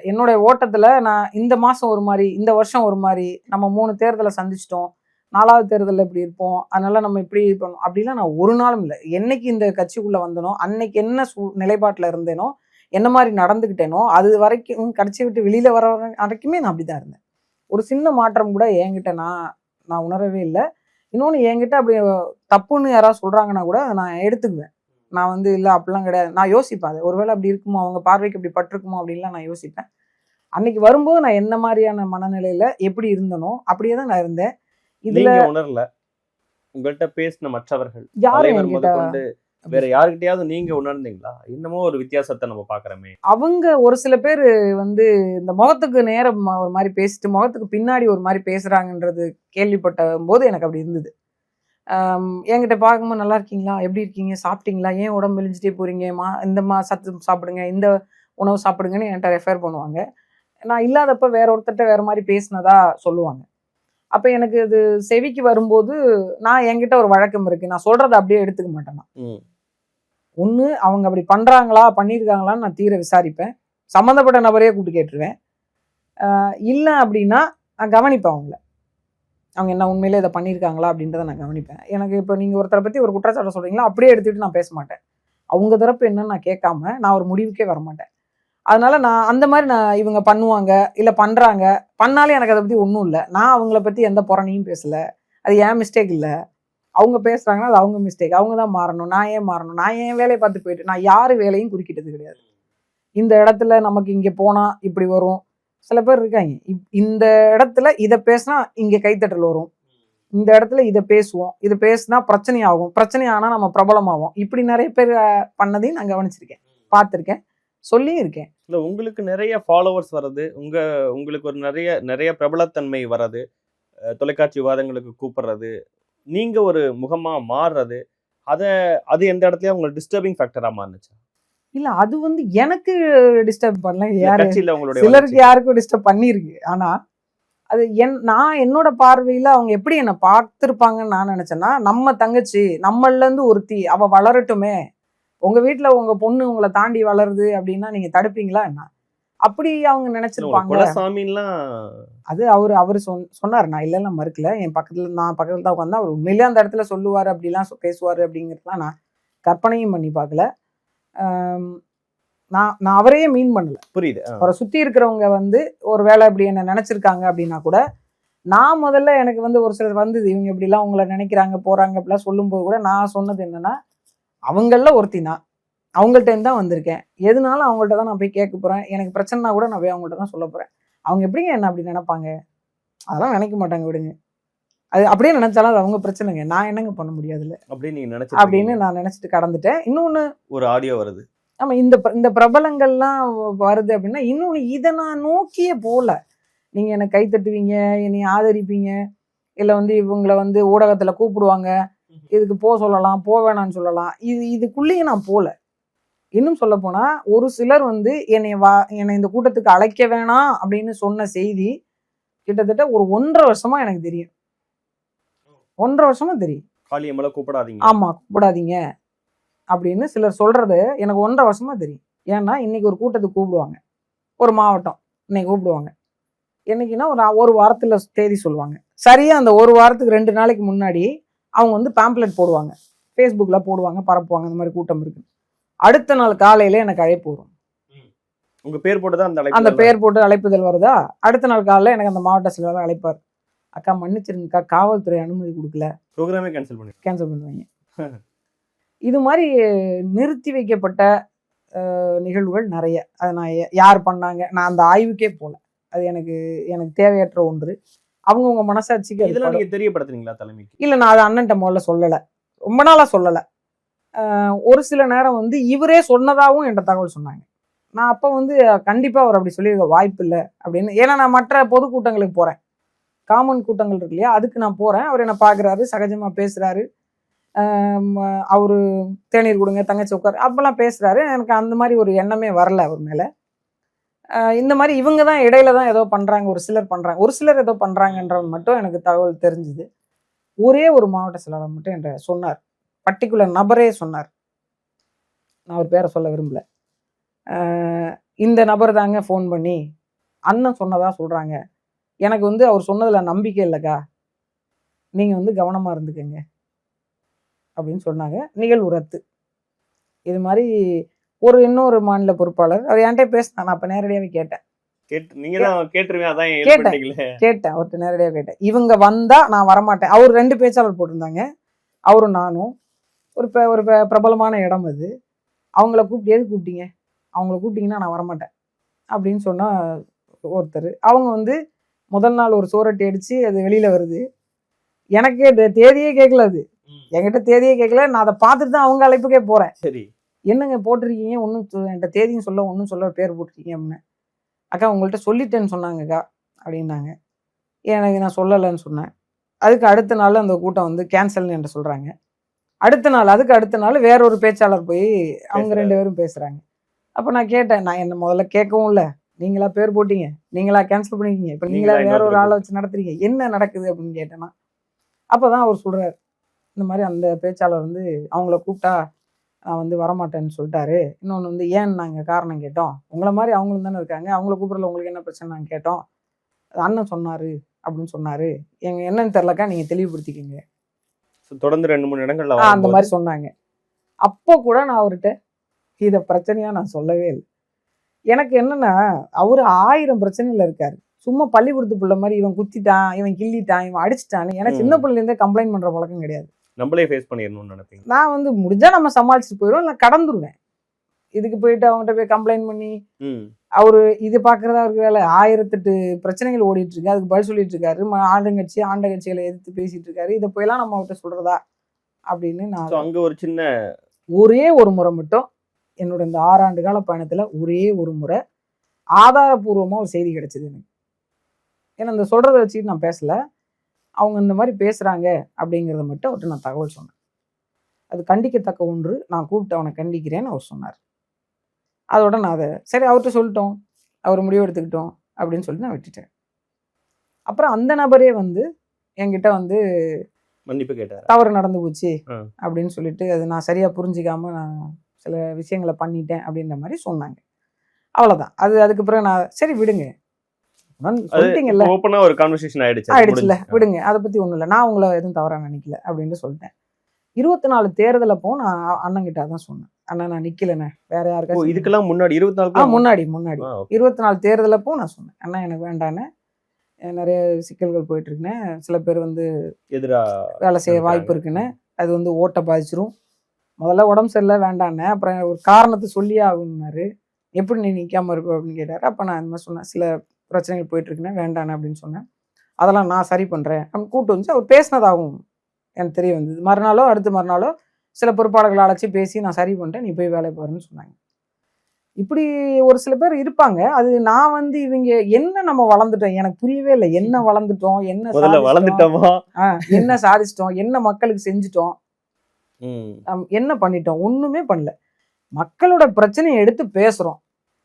என்னோட ஓட்டத்தில் நான் இந்த மாதம் ஒரு மாதிரி, இந்த வருஷம் ஒரு மாதிரி, நம்ம 3 தேர்தலை சந்திச்சிட்டோம், 4வது தேர்தலில் இப்படி இருப்போம், அதனால நம்ம இப்படி பண்ணோம் அப்படிலாம் நான் ஒரு நாளும் இல்லை. என்னைக்கு இந்த கட்சிக்குள்ளே வந்தனோ அன்னைக்கு என்ன நிலைப்பாட்டில் இருந்தேனோ, என்ன மாதிரி நடந்துக்கிட்டேனோ அது வரைக்கும், கட்சி விட்டு வெளியில் வர வரைக்குமே நான் அப்படி தான் இருந்தேன். ஒரு சின்ன மாற்றம் கூட என்கிட்ட நான் உணரவே இல்லை. இன்னொன்று, என்கிட்ட அப்படி தப்புன்னு யாராவது சொல்கிறாங்கன்னா கூட நான் எடுத்துக்குவேன். நான் வந்து இல்லை அப்படிலாம் கிடையாது, நான் யோசிப்பேன். அது ஒருவேளை அப்படி இருக்குமோ, அவங்க பார்வைக்கு அப்படி பட்டிருக்குமோ அப்படின்லாம் நான் யோசிப்பேன். அன்னைக்கு வரும்போது நான் என்ன மாதிரியான மனநிலையில் எப்படி இருந்தனோ அப்படியே தான் நான் இருந்தேன். இதுல உணரல, உங்கள்கிட்ட பேசின மற்றவர்கள் யாரும் வேற யாருக்கிட்டையாவது நீங்க உணர்ந்தீங்களா? இன்னமும் ஒரு வித்தியாசத்தை நம்ம பாக்குறோமே. அவங்க ஒரு சில பேர் வந்து இந்த முகத்துக்கு நேரம் ஒரு மாதிரி பேசிட்டு முகத்துக்கு பின்னாடி ஒரு மாதிரி பேசுறாங்கன்றது கேள்விப்பட்ட போது எனக்கு அப்படி இருந்தது. என்கிட்ட பார்க்கும்போது நல்லா இருக்கீங்களா, எப்படி இருக்கீங்க, சாப்பிட்டீங்களா, ஏன் உடம்பு மெலிஞ்சிட்டே போறீங்க, இந்த சத்து சாப்பிடுங்க, இந்த உணவு சாப்பிடுங்கன்னு என்கிட்ட ரெஃபர் பண்ணுவாங்க. நான் இல்லாதப்ப வேற ஒருத்தட்ட வேற மாதிரி பேசினதா சொல்லுவாங்க. அப்ப எனக்கு அது செவிக்கு வரும்போது நான் என்கிட்ட ஒரு வழக்கம் இருக்கு, நான் சொல்றதை அப்படியே எடுத்துக்க மாட்டேன். ஒன்று அவங்க அப்படி பண்றாங்களா பண்ணியிருக்காங்களான்னு நான் தீர விசாரிப்பேன். சம்மந்தப்பட்ட நபரையே கூப்பிட்டு கேட்டுருவேன். இல்லை அப்படின்னா நான் கவனிப்பேன் அவங்க என்ன உண்மையிலே இதை பண்ணியிருக்காங்களா அப்படின்றத நான் கவனிப்பேன். எனக்கு இப்போ நீங்கள் ஒருத்தரை பற்றி ஒரு குற்றச்சாட்டை சொல்கிறீங்களா, அப்படியே எடுத்துக்கிட்டு நான் பேச மாட்டேன். அவங்க தரப்பு என்னன்னு நான் கேட்காம நான் ஒரு முடிவுக்கே வரமாட்டேன். அதனால நான் அந்த மாதிரி இவங்க பண்ணுவாங்க இல்லை பண்ணுறாங்க, பண்ணாலே எனக்கு அதை பற்றி ஒன்றும் இல்லை. நான் அவங்கள பற்றி எந்த புறணியும் பேசலை. அது ஏன் மிஸ்டேக் இல்லை. அவங்க பேசுகிறாங்கன்னா அது அவங்க மிஸ்டேக். அவங்க தான் மாறணும். நான் ஏன் மாறணும்? நான் ஏன் வேலையை பார்த்து போயிட்டு நான் யார் வேலையும் குறுக்கிட்டது கிடையாது. இந்த இடத்துல நமக்கு இங்கே போனால் இப்படி வரும். சில பேர் இருக்காங்க, இந்த இடத்துல இதை பேசினா இங்கே கைத்தட்டல் வரும், இந்த இடத்துல இதை பேசுவோம், இதை பேசினா பிரச்சனை ஆகும், பிரச்சனை ஆனால் நம்ம பிரபலமாகும். இப்படி நிறைய பேர் பண்ணதையும் நான் கவனிச்சிருக்கேன், பார்த்துருக்கேன், சொல்லியும் இருக்கேன். இல்லை, உங்களுக்கு நிறைய ஃபாலோவர்ஸ் வர்றது, உங்களுக்கு ஒரு நிறைய பிரபலத்தன்மை வர்றது, தொலைக்காட்சி விவாதங்களுக்கு கூப்பிடுறது, நீங்க ஒரு முகமா மாறுறது, அது எந்த இடத்துலயும் உங்களுக்கு டிஸ்டர்பிங் ஃபேக்டரா மாறுச்சு? இல்ல, அது வந்து எனக்கு டிஸ்டர்ப் பண்ணல. உங்களுடைய சிலருக்கு யாருக்கும் டிஸ்டர்ப் பண்ணிருக்கு. ஆனா அது நான் என்னோட பார்வையில அவங்க எப்படி என்னை பார்த்துருப்பாங்கன்னு நான் நினைச்சேன்னா, நம்ம தங்கச்சி நம்மள இருந்து ஒருத்தி அவ வளரட்டுமே, உங்க வீட்டுல உங்க பொண்ணு உங்களை தாண்டி வளருது அப்படின்னா நீங்க தடுப்பீங்களா என்ன, அப்படி அவங்க நினைச்சிருப்பாங்க. அது அவரு சொன்னாரு, நான் இல்லைன்னா மறுக்கல. நான் பக்கத்துல தான் உட்காந்து அவர் உண்மையிலே அந்த இடத்துல சொல்லுவாரு, அப்படிலாம் பேசுவாரு அப்படிங்கிறதுலாம் நான் கற்பனையும் பண்ணி பார்க்கல. நான் அவரையே மீன் பண்ணல. புரியுது. அவரை சுத்தி இருக்கிறவங்க வந்து ஒரு வேளை இப்படி என்ன நினைச்சிருக்காங்க அப்படின்னா கூட, நான் முதல்ல எனக்கு வந்து ஒரு சிலர் வந்தது, இவங்க இப்படிலாம் உங்களை நினைக்கிறாங்க போறாங்க அப்படிலாம் சொல்லும்போது கூட நான் சொன்னது என்னன்னா, அவங்கள ஒருத்தினா அவங்கள்ட்ட தான் வந்திருக்கேன், எதுனாலும் அவங்கள்ட்ட தான் நான் போய் கேட்க போறேன், எனக்கு பிரச்சனைனா கூட நான் போய் அவங்கள்ட்ட தான் சொல்ல போறேன். அவங்க எப்படிங்க என்ன அப்படி நினைப்பாங்க? அதெல்லாம் நினைக்க மாட்டாங்க, விடுங்க. அது அப்படியே நினைச்சாலும் அது அவங்க பிரச்சனைங்க, நான் என்னங்க பண்ண முடியாதுல்ல அப்படின்னு நான் நினைச்சிட்டு கடந்துட்டேன். இன்னொன்னு, ஒரு ஆடியோ வருது, ஆமா, இந்த பிரபலங்கள்லாம் வருது அப்படின்னா இன்னொன்னு, இதை நான் நோக்கியே போல. நீங்க என்னை கை தட்டுவீங்க, என்னை ஆதரிப்பீங்க, இல்லை வந்து இவங்களை வந்து ஊடகத்துல கூப்பிடுவாங்க, இதுக்கு சொல்லலாம், வேணான்னு சொல்லலாம், இதுக்குள்ளேயே நான் போல. இன்னும் சொல்ல போனா ஒரு சிலர் வந்து என்னை இந்த கூட்டத்துக்கு அழைக்க வேணாம் அப்படின்னு சொன்ன செய்தி கிட்டத்தட்ட ஒரு 1.5 வருஷமா எனக்கு தெரியும். 1.5 வருஷமா தெரியும். கூப்பிடாதீங்க, ஆமா கூப்பிடாதீங்க அப்படின்னு சிலர் சொல்றது எனக்கு 1.5 வருஷமா தெரியும். ஏன்னா இன்னைக்கு ஒரு கூட்டத்துக்கு கூப்பிடுவாங்க, ஒரு மாவட்டம் இன்னைக்கு கூப்பிடுவாங்க, என்னைக்குன்னா ஒரு வாரத்துல தேதி சொல்லுவாங்க. சரியா அந்த ஒரு வாரத்துக்கு 2 நாளைக்கு முன்னாடி அவங்க வந்து பேம்ப்ளெட் போடுவாங்க, ஃபேஸ்புக்ல போடுவாங்க, பரப்புவாங்க, இந்த மாதிரி கூட்டம் இருக்கு. அடுத்த நாள் காலையில எனக்கு அழைப்பு வரும். உங்க பேர் போட்டு தான் அந்த பேர் போட்டு அழைப்புதல் வருதா, அடுத்த நாள் காலையில எனக்கு அந்த மாவட்ட செயலாளர் அழைப்பார், அக்கா மன்னிச்சிருங்கக்கா, காவல்துறை அனுமதி கொடுக்கல, ப்ரோக்ராமே கேன்சல் பண்ணுவாங்க. இது மாதிரி நிறுத்தி வைக்கப்பட்ட நிகழ்வுகள் நிறைய. அதை நான் யார் பண்ணாங்க, நான் அந்த ஆய்வுக்கே போல. அது எனக்கு தேவையற்ற ஒன்று. அவங்கவுங்க மனசாட்சிக்கு அது இதெல்லாம் படும். நீங்க தெரியப்படுத்துறீங்களா தலைமைக்கு? இல்ல நான் அதை அண்ணன்ட்ட முதல்ல சொல்லல, ரொம்ப நாளா சொல்லல. ஒரு சில நேரம் வந்து இவரே சொன்னதாகவும் என்கிட்ட தகவல் சொன்னாங்க. நான் அப்ப வந்து கண்டிப்பா அவர் அப்படி சொல்லி வாய்ப்பு இல்லை அப்படின்னு. ஏன்னா நான் மற்ற பொதுக்கூட்டங்களுக்கு போறேன், காமன் கூட்டங்கள் இருக்கு இல்லையா, அதுக்கு நான் போறேன். அவர் என்ன பாக்குறாரு, சகஜமா பேசுறாரு. அவரு தேநீர் கொடுங்க, தங்கச்சி உட்கார் அப்பெல்லாம் பேசுறாரு. எனக்கு அந்த மாதிரி ஒரு எண்ணமே வரல அவர் மேல. இந்த மாதிரி இவங்க தான் இடையில தான் ஏதோ பண்றாங்க, ஒரு சிலர் ஏதோ பண்றாங்கன்றது மட்டும் எனக்கு தகவல் தெரிஞ்சுது. ஒரே ஒரு மாவட்ட செயலாளர் மட்டும் என்கிட்ட சொன்னார், பர்டிகுலர் நபரே சொன்னார். நான் அவர் பேரை சொல்ல விரும்பல. இந்த நபர் தாங்க ஃபோன் பண்ணி அண்ணன் சொன்னதா சொல்றாங்க, எனக்கு வந்து அவர் சொன்னதுல நம்பிக்கை இல்லைக்கா, நீங்க வந்து கவனமா இருந்துக்கங்க அப்படின்னு சொன்னாங்க. நிகழ்வு ரத்து. இது மாதிரி இன்னொரு மாநில பொறுப்பாளர் அவர் என்கிட்ட பேசினா, நான் அப்ப நேரடியாவே கேட்டேன். கேட்டேன் அவர்கிட்ட நேரடியாக கேட்டேன். இவங்க வந்தா நான் வரமாட்டேன். அவர் 2 பேச்சாளர் போட்டிருந்தாங்க, அவரும் நானும். ஒரு பிரபலமான இடம் அது. அவங்கள கூப்பிட்டு எது கூப்பிட்டீங்க, அவங்கள கூப்பிட்டீங்கன்னா நான் வரமாட்டேன் அப்படின்னு சொன்னா ஒருத்தர். அவங்க வந்து முதல் நாள் ஒரு சோரட்டி அடிச்சு அது வெளியில வருது. எனக்கே தேதியே கேட்கல, அது என்கிட்ட தேதியே கேட்கல. நான் அதை பார்த்துட்டு தான் அவங்க அழைப்புக்கே போறேன். சரி, என்னங்க போட்டிருக்கீங்க, ஒன்றும் என்கிட்ட தேதியும் சொல்ல ஒன்றும் சொல்ல பேர் போட்டிருக்கீங்க அப்படின்னு. அக்கா உங்கள்கிட்ட சொல்லிட்டேன்னு சொன்னாங்கக்கா அப்படின்னாங்க. எனக்கு நான் சொல்லலைன்னு சொன்னேன். அதுக்கு அடுத்த நாள் அந்த கூட்டம் வந்து கேன்சல்னு என்கிட்ட சொல்கிறாங்க. அதுக்கு அடுத்த நாள் வேற ஒரு பேச்சாளர் போய் அவங்க 2 பேரும் பேசுகிறாங்க. அப்போ நான் கேட்டேன், நான் என்ன முதல்ல கேட்கவும் இல்லை, நீங்களா பேர் போட்டீங்க, நீங்களா கேன்சல் பண்ணிக்கிங்க, இப்போ நீங்களா வேற ஒரு ஆளை வச்சு நடத்துறீங்க, என்ன நடக்குது அப்படின்னு கேட்டேன்னா, அப்போ தான் அவர் சொல்கிறார், இந்த மாதிரி அந்த பேச்சாளர் வந்து அவங்கள கூப்பிட்டா நான் வந்து வரமாட்டேன்னு சொல்லிட்டாரு. இன்னொன்று வந்து ஏன் நாங்கள் காரணம் கேட்டோம், உங்களை மாதிரி அவங்களும் தானே இருக்காங்க, அவங்கள கூப்பிடல உங்களுக்கு என்ன பிரச்சனை நாங்கள் கேட்டோம், அண்ணன் சொன்னார் அப்படின்னு சொன்னார், என்னன்னு தெரிலக்கா நீங்கள் தெளிவுபடுத்திக்கிங்க. தொடர்ந்து 2-3 இடங்கள்ல அந்த மாதிரி சொன்னாங்க. அப்போ கூட நான் அவர்கிட்ட இதை பிரச்சனையா நான் சொல்லவே இல்லை. எனக்கு என்னன்னா, அவரு 1000 பிரச்சனையில இருக்காரு. சும்மா பள்ளிக்கூடத்து பிள்ளை மாதிரி இவன் குத்திட்டான், இவன் கிள்ளிட்டான், இவன் அடிச்சுட்டான்னு எனக்கு சின்ன பிள்ளைல இருந்தே கம்ப்ளைண்ட் பண்ற பழக்கம் கிடையாது. நம்மளே ஃபேஸ் பண்ணிடணும்னு நினைப்பீங்க? நான் வந்து முடிஞ்சா நம்ம சமாளிச்சுட்டு போயிடுவோம், இல்லை கடந்துருவேன். இதுக்கு போயிட்டு அவங்ககிட்ட போய் கம்ப்ளைண்ட் பண்ணி அவரு இது பாக்குறதா அவருக்கு வேலை. 1008 பிரச்சனைகள் ஓடிட்டு இருக்கு, அதுக்கு பதில் சொல்லிட்டு இருக்காரு. ஆண்ட கட்சிகளை எதிர்த்து பேசிட்டு இருக்காரு. இதை போயெல்லாம் நம்ம அவர்கிட்ட சொல்றதா அப்படின்னு நான் அங்க ஒரு சின்ன ஒரே ஒரு முறை மட்டும் என்னோட இந்த 6 ஆண்டு கால பயணத்துல ஒரே ஒரு முறை ஆதாரபூர்வமா ஒரு செய்தி கிடைச்சது எனக்கு. ஏன்னா இந்த சொல்றதை வச்சுட்டு நான் பேசல, அவங்க இந்த மாதிரி பேசுறாங்க அப்படிங்கிறத மட்டும் அவர்கிட்ட நான் தகவல் சொன்னேன். அது கண்டிக்கத்தக்க ஒன்று, நான் கூப்பிட்டு அவனை கண்டிக்கிறேன்னு அவர் சொன்னார். அதோட நான் அதை சரி அவர்கிட்ட சொல்லிட்டோம், அவர் முடிவு எடுத்துக்கிட்டோம் அப்படின்னு சொல்லிட்டு நான் விட்டுட்டேன். அப்புறம் அந்த நபரே வந்து என்கிட்ட வந்து மன்னிப்பு கேட்டார், தவறு நடந்து போச்சு அப்படின்னு சொல்லிட்டு, அது நான் சரியா புரிஞ்சிக்காம நான் சில விஷயங்களை பண்ணிட்டேன் அப்படின்ற மாதிரி சொன்னாங்க. அவ்வளவுதான். அதுக்கு பிறகு நான் சரி விடுங்க, சொல்லிட்டீங்கல்ல, ஓப்பனா ஒரு கான்வர்சேஷன் ஆயிடுச்சுல, விடுங்க, அதை பத்தி ஒண்ணும் இல்லை, நான் உங்களை எதுவும் தவறா நினைக்கல அப்படின்னு சொல்லிட்டேன். 24 தேர்தல் அப்போ நான் அண்ணன் கிட்ட தான் சொன்னேன், அண்ணா நான் நிக்கலண்ணே, வேற யாருக்காச்சும். இதுக்கெல்லாம் முன்னாடி 24 முன்னாடி 24 தேர்தல் அப்போ நான் சொன்னேன், அண்ணா எனக்கு வேண்டானே, நிறைய சிக்கல்கள் போயிட்டு இருக்குன்னு, சில பேர் வந்து எதிரா வேலை செய்ய வாய்ப்பு இருக்குன்னு, அது வந்து ஓட்ட பாதிச்சிரும், முதல்ல உடம்பு சரியில்லை வேண்டானே, அப்புறம் ஒரு காரணத்தை சொல்லியே ஆகணும்னாரு, எப்படி நீ நிற்காம இருப்ப அப்படின்னு கேட்டாரு. அப்போ நான் இந்த மாதிரி சொன்னேன், சில பிரச்சனைகள் போயிட்டு இருக்குன்னு வேண்டானே அப்படின்னு சொன்னேன். அதெல்லாம் நான் சரி பண்றேன் அப்படின்னு கூப்பிட்டு வந்து அவர் பேசினதாகவும் எனக்கு தெரிய வந்தது. மறுநாளோ அடுத்த மறுநாளோ சில பொறுப்பாளர்களை அழைச்சி பேசி நான் சரி பண்ணிட்டேன், நீ போய் வேலை பாருன்னு சொன்னாங்க. இப்படி ஒரு சில பேர் இருப்பாங்க. அது நான் வந்து இவங்க என்ன நம்ம வளர்ந்துட்டோம் எனக்கு புரியவே இல்லை. என்ன வளர்ந்துட்டோம், என்ன சாதிச்சிட்டோம், என்ன மக்களுக்கு செஞ்சுட்டோம், என்ன பண்ணிட்டோம், ஒண்ணுமே பண்ணல. மக்களோட பிரச்சனையை எடுத்து பேசுறோம்.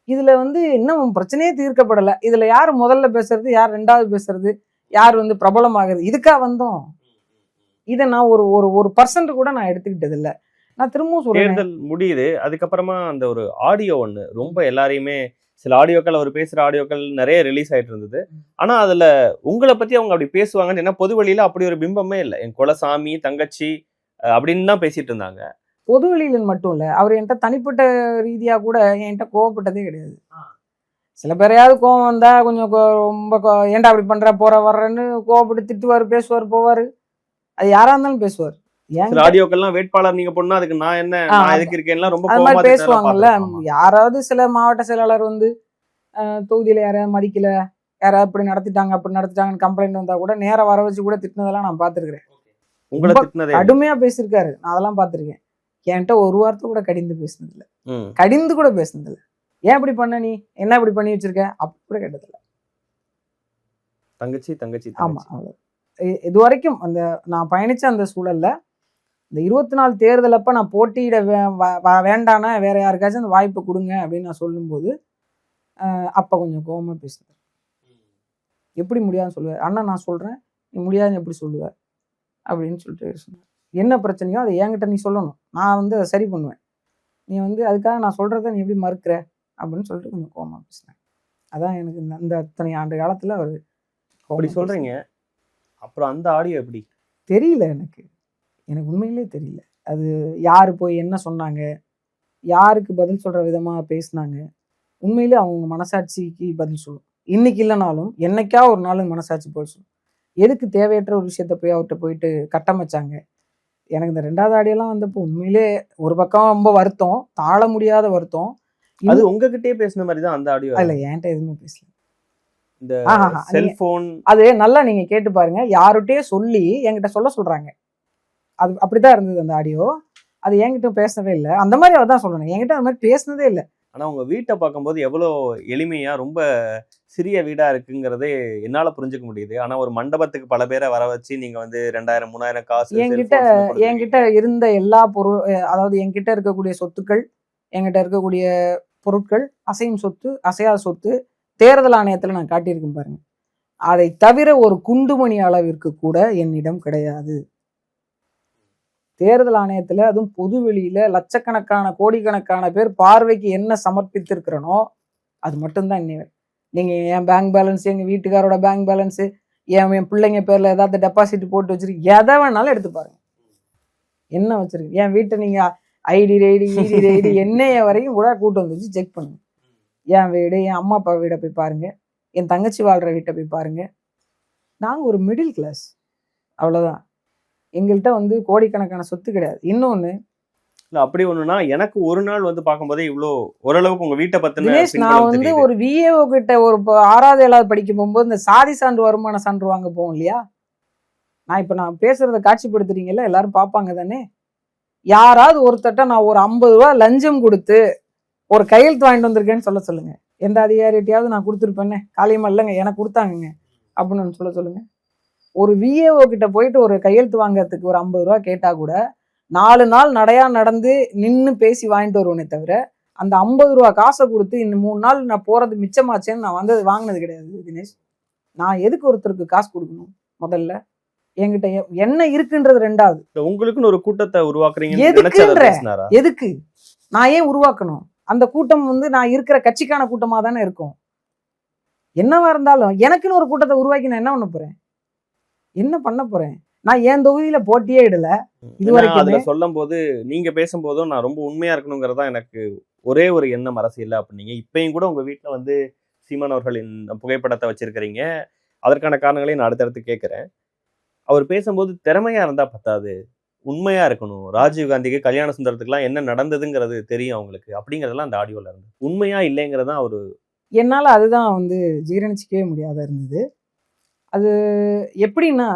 இதுல வந்து இன்னும் பிரச்சனையே தீர்க்கப்படலை. இதுல யாரு முதல்ல பேசுறது, யார் 2வது பேசுறது, யார் வந்து பிரபலமாகுது, இதுக்கா வந்தோம். இதை நான் ஒரு % கூட நான் எடுத்துக்கிட்டது இல்லை. நான் திரும்பவும் சொல்றேன், தேர்தல் முடியுது, அதுக்கப்புறமா அந்த ஒரு ஆடியோ ஒண்ணு ரொம்ப எல்லாரையுமே, சில ஆடியோக்கள் அவர் பேசுற ஆடியோக்கள் நிறைய ரிலீஸ் ஆயிட்டு இருந்தது. ஆனா அதுல உங்களை பத்தி அவங்க அப்படி பேசுவாங்கன்னு, ஏன்னா பொது வெளியில அப்படி ஒரு பிம்பமே இல்லை, என் குலசாமி தங்கச்சி அப்படின்னு தான் பேசிட்டு இருந்தாங்க. பொது வெளியில மட்டும் இல்ல, அவர் என்கிட்ட தனிப்பட்ட ரீதியா கூட என்கிட்ட கோவப்பட்டதே கிடையாது. சில பேரையாவது கோவம் வந்தா கொஞ்சம் ரொம்ப ஏன்டா அப்படி பண்ற போற வர்றன்னு கோவப்பட்டு திட்டுவாரு, பேசுவார், போவாரு. அது யாரா இருந்தாலும் பேசுவார். ஆடியோக்கெல்லாம் வேட்பாளர் நீங்க பொண்ணா அதுக்கு நான் என்ன, நான் எதுக்கு இருக்கேன்லாம் ரொம்ப அது மாதிரி பேசுவாங்கல்ல. யாராவது சில மாவட்ட செயலாளர் வந்து தொகுதியில யாரையாவது மதிக்கல, யாராவது இப்படி நடத்திட்டாங்க அப்படி நடத்திட்டாங்கன்னு கம்ப்ளைண்ட் வந்தா கூட நேரம் வர வச்சு கூட திட்டினதெல்லாம் நான் பார்த்துருக்கிறேன். உங்களை திட்டினதே கடுமையா பேசியிருக்காரு, நான் அதெல்லாம் பார்த்துருக்கேன். என்கிட்ட ஒரு வார்த்தை கூட கடிந்து பேசினதில்ல, கடிந்து கூட பேசினதில்ல. ஏன் இப்படி பண்ண, நீ என்ன இப்படி பண்ணி வச்சிருக்க அப்படி கூட கேட்டதில்ல. தங்கச்சி தங்கச்சி ஆமா, இது வரைக்கும் அந்த நான் பயணிச்ச அந்த சூழல்ல இந்த 24 தேர்தல் அப்ப நான் போட்டியிட வேண்டானா வேற யாருக்காச்சும் அந்த வாய்ப்பு கொடுங்க அப்படின்னு நான் சொல்லும்போது அப்ப கொஞ்சம் கோவமா பேசுனேன். எப்படி முடியாதுன்னு சொல்லுவார். அண்ணா நான் சொல்றேன், நீ முடியாதுன்னு எப்படி சொல்லுவ அப்படின்னு சொல்லிட்டு சொன்னார். என்ன பிரச்சனையோ அதை என்கிட்ட நீ சொல்லணும், நான் வந்து அதை சரி பண்ணுவேன். நீ வந்து அதுக்காக நான் சொல்றத நீ எப்படி மறுக்கிற அப்படின்னு சொல்லிட்டு கொஞ்சம் கோவமா பேசினேன். அதான் எனக்கு இந்த அத்தனை ஆண்டு காலத்துல அவர் அப்படி சொல்றீங்க. அப்புறம் அந்த ஆடியோ எப்படி தெரியல, எனக்கு உண்மையிலே தெரியல. அது யாரு போய் என்ன சொன்னாங்க, யாருக்கு பதில் சொல்ற விதமா பேசினாங்க, உண்மையிலே அவங்க மனசாட்சிக்கு பதில் சொல்லும். இன்னைக்கு இல்லைனாலும் என்னைக்கா ஒரு நாள் மனசாட்சி போய் சொல்லும். எதுக்கு தேவையற்ற ஒரு விஷயத்த போய் அவர்கிட்ட போயிட்டு கட்டமைச்சாங்க. எனக்கு இந்த 2வது ஆடியோலாம் வந்தப்போ உண்மையிலே ஒரு பக்கம் ரொம்ப வருத்தம், தாழ முடியாத வருத்தம். அது உங்ககிட்டயே பேசின மாதிரி தான் அந்த ஆடியோ. இல்ல, என்கிட்ட எதுவுமே பேசல. இந்த செல்போன் அது நல்லா நீங்க கேட்டு பாருங்க. யாருகிட்டயே சொல்லி என்கிட்ட சொல்றாங்க. அது அப்படிதான் இருந்தது அந்த ஆடியோ. அது என்கிட்ட பேசவே இல்லை. அந்த மாதிரி அவர் தான் சொல்லணும், என்கிட்ட அந்த மாதிரி பேசினதே இல்லை. ஆனா உங்க வீட்டை பார்க்கும்போது எவ்வளோ எளிமையா ரொம்ப சிறிய வீடா இருக்குங்கிறதே என்னால புரிஞ்சுக்க முடியுது. ஆனா ஒரு மண்டபத்துக்கு பல பேரை வர வச்சு நீங்க வந்து 2000 3000 காசு என்கிட்ட இருந்த எல்லா பொருள், அதாவது என்கிட்ட இருக்கக்கூடிய சொத்துக்கள், என்கிட்ட இருக்கக்கூடிய பொருட்கள், அசையும் சொத்து அசையாத சொத்து தேர்தல் ஆணையத்துல நான் காட்டியிருக்கேன் பாருங்க. அதை தவிர ஒரு குண்டுமணி அளவிற்கு கூட என்னிடம் கிடையாது. தேர்தல் ஆணையத்துல அதுவும் பொது வெளியில லட்சக்கணக்கான கோடிக்கணக்கான பேர் பார்வைக்கு என்ன சமர்ப்பித்திருக்கிறனோ அது மட்டும்தான் இன்னைக்கு. நீங்க என் பேங்க் பேலன்ஸ், எங்க வீட்டுக்காரோட பேங்க் பேலன்ஸ், என் பிள்ளைங்க பேர்ல ஏதாவது டெபாசிட் போட்டு வச்சிருக்கு, எதை வேணாலும் எடுத்து பாருங்க. என்ன வச்சிருக்கு என் வீட்டை நீங்க ஐடி ரெய்டி என்னைய வரைக்கும் கூட கூட்டு வந்து வச்சு செக் பண்ணுங்க. என் வீடு, என் அம்மா அப்பா வீடை போய் பாருங்க, என் தங்கச்சி வாழ்ற வீட்டை போய் பாருங்க. நாங்க ஒரு மிடில் கிளாஸ், அவ்வளவுதான். எங்கள்கிட்ட வந்து கோடிக்கணக்கான சொத்து கிடையாது. இன்னொன்னு அப்படி ஒண்ணுனா எனக்கு ஒரு நாள் வந்து பார்க்கும்போதே இவ்வளோ ஓரளவுக்கு உங்க வீட்டை பத்தின நான் வந்து ஒரு விஏஓ கிட்ட ஒரு 6வது 7வது படிக்க போகும்போது இந்த சாதி சான்று வருமான சான்று வாங்க போவோம் இல்லையா. நான் பேசுறத காட்சிப்படுத்துறீங்கல்ல, எல்லாரும் பார்ப்பாங்க தானே. யாராவது ஒருத்தட்ட நான் ஒரு 50 ரூபா லஞ்சம் கொடுத்து ஒரு கையெழுத்து வாங்கிட்டு வந்திருக்கேன்னு சொல்லுங்க. எந்த அதிகாரிகிட்டையாவது நான் கொடுத்துருப்பேன்னு, காலியமா இல்லைங்க எனக்கு கொடுத்தாங்க அப்படின்னு சொல்லுங்க. ஒரு விஏஓ கிட்ட போயிட்டு ஒரு கையெழுத்து வாங்கறதுக்கு ஒரு 50 ரூபா கேட்டா கூட 4 நாள் நடையா நடந்து நின்று பேசி வாங்கிட்டு வருவேனே தவிர அந்த 50 ரூபா காசை கொடுத்து இந்த 3 நாள் நான் போறது மிச்சமாச்சேன்னு நான் வாங்கினது கிடையாது தினேஷ். நான் எதுக்கு ஒருத்தருக்கு காசு கொடுக்கணும்? முதல்ல என்கிட்ட என்ன இருக்குன்றது 2வது. உங்களுக்குன்னு ஒரு கூட்டத்தை உருவாக்குறீங்க, எதுக்கு நான் ஏன் உருவாக்கணும்? அந்த கூட்டம் வந்து நான் இருக்கிற கட்சிக்கான கூட்டமா தானே இருக்கும். என்னவா இருந்தாலும் எனக்குன்னு ஒரு கூட்டத்தை உருவாக்கி நான் என்ன பண்ண போறேன், என்ன பண்ண போறேன்? நான் என் தொகுதியில போட்டியே இடல. இதுவரைக்கும் சொல்லும் போது நீங்க பேசும்போதும் நான் ரொம்ப உண்மையா இருக்கணுங்கிறதா எனக்கு ஒரே ஒரு எண்ணம் அரசியல் அப்படின்னீங்க. இப்பயும் கூட உங்க வீட்டுல வந்து சீமான் அவர்களின் புகைப்படத்தை வச்சிருக்கிறீங்க. அதற்கான காரணங்களையும் நான் அடுத்தடுத்து கேட்கிறேன். அவர் பேசும்போது திறமையா இருந்தா பத்தாது, உண்மையா இருக்கணும். ராஜீவ் காந்திக்கு, கல்யாண சுந்தரத்துக்குலாம் என்ன நடந்ததுங்கிறது தெரியும் அவங்களுக்கு அப்படிங்கறதெல்லாம் அந்த ஆடியோல இருந்து உண்மையா இல்லைங்கிறதா அவரு. என்னால அதுதான் வந்து ஜீரணிச்சிக்கவே முடியாத இருந்தது. அது எப்படின்னா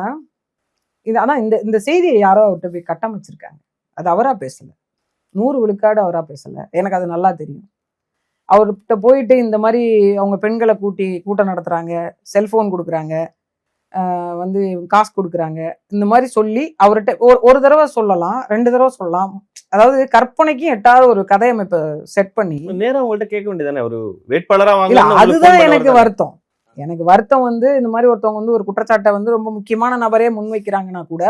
அதான் இந்த செய்தியை யாரோ அவர்கிட்ட போய் கட்டமைச்சிருக்காங்க. அது அவரா பேசல, 100 விழுக்காடு அவரா பேசல. எனக்கு அது நல்லா தெரியும். அவர்கிட்ட போயிட்டு இந்த மாதிரி அவங்க பெண்களை கூட்டம் நடத்துறாங்க, செல்போன் கொடுக்குறாங்க, வந்து காசு கொடுக்குறாங்க, இந்த மாதிரி சொல்லி அவர்கிட்ட ஒரு தடவை சொல்லலாம், 2 தடவை சொல்லலாம். அதாவது கற்பனைக்கும் எட்டாவது ஒரு கதையமைப்பை செட் பண்ணி நேரம் உங்கள்கிட்ட கேட்க வேண்டியதானே ஒரு வேட்பாளரா வாங்க. அதுதான் எனக்கு வருத்தம். எனக்கு வருத்தம் வந்து இந்த மாதிரி ஒருத்தவங்க வந்து ஒரு குற்றச்சாட்டை வந்து ரொம்ப முக்கியமான நபரே முன்வைக்கிறாங்கன்னா கூட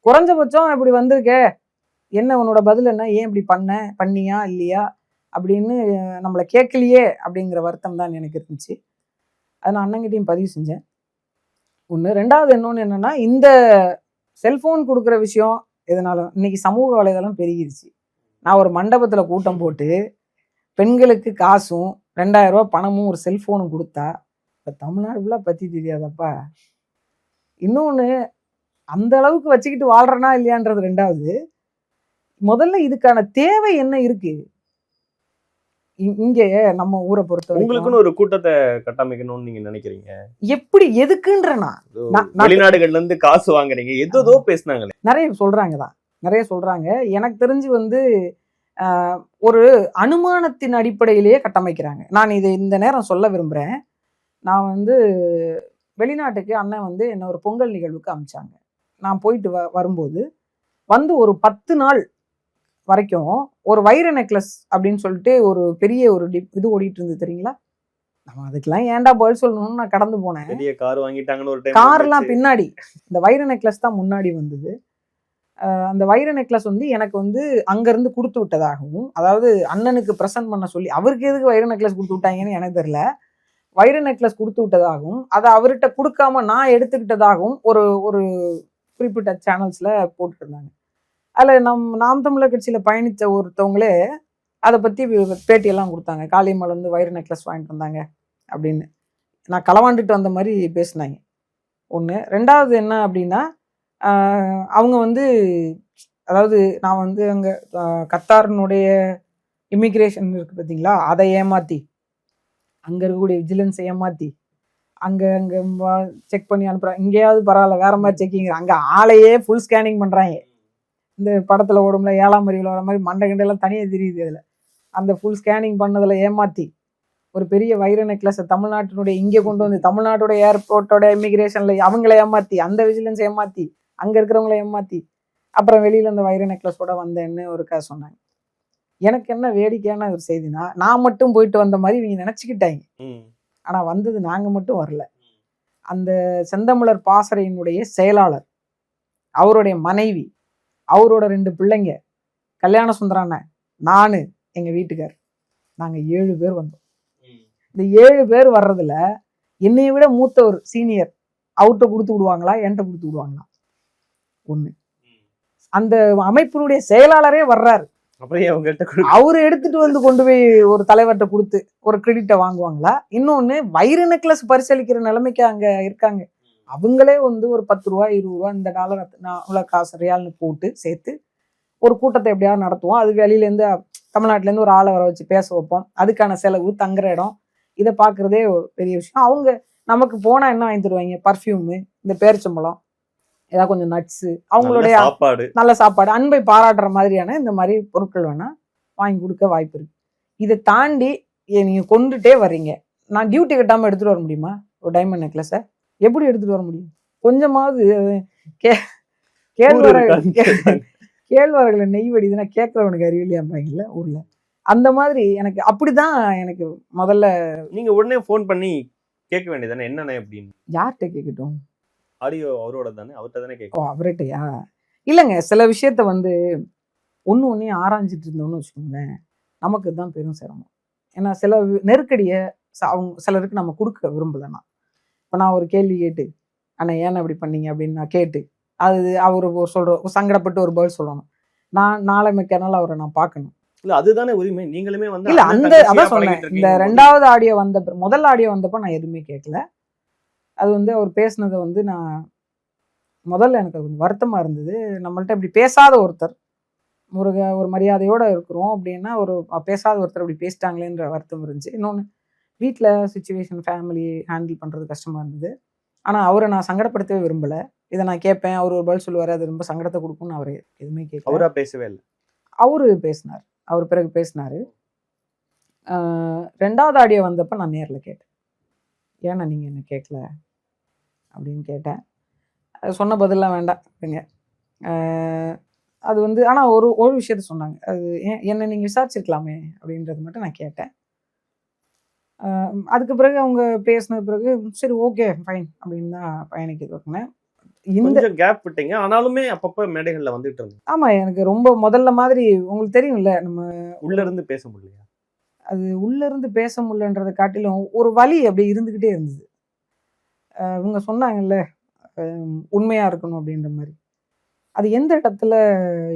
குறைஞ்சபட்சம் இப்படி வந்திருக்கே, என்ன உன்னோட பதில் என்ன, ஏன் இப்படி பண்ணியா இல்லையா அப்படின்னு நம்மளை கேட்கலையே அப்படிங்கிற வருத்தம் தான் எனக்கு இருந்துச்சு. அதை நான் அண்ணங்கிட்டையும் பதிவு செஞ்சேன். ஒன்று. 2வது இன்னொன்று என்னன்னா, இந்த செல்போன் கொடுக்குற விஷயம் எதனால இன்னைக்கு சமூக வலைதளம் பெருகிருச்சு. நான் ஒரு மண்டபத்தில் கூட்டம் போட்டு பெண்களுக்கு காசும் 2000 ரூபா பணமும் ஒரு செல்போனும் கொடுத்தா இப்போ தமிழ்நாடு ஃபுல்லாக பற்றி தெரியாதப்பா. இன்னொன்று, அந்த அளவுக்கு வச்சுக்கிட்டு வாழ்றனா இல்லையான்றது 2வது. முதல்ல இதுக்கான தேவை என்ன இருக்கு? இங்கே நம்ம ஊரை பொறுத்த உங்களுக்குன்னு ஒரு கூட்டத்தை கட்டமைக்கணும்னு நீங்க நினைக்கிறீங்க? எப்படி எதுக்குன்றனா வெளிநாடுகள்ல இருந்து காசு வாங்குறீங்க ஏதோ பேசினாங்களே, நிறைய சொல்றாங்க. எனக்கு தெரிஞ்சு வந்து ஒரு அனுமானத்தின் அடிப்படையிலேயே கட்டமைக்கிறாங்க. நான் இதை இந்த நேரம் சொல்ல விரும்புறேன். நான் வந்து வெளிநாட்டுக்கு அண்ணன் வந்து என்ன ஒரு பொங்கல் நிகழ்வுக்கு அனுப்பிச்சாங்க. நான் போயிட்டு வரும்போது வந்து ஒரு 10 நாள் வரைக்கும் ஒரு வைர நெக்லஸ் அப்படின்னு சொல்லிட்டு ஒரு பெரிய ஒரு இது ஓடிட்டு இருந்தது தெரியுங்களா? நம்ம அதுக்கெல்லாம் ஏன்டா பதில் சொல்லணும்னு நான் கடந்து போனேன். பெரிய கார் வாங்கிட்டாங்கன்னு ஒரு டைம். கார்லாம் பின்னாடி, இந்த வைர நெக்லஸ் தான் முன்னாடி வந்தது. அந்த வைர நெக்லஸ் வந்து எனக்கு வந்து அங்கிருந்து கொடுத்து விட்டதாகவும், அதாவது அண்ணனுக்கு பிரசன்ட் பண்ண சொல்லி, அவருக்கு எதுக்கு வைர நெக்லஸ் கொடுத்து விட்டாங்கன்னு எனக்கு தெரியல. வைர நெக்லஸ் கொடுத்து விட்டதாகவும் அதை அவர்கிட்ட கொடுக்காம நான் எடுத்துக்கிட்டதாகவும் ஒரு ஒரு குறிப்பிட்ட சேனல்ஸ்ல போட்டுட்டு இருந்தாங்க. அதில் நாம் தமிழர் கட்சியில் பயணித்த ஒருத்தவங்களே அதை பற்றி பேட்டியெல்லாம் கொடுத்தாங்க. காளியம்மாள் வைர நெக்லஸ் வாங்கிட்டு வந்தாங்க அப்படின்னு நான் களவாண்டுட்டு வந்த மாதிரி பேசினாங்க. ஒன்று. ரெண்டாவது என்ன அப்படின்னா, அவங்க வந்து அதாவது நான் வந்து அங்கே கத்தாரினுடைய இமிக்ரேஷன் இருக்குது பார்த்தீங்களா, அதை ஏமாற்றி அங்கே இருக்கக்கூடிய விஜிலன்ஸை ஏமாற்றி அங்கே செக் பண்ணி அனுப்புகிறாங்க. இங்கேயாவது பரவாயில்ல, வேற மாதிரி செக்கிங், அங்கே ஆளையே ஃபுல் ஸ்கேனிங் பண்ணுறாங்க. இந்த படத்தில் ஓடும்ல 7ஆம் அறிவில் வர மாதிரி மண்டை கண்டெல்லாம் தனியாக தெரியுது. அதில் அந்த ஃபுல் ஸ்கேனிங் பண்ணதில் ஏமாற்றி ஒரு பெரிய வைர நெக்லஸை தமிழ்நாட்டினுடைய இங்கே கொண்டு வந்து தமிழ்நாட்டோட ஏர்போர்ட்டோட இமிக்ரேஷனில் அவங்கள ஏமாற்றி, அந்த விஜிலன்ஸ் ஏமாற்றி, அங்கே இருக்கிறவங்கள ஏமாற்றி, அப்புறம் வெளியில் அந்த வைர நெக்லஸோட வந்தேன்னு ஒரு கதை சொன்னாங்க. எனக்கு என்ன வேடிக்கையான ஒரு செய்தினா, நான் மட்டும் போயிட்டு வந்த மாதிரி இவங்க நினச்சிக்கிட்டாங்க. ஆனால் வந்தது நாங்கள் மட்டும் வரல. அந்த செந்தமிழர் பாசறையினுடைய செயலாளர், அவருடைய மனைவி, அவரோட 2 பிள்ளைங்க, கல்யாண சுந்தரான, நான், எங்கள் வீட்டுக்கார், நாங்கள் 7 பேர் வந்தோம். இந்த 7 பேர் வர்றதுல என்னைய விட மூத்த ஒரு சீனியர் அவர்கிட்ட கொடுத்து விடுவாங்களா, என்கிட்ட கொடுத்து விடுவாங்களா? ஒன்று. அந்த அமைப்பினுடைய செயலாளரே வர்றாரு, அவரு எடுத்துட்டு வந்து கொண்டு போய் ஒரு தலைவர்கிட்ட கொடுத்து ஒரு கிரெடிட்டை வாங்குவாங்களா? இன்னொன்னு, வைர நெக்லஸ் பரிசளிக்கிற நிலைமைக்கு அங்க இருக்காங்க. அவங்களே வந்து ஒரு 10 ரூபா 20 ரூபா இந்த டாலர் காசு ரியால்னு போட்டு சேர்த்து ஒரு கூட்டத்தை எப்படியாவது நடத்துவோம். அது வெளியிலேருந்து தமிழ்நாட்டிலேருந்து ஒரு ஆளை வர வச்சு பேச வைப்போம். அதுக்கான செலவு, தங்குற இடம், இதை பார்க்குறதே ஒரு பெரிய விஷயம். அவங்க நமக்கு போனால் என்ன வாங்கி தருவாங்க? பர்ஃப்யூமு, இந்த பேரிச்சம்பழம், ஏதாவது கொஞ்சம் நட்ஸு, அவங்களுடைய நல்ல சாப்பாடு, அன்பை பாராட்டுற மாதிரியான இந்த மாதிரி பொருட்கள் வேணா வாங்கி கொடுக்க வாய்ப்பு இருக்கு. இதை தாண்டி நீங்கள் கொண்டுட்டே வர்றீங்க. நான் டியூட்டி கட்டாமல் எடுத்துகிட்டு வர முடியுமா? ஒரு டைமண்ட் நெக்லஸை எப்படி எடுத்துகிட்டு வர முடியும்? கொஞ்சமாவது கேழ்வரகுல நெய் வடிதுன்னா கேட்குறவனுக்கு அறிவில்லையாம்பாங்கல்ல ஊரில். அந்த மாதிரி எனக்கு அப்படிதான். எனக்கு முதல்ல நீங்க உடனே ஃபோன் பண்ணி கேட்க வேண்டியதானே என்னண்ணே அப்படின்னு? யார்கிட்ட கேட்கட்டும்? ஆடியோ அவரோட தானே, அவர்கிட்ட தானே கேட்கும். அவர்கிட்டயா? இல்லைங்க, சில விஷயத்த வந்து ஒன்றையும் ஆராய்ஞ்சிட்டு இருந்தோம்னு வச்சுக்கோங்களேன், நமக்கு தான் பெரும் சிரமம். ஏன்னா சில நெருக்கடியை அவங்க சிலருக்கு நம்ம கொடுக்க விரும்பலைன்னா, இப்போ நான் ஒரு கேள்வி கேட்டு, ஆனால் ஏன் அப்படி பண்ணீங்க அப்படின்னு நான் கேட்டு, அது அவர் சங்கடப்பட்டு ஒரு பதில் சொல்லணும். நான் நாளை மிக்கனால அவரை நான் பார்க்கணும். இல்ல அதுதானே உரிமை. நீங்களுமே வந்து இல்ல அதான் சொன்னேன். இந்த 2வது ஆடியோ முதல் ஆடியோ வந்தப்ப நான் எதுவுமே கேட்கல. அது வந்து அவர் பேசினதை வந்து நான் முதல்ல எனக்கு கொஞ்சம் வருத்தமா இருந்தது. நம்மள்ட்ட இப்படி பேசாத ஒருத்தர், ஒரு மரியாதையோட இருக்கிறோம் அப்படின்னா, ஒரு பேசாத ஒருத்தர் அப்படி பேசிட்டாங்களேன்ற வருத்தம் இருந்துச்சு. இன்னொன்று, வீட்டில் சுச்சுவேஷன், ஃபேமிலி ஹேண்டில் பண்ணுறது கஷ்டமா இருந்தது. ஆனால் அவரை நான் சங்கடப்படுத்தவே விரும்பலை. இதை நான் கேட்பேன், அவர் ஒரு பதில் சொல்லுவார், அது ரொம்ப சங்கடத்தை கொடுக்கும்னு அவர் எதுவுமே கேட்கல. அவரா பேசவே இல்லை. அவரு பேசினார். அவர் பிறகு பேசினாரு. 2வது ஆடியோ வந்தப்ப நான் நேரில் கேட்டேன், ஏன்னா நீங்கள் என்ன கேட்கல அப்படின்னு கேட்டேன். சொன்ன பதிலாம் வேண்டாம். அது வந்து ஆனால் ஒரு விஷயத்த சொன்னாங்க, அது என்னை நீங்கள் விசாரிச்சிருக்கலாமே அப்படின்றது மட்டும் நான் கேட்டேன். அதுக்கு பிறகு அவங்க பேசினது பிறகு சரி ஓகே ஃபைன் அப்படின்னு தான் பயணிக்க தொடங்கினேன். இந்த கேப் விட்டீங்க, ஆனாலுமே அப்பப்ப மேடைகள்ல வந்துட்டு இருந்தேன். ஆமா, எனக்கு ரொம்ப முதல்ல மாதிரி உங்களுக்கு தெரியும்ல, நம்ம உள்ள இருந்து பேச முடியலையா? அது உள்ள இருந்து பேச முடியலன்றதை காட்டிலும் ஒரு வலி அப்படி இருந்துகிட்டே இருந்தது. இவங்க சொன்னாங்கல்ல உண்மையா இருக்கணும் அப்படின்ற மாதிரி, அது எந்த இடத்துல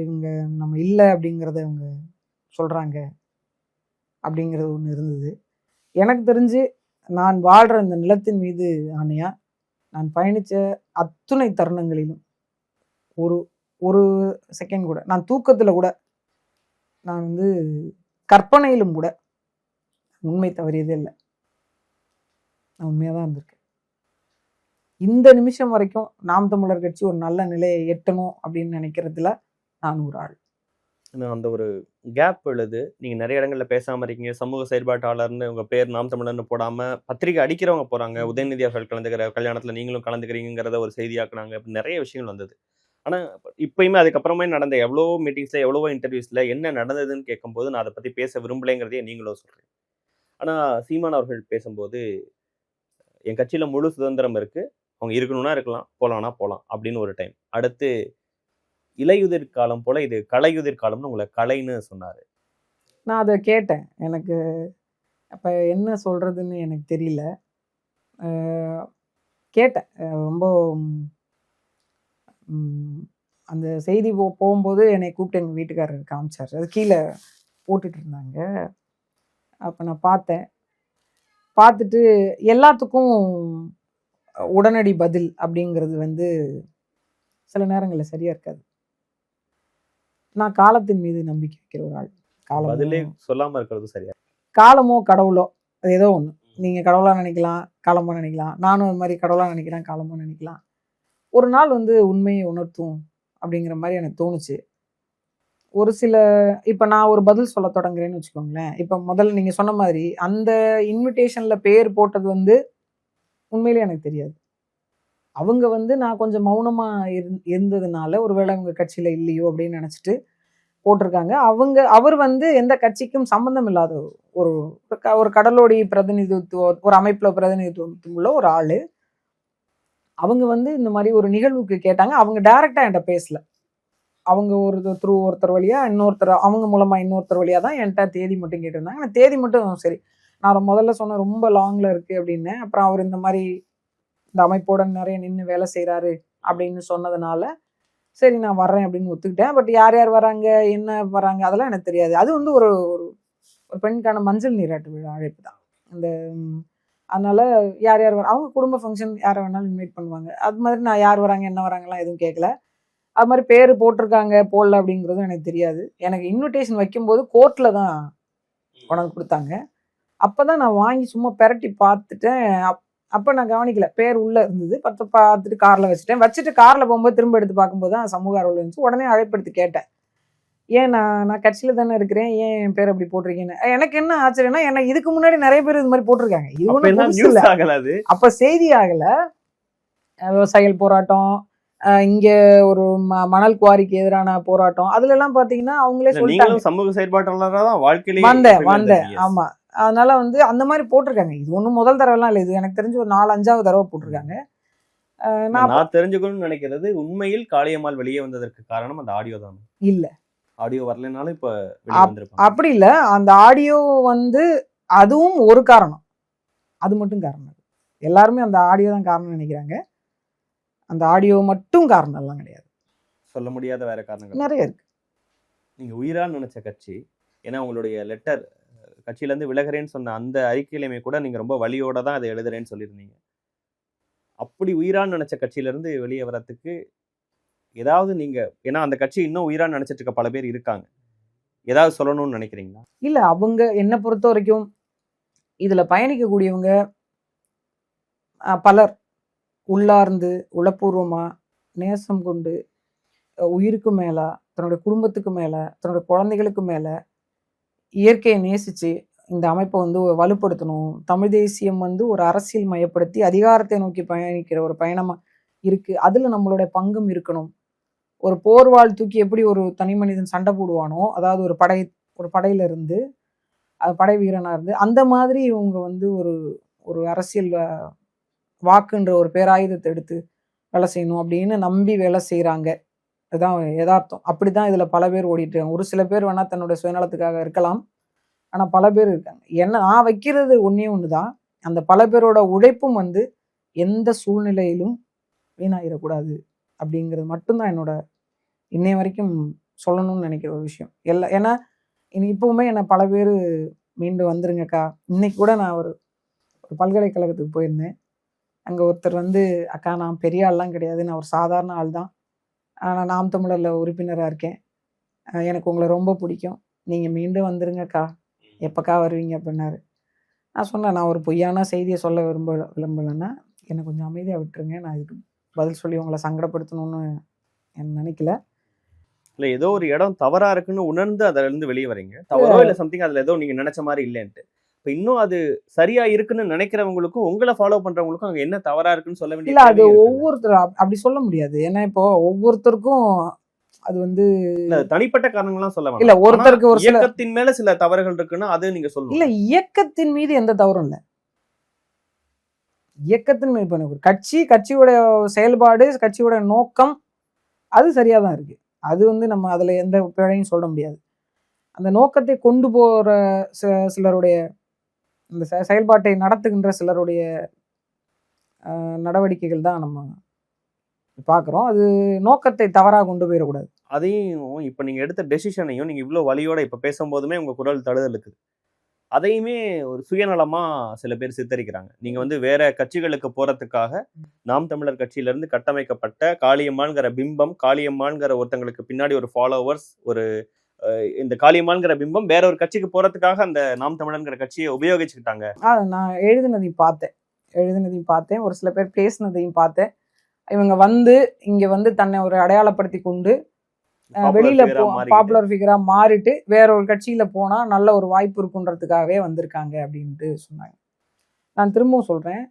இவங்க நம்ம இல்லை அப்படிங்கிறத இவங்க சொல்றாங்க அப்படிங்கிறது ஒன்று இருந்தது. எனக்கு தெரிஞ்சு நான் வாழ்ற இந்த நிலத்தின் மீது ஆணையா, நான் பயணித்த அத்துணை தருணங்களிலும் ஒரு செகண்ட் கூட, நான் தூக்கத்தில் கூட, நான் வந்து கற்பனையிலும் கூட உண்மை தவறியதே இல்லை, நான் உண்மையாக தான் இருந்திருக்கேன். இந்த நிமிஷம் வரைக்கும் நாம் தமிழர் கட்சி ஒரு நல்ல நிலையை எட்டணும் அப்படின்னு நினைக்கிறதுல நான் ஒரு ஆள். அந்த ஒரு கேப் எழுது. நீங்க நிறைய இடங்கள்ல பேசாம இருக்கீங்க. சமூக செயற்பாட்டாளர்னு உங்க பேர் நாம் தமிழர்னு போடாம பத்திரிகை அடிக்கிறவங்க போறாங்க. உதயநிதி அவர்கள் கலந்துக்கிற கல்யாணத்துல நீங்களும் கலந்துக்கிறீங்கிறத ஒரு செய்தியாக்குனாங்க. அப்படி நிறைய விஷயங்கள் வந்தது. ஆனா இப்பயுமே அதுக்கப்புறமே நடந்த எவ்வளோ மீட்டிங்ஸ்ல எவ்வளவோ இன்டர்வியூஸ்ல என்ன நடந்ததுன்னு கேட்கும்போது நான் அதை பத்தி பேச விரும்பலைங்கிறதையே நீங்களும் சொல்றீங்க. ஆனா சீமான் அவர்கள் பேசும்போது என் கட்சியில முழு சுதந்திரம் இருக்கு, அவங்க இருக்கணும்னா இருக்கலாம், போலாம்னா போலாம் அப்படின்னு ஒரு டைம். அடுத்து இலையுதிர் காலம் போல இது கலையுதிர் காலம்னு உங்களை கலைன்னு சொன்னாரு. நான் அதை கேட்டேன். எனக்கு அப்போ என்ன சொல்கிறதுன்னு எனக்கு தெரியல. கேட்டேன் ரொம்ப. அந்த செய்தி போகும்போது என்னை கூப்பிட்டு எங்கள் வீட்டுக்காரர் காமிச்சார். அது கீழே போட்டுட்டு இருந்தாங்க. அப்போ நான் பார்த்தேன். பார்த்துட்டு எல்லாத்துக்கும் உடனடி பதில் அப்படிங்கிறது வந்து சில நேரங்களில் சரியாக இருக்காது. நான் காலத்தின் மீது நம்பிக்கை வைக்கிற ஒரு ஆள். பதிலே சொல்லாம இருக்கிறது சரியா? காலமோ கடவுளோ அது ஏதோ ஒன்று. நீங்கள் கடவுளாக நினைக்கலாம், காலமாக நினைக்கலாம். நானும் அது மாதிரி கடவுளாக நினைக்கிறேன், காலமாக நினைக்கலாம். ஒரு நாள் வந்து உண்மையை உணர்த்தும் அப்படிங்கிற மாதிரி எனக்கு தோணுச்சு. ஒரு சில இப்போ நான் ஒரு பதில் சொல்ல தொடங்குறேன்னு வச்சுக்கோங்களேன். இப்போ முதல்ல நீங்கள் சொன்ன மாதிரி அந்த இன்விடேஷனில் பேர் போட்டது வந்து உண்மையிலே எனக்கு தெரியாது. அவங்க வந்து நான் கொஞ்சம் மௌனமாக இருந்ததுனால ஒருவேளை அவங்க கட்சியில் இல்லையோ அப்படின்னு நினச்சிட்டு போட்டிருக்காங்க. அவர் வந்து எந்த கட்சிக்கும் சம்மந்தம் இல்லாத ஒரு கடலோடி பிரதிநிதித்துவம், ஒரு அமைப்பில் பிரதிநிதித்துவம் உள்ள ஒரு ஆள். அவங்க வந்து இந்த மாதிரி ஒரு நிகழ்வுக்கு கேட்டாங்க. அவங்க டைரெக்டாக என்கிட்ட பேசல. அவங்க ஒருத்தர் வழியாக இன்னொருத்தர், அவங்க மூலமாக இன்னொருத்தர் வழியாக தான் என்கிட்ட தேதி மட்டும் கேட்டிருந்தாங்க. நான் தேதி மட்டும் சரி, நான் முதல்ல சொன்னேன் ரொம்ப லாங்கில் இருக்குது அப்படின்னு. அப்புறம் அவர் இந்த மாதிரி இந்த அமைப்போட நிறைய நின்று வேலை செய்கிறாரு அப்படின்னு சொன்னதுனால சரி நான் வர்றேன் அப்படின்னு ஒத்துக்கிட்டேன். பட் யார் யார் வராங்க, என்ன வராங்க, அதெல்லாம் எனக்கு தெரியாது. அது வந்து ஒரு பெண்ணுக்கான மஞ்சள் நீராட்டு விழா அழைப்பு தான். அந்த அதனால யார் யார் அவங்க குடும்ப ஃபங்க்ஷன் யாரை வேணாலும் இன்வைட் பண்ணுவாங்க. அது மாதிரி நான் யார் வராங்க என்ன வராங்கலாம் எதுவும் கேட்கல. அது மாதிரி பேர் போட்டிருக்காங்க போடல அப்படிங்கிறதும் எனக்கு தெரியாது. எனக்கு இன்விடேஷன் வைக்கும்போது கோர்ட்டில் தான் உனக்கு கொடுத்தாங்க. அப்போ தான் நான் வாங்கி சும்மா பெரட்டி பார்த்துட்டேன். அப்போ நான் கவனிக்கல, பேர் உள்ளே இருந்தது. பார்த்துட்டு காரில் வச்சுட்டு காரில் போகும்போது திரும்ப எடுத்து பார்க்கும்போது தான் சமூக ஆர்வலர் இருந்துச்சு. உடனே அழைப்படுத்தி கேட்டேன், ஏன் நான் கட்சியில் தானே இருக்கிறேன், ஏன் என் பேர் அப்படி போட்டிருக்கீங்கன்னு. எனக்கு என்ன ஆச்சரியம்னா, எனக்கு இதுக்கு முன்னாடி நிறைய பேர் இது மாதிரி போட்டிருக்காங்க. இது ஒன்றும் அப்போ செய்தி ஆகலை. விவசாயிகள் போராட்டம், இங்கே ஒரு மணல் குவாரிக்கு எதிரான போராட்டம், அதுல எல்லாம் பார்த்தீங்கன்னா அவங்களே சொல்லிட்டாங்க சமூக செயற்பாட்டாளராக தான் வாழ்க்கையிலே வந்தேன். ஆமாம், அதனால வந்து அந்த மாதிரி போட்டிருக்காங்க. இது ஒன்றும் முதல் தடவைலாம் இல்லை, இது எனக்கு தெரிஞ்சு ஒரு 4-5வது தடவை போட்டிருக்காங்க. நான் தெரிஞ்சுக்கணும்னு நினைக்கிறது, உண்மையில் காளியம்மாள் வெளியே வந்ததற்கு காரணம் அந்த ஆடியோ தான். இல்ல ஆடியோ வரலனாலும் இப்ப அப்படி இல்லை. அந்த ஆடியோ வந்து அதுவும் ஒரு காரணம், அது மட்டும் காரணம். எல்லாருமே அந்த ஆடியோ தான் காரணம் நினைக்கிறாங்க. அந்த ஆடியோ மட்டும் காரணம் எல்லாம் கிடையாது. சொல்ல முடியாத வேற காரணங்கள் நிறைய இருக்கு. நீங்க உயிரா நினைச்ச கட்சி, ஏன்னா உங்களுடைய லெட்டர் கட்சியிலேருந்து விலகிறேன்னு சொன்ன அந்த அறிக்கையிலுமே கூட நீங்க ரொம்ப வலியோட தான் அதை எழுதுறேன்னு சொல்லியிருந்தீங்க. அப்படி உயிரான்னு நினைச்ச கட்சியிலேருந்து வெளியே வரத்துக்கு ஏதாவது நீங்க, ஏன்னா அந்த கட்சி இன்னும் உயிரான்னு நினைச்சிட்டு இருக்க பல பேர் இருக்காங்க, ஏதாவது சொல்லணும்னு நினைக்கிறீங்களா? இல்லை, அவங்க என்னை பொறுத்த வரைக்கும் இதுல பயணிக்கக்கூடியவங்க பலர் உள்ளார்ந்து உளப்பூர்வமா நேசம் கொண்டு உயிருக்கு மேல, தன்னுடைய குடும்பத்துக்கு மேல, தன்னுடைய குழந்தைகளுக்கு மேல இயற்கையை நேசிச்சு இந்த அமைப்பை வந்து வலுப்படுத்தணும். தமிழ் தேசியம் வந்து ஒரு அரசியல் மயப்படுத்தி அதிகாரத்தை நோக்கி பயணிக்கிற ஒரு பயணமா இருக்கு. அதுல நம்மளுடைய பங்கும் இருக்கணும். ஒரு போர்வாள் தூக்கி எப்படி ஒரு தனி மனிதன் சண்டை போடுவானோ, அதாவது ஒரு படையில இருந்து படை வீரனா இருந்து, அந்த மாதிரி இவங்க வந்து ஒரு அரசியல் வாக்குன்ற ஒரு பேராயுதத்தை எடுத்து வேலை செய்யணும் அப்படின்னு நம்பி வேலை செய்கிறாங்க. அதுதான் யதார்த்தம். அப்படிதான் இதில் பல பேர் ஓடிட்டு இருக்காங்க. ஒரு சில பேர் வேணால் தன்னுடைய சுயநலத்துக்காக இருக்கலாம், ஆனால் பல பேர் இருக்காங்க. என்ன நான் வைக்கிறது ஒன்று தான், அந்த பல பேரோட உழைப்பும் வந்து எந்த சூழ்நிலையிலும் வீணாயிடக்கூடாது அப்படிங்கிறது மட்டும்தான் என்னோட இன்னைய வரைக்கும் சொல்லணும்னு நினைக்கிற ஒரு விஷயம். ஏன்னா இப்போவுமே என்னை பல பேர் மீண்டு வந்துருங்கக்கா. இன்னைக்கு கூட நான் ஒரு பல்கலைக்கழகத்துக்கு போயிருந்தேன். அங்கே ஒருத்தர் வந்து, அக்கா நான் பெரிய ஆள்லாம் கிடையாது, நான் ஒரு சாதாரண ஆள் தான், நான் நாம் தமிழரில் உறுப்பினராக இருக்கேன், எனக்கு உங்களை ரொம்ப பிடிக்கும், நீங்கள் மீண்டும் வந்துருங்கக்கா, எப்போக்கா வருவீங்க அப்படின்னாரு. நான் சொன்னேன், நான் ஒரு பொய்யான செய்தியை சொல்ல விரும்பலைன்னா என்னை கொஞ்சம் அமைதியாக விட்டுருங்க, நான் இதுக்கு பதில் சொல்லி உங்களை சங்கடப்படுத்தணும்னு நினைக்கல. இல்ல ஏதோ ஒரு இடம் தவறா இருக்குன்னு உணர்ந்து அதுல இருந்து வெளியே வரீங்க, தவறோ இல்ல சம்திங் அதுல ஏதோ நீங்க நினைச்ச மாதிரி இல்லைன்ட்டு. இப்ப இன்னும் அது சரியா இருக்குன்னு நினைக்கிறவங்களுக்கும் உங்களை ஃபாலோ பண்றவங்களுக்கும் அங்க என்ன தவறா இருக்குன்னு சொல்ல வேண்டிய இல்ல, அது ஒவ்வொருத்தர் அப்படி சொல்ல முடியாது. ஏன்னா இப்போ ஒவ்வொருத்தருக்கும் அது வந்து தனிப்பட்ட காரணங்கள்லாம் சொல்ல இல்ல, ஒருத்தருக்கு ஒரு இயக்கத்தின் மேல சில தவறுகள் இருக்குன்னா அது நீங்க சொல்லணும். இல்ல, இயக்கத்தின் மீது எந்த தவறும் இல்ல. இயக்கத்தின் மீது கட்சியோட செயல்பாடு, கட்சியோட நோக்கம் அது சரியாதான் இருக்கு. அது வந்து நம்ம அதுல எந்த பிழையும் சொல்ல முடியாது. அந்த நோக்கத்தை கொண்டு போற சிலருடைய இந்த செயல்பாட்டை நடத்துகின்ற சிலருடைய நடவடிக்கைகள் தான் நம்ம பார்க்குறோம். அது நோக்கத்தை தவறாக கொண்டு போயிடக்கூடாது. அதையும் இப்போ நீங்கள் எடுத்த டெசிஷனையும் நீங்கள் இவ்வளோ வலியோட இப்போ பேசும்போதுமே உங்கள் குரல் தழுதல் இருக்குது. அதையுமே ஒரு சுயநலமாக சில பேர் சித்தரிக்கிறாங்க. நீங்கள் வந்து வேற கட்சிகளுக்கு போகிறதுக்காக நாம் தமிழர் கட்சியிலேருந்து கட்டமைக்கப்பட்ட காளியம்மான்கிற பிம்பம், காளியம்மான்கிற ஒருத்தங்களுக்கு பின்னாடி ஒரு ஃபாலோவர்ஸ், ஒரு இந்த காளியம்மான்கிற பிம்பம் வேற ஒரு கட்சிக்கு போகிறதுக்காக அந்த நாம் தமிழர்ங்கிற கட்சியை உபயோகிச்சுக்கிட்டாங்க. நான் எழுதினதையும் பார்த்தேன், ஒரு சில பேர் பேசினதையும் பார்த்தேன். இவங்க வந்து இங்க வந்து தன்னை ஒரு அடையாளப்படுத்தி கொண்டு வெளியில பாப்புலர் ஃபிகரா மாறிட்டு வேற ஒரு கட்சியில போனா நல்ல ஒரு வாய்ப்பு இருக்குன்றதுக்காகவே வந்திருக்காங்க அப்படின்ட்டு சொன்னாங்க. நான் திரும்பவும் சொல்றேன்,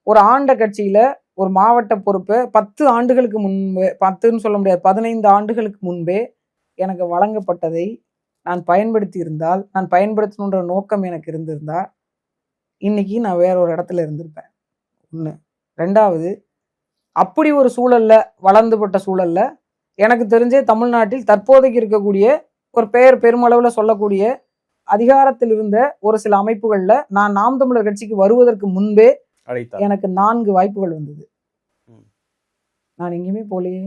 ஒரு ஆண்ட கட்சியில ஒரு மாவட்ட பொறுப்பை 10 ஆண்டுகளுக்கு முன்பே, 10ன்னு சொல்ல முடியாது, 15 ஆண்டுகளுக்கு முன்பே எனக்கு வழங்கப்பட்டதை நான் பயன்படுத்தி இருந்தால், நான் பயன்படுத்தணுன்ற நோக்கம் எனக்கு இருந்திருந்தா இன்னைக்கு நான் வேற ஒரு இடத்துல இருந்திருப்பேன். ஒண்ணு. ரெண்டாவது, அப்படி ஒரு சூழல்ல வளர்ந்துபட்ட சூழல்ல எனக்கு தெரிஞ்சே தமிழ்நாட்டில் தற்போதைக்கு இருக்கக்கூடிய ஒரு பெருமளவுல சொல்லக்கூடிய அதிகாரத்தில் இருந்த ஒரு சில அமைப்புகள்ல நான் நாம் தமிழர் கட்சிக்கு வருவதற்கு முன்பே எனக்கு 4 வாய்ப்புகள் வந்தது. நான் எங்கேயுமே போலையே,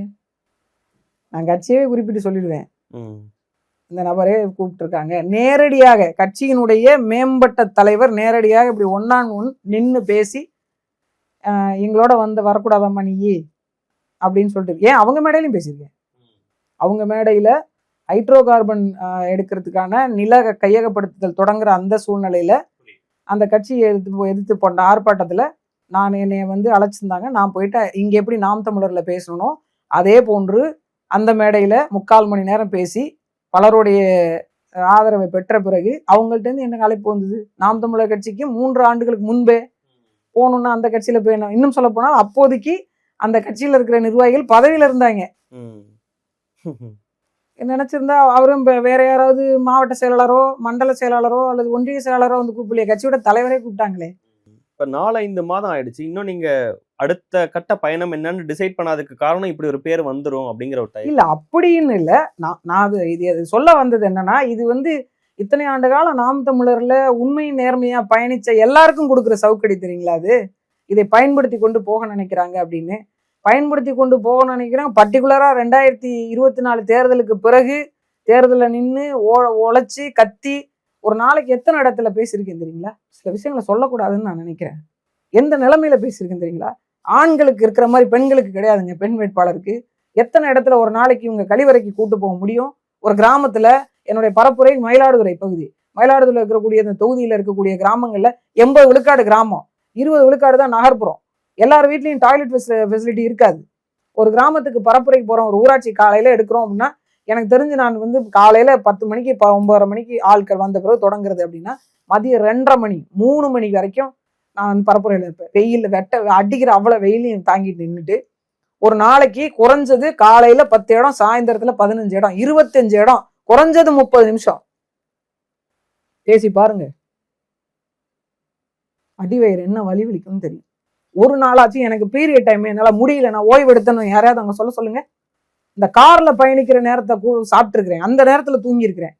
நான் கட்சியவே குறிப்பிட்டு சொல்லிடுவேன். இந்த நபரே கூப்பிட்டு இருக்காங்க, நேரடியாக கட்சியினுடைய மேம்பட்ட தலைவர் நேரடியாக இப்படி 1-on-1 நின்று பேசி எங்களோட வரக்கூடாதாம்மா நீ அப்படின்னு சொல்லிட்டு, ஏன் அவங்க மேடையிலையும் பேசியிருக்கேன். அவங்க மேடையில ஹைட்ரோ கார்பன் எடுக்கிறதுக்கான நில கையகப்படுத்துதல் தொடங்குற அந்த சூழ்நிலையில அந்த கட்சியை எதிர்த்து போன்ற ஆர்ப்பாட்டத்துல என்னைய வந்து அழைச்சிருந்தாங்க. நான் போயிட்டு இங்க எப்படி நாம் தமிழர்ல பேசணும் அதே போன்று அந்த மேடையில 3/4 மணி நேரம் பேசி பலருடைய ஆதரவை பெற்ற பிறகு அவங்கள்ட்ட இருந்து எனக்கு அழைப்பு வந்தது. நாம் தமிழர் கட்சிக்கு 3 ஆண்டுகளுக்கு முன்பே போகணும்னா அந்த கட்சியில போய், இன்னும் சொல்ல போனால் அப்போதைக்கு அந்த கட்சியில இருக்கிற நிர்வாகிகள் பதவியில இருந்தாங்க. நினைச்சிருந்தா அவரும் வேற யாராவது மாவட்ட செயலாளரோ மண்டல செயலாளரோ அல்லது ஒன்றிய செயலாளரோ வந்து கூப்பிடலையே, கட்சியோட தலைவரே கூப்பிட்டாங்களே. இப்ப 4-5 மாதம் ஆயிடுச்சு, இன்னும் நீங்க அடுத்த கட்ட பயணம் என்னன்னு டிசைட் பண்ணாததுக்கு காரணம் இப்படி ஒரு பேர் வந்துரும் அப்படிங்கிற ஒரு டைம் இல்ல. அப்படின்னு இல்ல, நான் இது சொல்ல வந்தது என்னன்னா, இது வந்து இத்தனை ஆண்டு காலம் நாம் தமிழர்ல உண்மை நேர்மையா பயணிச்ச எல்லாருக்கும் கொடுக்குற சவுக்கடி தெரியுங்களா? அது இதை பயன்படுத்தி கொண்டு போக நினைக்கிறாங்க அப்படின்னு பயன்படுத்தி கொண்டு போக நினைக்கிறாங்க. பர்டிகுலரா 2024 தேர்தலுக்கு பிறகு தேர்தலில் நின்று உழைச்சி கத்தி ஒரு நாளைக்கு எத்தனை இடத்துல பேசியிருக்கேன் தெரியுங்களா? சில விஷயங்களை சொல்லக்கூடாதுன்னு நான் நினைக்கிறேன். எந்த நிலைமையில பேசியிருக்கேன் தெரியுங்களா? ஆண்களுக்கு இருக்கிற மாதிரி பெண்களுக்கு கிடையாதுங்க. பெண் வேட்பாளருக்கு எத்தனை இடத்துல ஒரு நாளைக்கு இவங்க கழிவறைக்கு கூட்டு போக முடியும்? ஒரு கிராமத்துல, என்னுடைய பரப்புரை மயிலாடுதுறை பகுதி, மயிலாடுதுறையில் இருக்கக்கூடிய இந்த தொகுதியில இருக்கக்கூடிய கிராமங்கள்ல 80 விழுக்காடு கிராமம், 20 விழுக்காடு தான் நகர்ப்புறம். எல்லார் வீட்லயும் டாய்லெட் ஃபெசிலிட்டி இருக்காது. ஒரு கிராமத்துக்கு பரப்புரைக்கு போறோம், ஒரு ஊராட்சி காலையில எடுக்கிறோம் அப்படின்னா, எனக்கு தெரிஞ்சு நான் வந்து காலையில 10 மணிக்கு 9:30 மணிக்கு ஆட்கள் வந்த பிறகு தொடங்குறது அப்படின்னா மதியம் 2:30 மணி 3 மணி வரைக்கும் நான் வந்து பரப்புரையில இருப்பேன். வெயில் அடிக்கிற அவ்வளவு வெயிலையும் தாங்கிட்டு நின்றுட்டு ஒரு நாளைக்கு குறைஞ்சது காலையில 10 இடம், சாயந்தரத்துல 15 இடம், 25 இடம், குறைஞ்சது 30 நிமிஷம் பேசி பாருங்க. அடிவயிறு என்ன வலி வலிக்கும்னு தெரியும். ஒரு நாளாச்சும் எனக்கு பீரியட் டைம் என்னால முடியல, நான் ஓய்வு எடுத்தேன்னு யாரையாவது அங்க சொல்லுங்க. இந்த கார்ல பயணிக்கிற நேரத்தை சாப்பிட்டு இருக்கிறேன், அந்த நேரத்துல தூங்கி இருக்கிறேன்.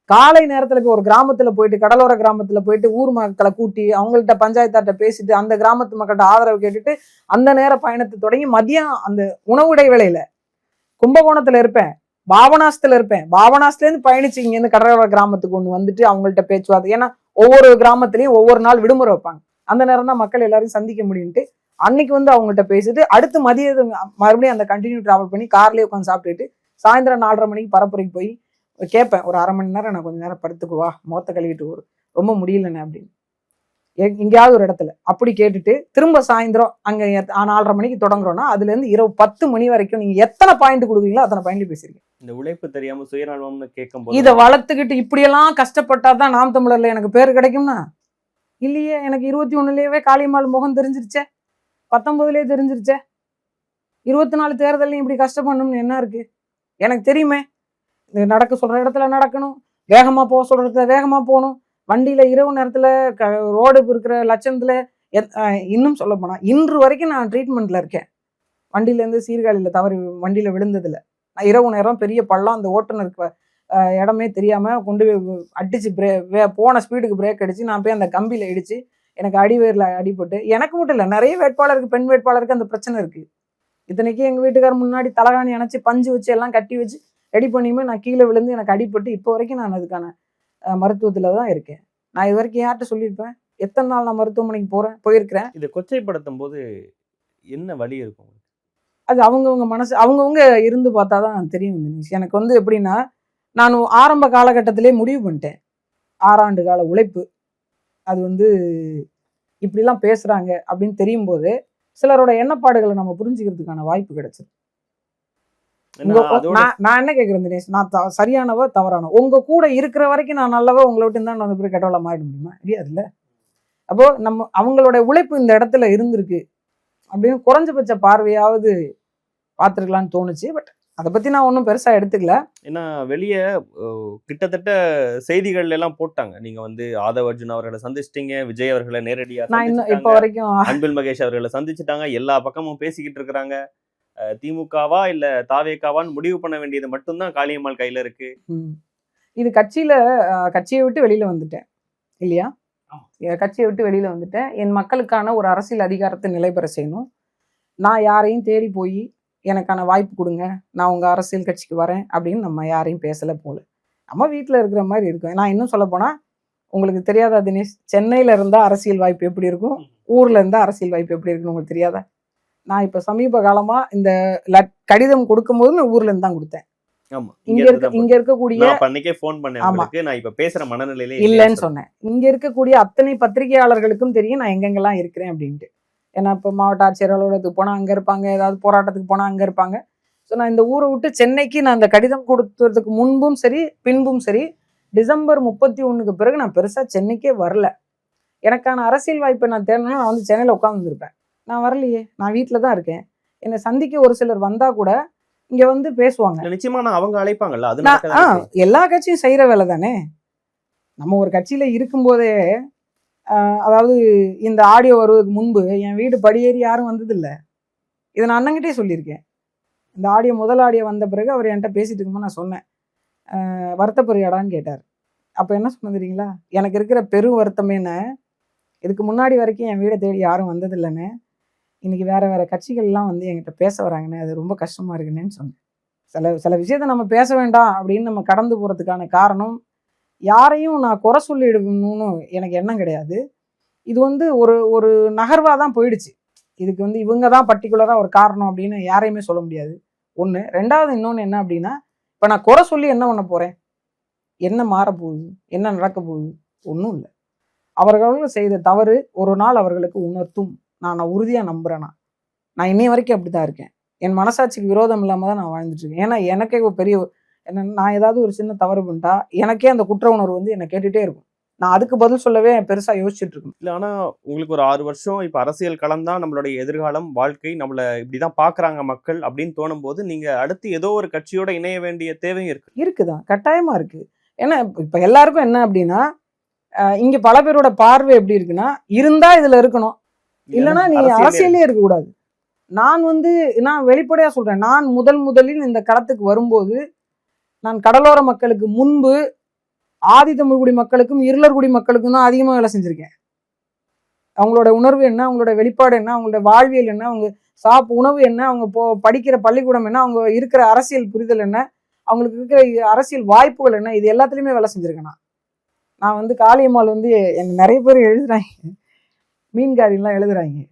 காலை நேரத்துல போய் ஒரு கிராமத்துல போயிட்டு, கடலோர கிராமத்துல போயிட்டு ஊர் மக்களை கூட்டி அவங்கள்ட்ட பஞ்சாயத்தாட்ட பேசிட்டு அந்த கிராமத்து மக்கள்கிட்ட ஆதரவு கேட்டுட்டு அந்த நேர பயணத்தை தொடங்கி மதியம் அந்த உணவு இடைவேளையில கும்பகோணத்துல இருப்பேன், பாபநாசத்துல இருப்பேன். பாபநாசத்துல இருந்து பயணிச்சு இங்க இருந்து கடலோர கிராமத்துக்கு ஒண்ணு வந்துட்டு அவங்கள்ட்ட பேச்சுவார்த்தை. ஏன்னா ஒவ்வொரு கிராமத்திலையும் ஒவ்வொரு நாள் விடுமுறை வைப்பாங்க, அந்த நேரம் தான் மக்கள் எல்லாரையும் சந்திக்க முடியும்ட்டு அன்னைக்கு வந்து அவங்கள்ட்ட பேசிட்டு அடுத்து மதியம் மறுபடியும் அந்த கண்டினியூ டிராவல் பண்ணி கார்லயே உட்காந்து சாப்பிட்டுட்டு சாயந்தரம் 4:30 மணிக்கு பரப்புரைக்கு போய் கேட்பேன், ஒரு 1/2 மணி நேரம் நான் கொஞ்ச நேரம் படுத்துக்குவா, முகத்தை கழுவிட்டு ரொம்ப முடியலண்ணே அப்படின்னு. எங்கேயாவது ஒரு இடத்துல அப்படி கேட்டுட்டு திரும்ப சாயந்தரம் அங்க 4:30 மணிக்கு தொடங்குறோம்னா அதுல இருந்து இரவு 10 மணி வரைக்கும் நீங்க எத்தனை பாயிண்ட் கொடுக்குறீங்களோ அத்தனை பாயிண்ட் பேசிருக்கீங்க. இந்த உழைப்பு தெரியாம சுயநலம்னு கேட்கும்போது இதை வளர்த்துக்கிட்டு இப்படியெல்லாம் கஷ்டப்பட்டாதான் நாம் தமிழர்ல எனக்கு பேர் கிடைக்கும்னா இல்லையே. எனக்கு 21லயே காளியம்மாள் முகம் தெரிஞ்சிருச்சே, 19லயே தெரிஞ்சிருச்சே, 24 தேர்தலையும் இப்படி கஷ்டப்படணும்னு என்ன இருக்கு எனக்கு தெரியுமே. நடக்க சொல்ற இடத்துல நடக்கணும், வேகமா போக சொல்ற இடத்துல வேகமா போகணும், வண்டியில இரவு நேரத்துல ரோடு இருக்கிற லட்சணத்துல இன்னும் சொல்ல போனா இன்று வரைக்கும் நான் ட்ரீட்மெண்ட்ல இருக்கேன். வண்டியில இருந்து சீர்காழியில தவறி வண்டியில விழுந்ததுல நான் இரவு நேரம் பெரிய பள்ளம், அந்த ஓட்டுநருக்கு இடமே தெரியாம கொண்டு போய் அடிச்சு போன ஸ்பீடுக்கு பிரேக் அடிச்சு நான் போய் அந்த கம்பியில இடிச்சு எனக்கு அடிவேர்ல அடிபட்டு, எனக்கு மட்டும் இல்லை நிறைய வேட்பாளருக்கு பெண் வேட்பாளருக்கு அந்த பிரச்சனை இருக்கு. இத்தனைக்கு எங்க வீட்டுக்காரர் முன்னாடி தலகாணி அணைச்சு பஞ்சு வச்சு எல்லாம் கட்டி வச்சு ரெடி பண்ணியுமே நான் கீழே விழுந்து எனக்கு அடிபட்டு இப்போ வரைக்கும் நான் அதுக்கான மருத்துவத்துல தான் இருக்கேன். நான் இது வரைக்கும் யார்கிட்ட சொல்லியிருப்பேன், எத்தனை நாள் நான் மருத்துவமனைக்கு போயிருக்கிறேன். இதை கொச்சைப்படுத்தும் போது என்ன வலி இருக்கும்? அது அவங்கவுங்க மனசு அவங்கவுங்க இருந்து பார்த்தாதான் தெரியும். எனக்கு வந்து எப்படின்னா, நான் ஆரம்ப காலகட்டத்திலே முடிவு பண்ணிட்டேன், 6 ஆண்டு கால உழைப்பு அது வந்து இப்படிலாம் பேசுறாங்க அப்படின்னு தெரியும் போது சிலரோட எண்ணப்பாடுகளை நம்ம புரிஞ்சுக்கிறதுக்கான வாய்ப்பு கிடைச்சது. நான் என்ன கேட்கிறேன் தினேஷ், நான் சரியானவ தவறானவ? உங்க கூட இருக்கிற வரைக்கும் நான் நல்லவ, உங்களை விட்டு தான் நான் போய் கெட்டவளா மாறிட முடியுமா? முடியாதுல்ல. அப்போ நம்ம அவங்களோட உழைப்பு இந்த இடத்துல இருந்திருக்கு அப்படின்னு குறைஞ்சபட்ச பார்வையாவது பார்த்துருக்கலான்னு தோணுச்சு. பட் அதை பத்தி நான் ஒன்றும் பெருசா எடுத்துக்கல. ஏன்னா வெளியே கிட்டத்தட்ட செய்திகள் எல்லாம் போட்டாங்க, நீங்க வந்து ஆதவ் அர்ஜுன் அவர்களை சந்திச்சிட்டீங்க, விஜய் அவர்களை நேரடியா நான் இன்னும் இப்போ வரைக்கும் அன்பில் மகேஷ் அவர்களை சந்திச்சுட்டாங்க, எல்லா பக்கமும் பேசிக்கிட்டு இருக்கிறாங்க. திமுகவா இல்ல தாவேகாவான்னு முடிவு பண்ண வேண்டியது மட்டும்தான் காளியம்மாள் கையில இருக்கு. இது கட்சியை விட்டு வெளியில வந்துட்டேன் இல்லையா? கட்சியை விட்டு வெளியில வந்துட்டேன். என் மக்களுக்கான ஒரு அரசியல் அதிகாரத்தை நிலைபெற செய்யணும். நான் யாரையும் தேடி போய் எனக்கான வாய்ப்பு கொடுங்க, நான் உங்க அரசியல் கட்சிக்கு வரேன் அப்படின்னு நம்ம யாரையும் பேசல போல. நம்ம வீட்டில் இருக்கிற மாதிரி இருக்கும். நான் இன்னும் சொல்ல போனா, உங்களுக்கு தெரியாதா தினேஷ், சென்னையில இருந்தா அரசியல் வாய்ப்பு எப்படி இருக்கும், ஊர்ல இருந்தா அரசியல் வாய்ப்பு எப்படி இருக்குன்னு உங்களுக்கு தெரியாதா? நான் இப்ப சமீப காலமா இந்த கடிதம் கொடுக்கும் போது நான் ஊர்ல இருந்து தான் கொடுத்தேன். இங்க இருக்கக்கூடிய நான் இப்ப பேசுற மனநிலையில இல்லைன்னு சொன்னேன். இங்க இருக்கக்கூடிய அத்தனை பத்திரிகையாளர்களுக்கும் தெரியும் நான் எங்கெங்கெல்லாம் இருக்கிறேன் அப்படின்ட்டு. ஏன்னா இப்போ மாவட்ட ஆட்சியர் அலுவலகத்துக்கு போனா அங்க இருப்பாங்க, ஏதாவது போராட்டத்துக்கு போனா அங்க இருப்பாங்க. ஸோ நான் இந்த ஊரை விட்டு சென்னைக்கு நான் இந்த கடிதம் கொடுத்ததுக்கு முன்பும் சரி பின்பும் சரி, டிசம்பர் 31க்கு பிறகு நான் பெருசா சென்னைக்கே வரல. எனக்கான அரசியல் வாய்ப்பை நான் தேடணும்னா நான் வந்து சென்னையில உட்காந்துருப்பேன். நான் வரலையே, நான் வீட்டில தான் இருக்கேன். என்னை சந்திக்க ஒரு சிலர் வந்தா கூட இங்க வந்து பேசுவாங்க. நிச்சயமா அவங்க அழைப்பாங்கல்ல, எல்லா கட்சியும் செய்யற வேலை தானே. நம்ம ஒரு கட்சியில இருக்கும்போதே, அதாவது இந்த ஆடியோ வருவதற்கு முன்பு என் வீடு படியேறி யாரும் வந்ததில்ல. இதை நான் அண்ணங்கிட்டே சொல்லியிருக்கேன். இந்த ஆடியோ முதல் ஆடியோ வந்த பிறகு அவர் என்கிட்ட பேசிட்டு இருக்கும்போது நான் சொன்னேன், வருத்தப்படுறியாடான்னு கேட்டார். அப்போ என்ன சொன்ன தெரியுங்களா, எனக்கு இருக்கிற பெரும் வருத்தமேன்னு, இதுக்கு முன்னாடி வரைக்கும் என் வீடை தேடி யாரும் வந்ததில்லைன்னு, இன்னைக்கு வேற வேற கட்சிகள்லாம் வந்து என்கிட்ட பேச வராங்கன்னு, அது ரொம்ப கஷ்டமா இருக்குன்னு சொன்னேன். சில விஷயத்த நம்ம பேச வேண்டாம் அப்படின்னு நம்ம கடந்து போறதுக்கான காரணம், யாரையும் நான் குறை சொல்லிடணும்னு எனக்கு எண்ணம் கிடையாது. இது வந்து ஒரு நகர்வா தான் போயிடுச்சு. இதுக்கு வந்து இவங்க தான் பர்டிகுலரா ஒரு காரணம் அப்படின்னு யாரையுமே சொல்ல முடியாது. ஒண்ணு. ரெண்டாவது இன்னொன்னு என்ன அப்படின்னா, இப்ப நான் குறை சொல்லி என்ன பண்ண போறேன், என்ன மாற போகுது, என்ன நடக்க போகுது? ஒன்றும் இல்லை. அவர்கள் செய்த தவறு ஒரு நாள் அவர்களுக்கு உணர்த்தும். நான் உறுதியா நம்புறேனா, நான் இன்னைய வரைக்கும் அப்படிதான் இருக்கேன். என் மனசாட்சிக்கு விரோதம் இல்லாம தான் நான் வாழ்ந்துட்டு இருக்கேன். ஏன்னா எனக்கே ஒரு பெரிய என்ன, நான் ஏதாவது ஒரு சின்ன தவறு பண்ணிட்டா எனக்கே அந்த குற்ற உணர்வு வந்து என்னை கேட்டுட்டே இருக்கும். நான் அதுக்கு பதில் சொல்லவே பெருசா யோசிச்சுட்டு இருக்கேன். இல்லை, ஆனா உங்களுக்கு ஒரு 6 வருஷம் இப்ப அரசியல் களம் தான் நம்மளுடைய எதிர்காலம், வாழ்க்கை, நம்மள இப்படிதான் பாக்குறாங்க மக்கள் அப்படின்னு தோணும் போது நீங்க அடுத்து ஏதோ ஒரு கட்சியோட இணைய வேண்டிய தேவையும் இருக்குதான், கட்டாயமா இருக்கு. ஏன்னா இப்ப எல்லாருக்கும் என்ன அப்படின்னா, இங்க பல பேரோட பார்வை எப்படி இருக்குன்னா, இருந்தா இதுல இருக்கணும், இல்லைன்னா நீ அரசியலே இருக்க கூடாது. நான் வெளிப்படையா சொல்றேன், நான் முதலில் இந்த களத்துக்கு வரும்போது நான் கடலோர மக்களுக்கு முன்பு ஆதி தமிழ்குடி மக்களுக்கும் இருளர்குடி மக்களுக்கும் தான் அதிகமாக வேலை செஞ்சிருக்கேன். அவங்களோட உணர்வு என்ன, அவங்களோட வெளிப்பாடு என்ன, அவங்களோட வாழ்வியல் என்ன, அவங்க உணவு என்ன, அவங்க படிக்கிற பள்ளிக்கூடம் என்ன, அவங்க இருக்கிற அரசியல் புரிதல் என்ன, அவங்களுக்கு இருக்கிற அரசியல் வாய்ப்புகள் என்ன, இது எல்லாத்துலேயுமே வேலை செஞ்சிருக்கேன். நான் வந்து காளியம்மாள் வந்து நிறைய பேர் எழுதுறாங்க, மீன்காரிலாம் எழுதுறாங்க,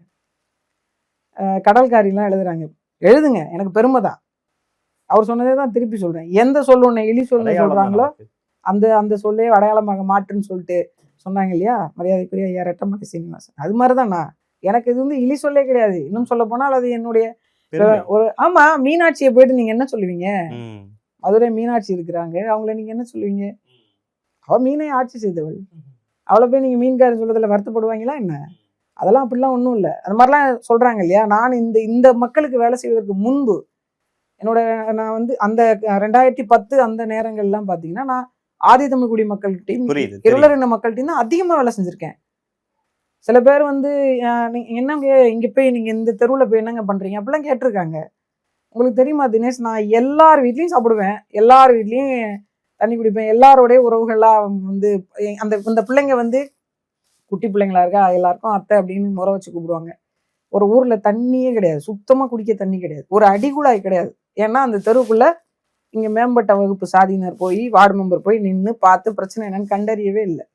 கடல்காரிலாம் எழுதுறாங்க, எழுதுங்க, எனக்கு பெருமை தான். அவர் சொன்னதே தான் திருப்பி சொல்றேன். எந்த சொல் ஒண்ணு இழி சொல்லு சொல்றாங்களோ அந்த சொல்லே அடையாளமாக மாற்றுன்னு சொல்லிட்டு சொன்னாங்க இல்லையா மரியாதைக்குரிய ஐயா ரெட்டமலை சீனிவாசன். அது மாதிரிதான் நான், எனக்கு இது வந்து இழி சொல்லே கிடையாது. இன்னும் சொல்ல போனால் அது என்னுடைய ஒரு ஆமா. மீனாட்சியை போயிட்டு நீங்க என்ன சொல்லுவீங்க? மதுரை மீனாட்சி இருக்கிறாங்க, அவங்கள நீங்க என்ன சொல்லுவீங்க? அவ மீனை ஆட்சி செய்தவள், அவளை போய் நீங்க மீன்காரன் சொல்றதுல வருத்தப்படுவாங்களா என்ன? அதெல்லாம் அப்படிலாம் ஒன்றும் இல்லை. அது மாதிரிலாம் சொல்றாங்க இல்லையா. நான் இந்த மக்களுக்கு வேலை செய்வதற்கு முன்பு நான் வந்து அந்த 2010 அந்த நேரங்கள்லாம் பார்த்தீங்கன்னா நான் ஆதித்தமிழ்குடி மக்கள்கிட்டையும் இருளரின மக்கள்கிட்டையும் தான் அதிகமாக வேலை செஞ்சுருக்கேன். சில பேர் வந்து என்னங்க இங்கே போய் நீங்கள் இந்த தெருவில் போய் என்னங்க பண்ணுறீங்க அப்படிலாம் கேட்டிருக்காங்க. உங்களுக்கு தெரியுமா தினேஷ், நான் எல்லார் வீட்லேயும் சாப்பிடுவேன், எல்லார் வீட்லேயும் தண்ணி குடிப்பேன், எல்லாரோடைய உறவுகள்லாம் வந்து இந்த பிள்ளைங்க வந்து குட்டி பிள்ளைங்களா இருக்கா எல்லாருக்கும் அத்தை அப்படின்னு முறை வச்சு கூப்பிடுவாங்க. ஒரு ஊரில் தண்ணியே கிடையாது, சுத்தமாக குடிக்க தண்ணி கிடையாது, ஒரு அடிகுழாய் கிடையாது. ஏன்னா அந்த தெருவுக்குள்ள இங்கே மேம்பட்ட வகுப்பு சாதியினர் போய் வார்டு மெம்பர் போய் நின்று பார்த்து பிரச்சனை என்னன்னு கண்டறியவே இல்லை.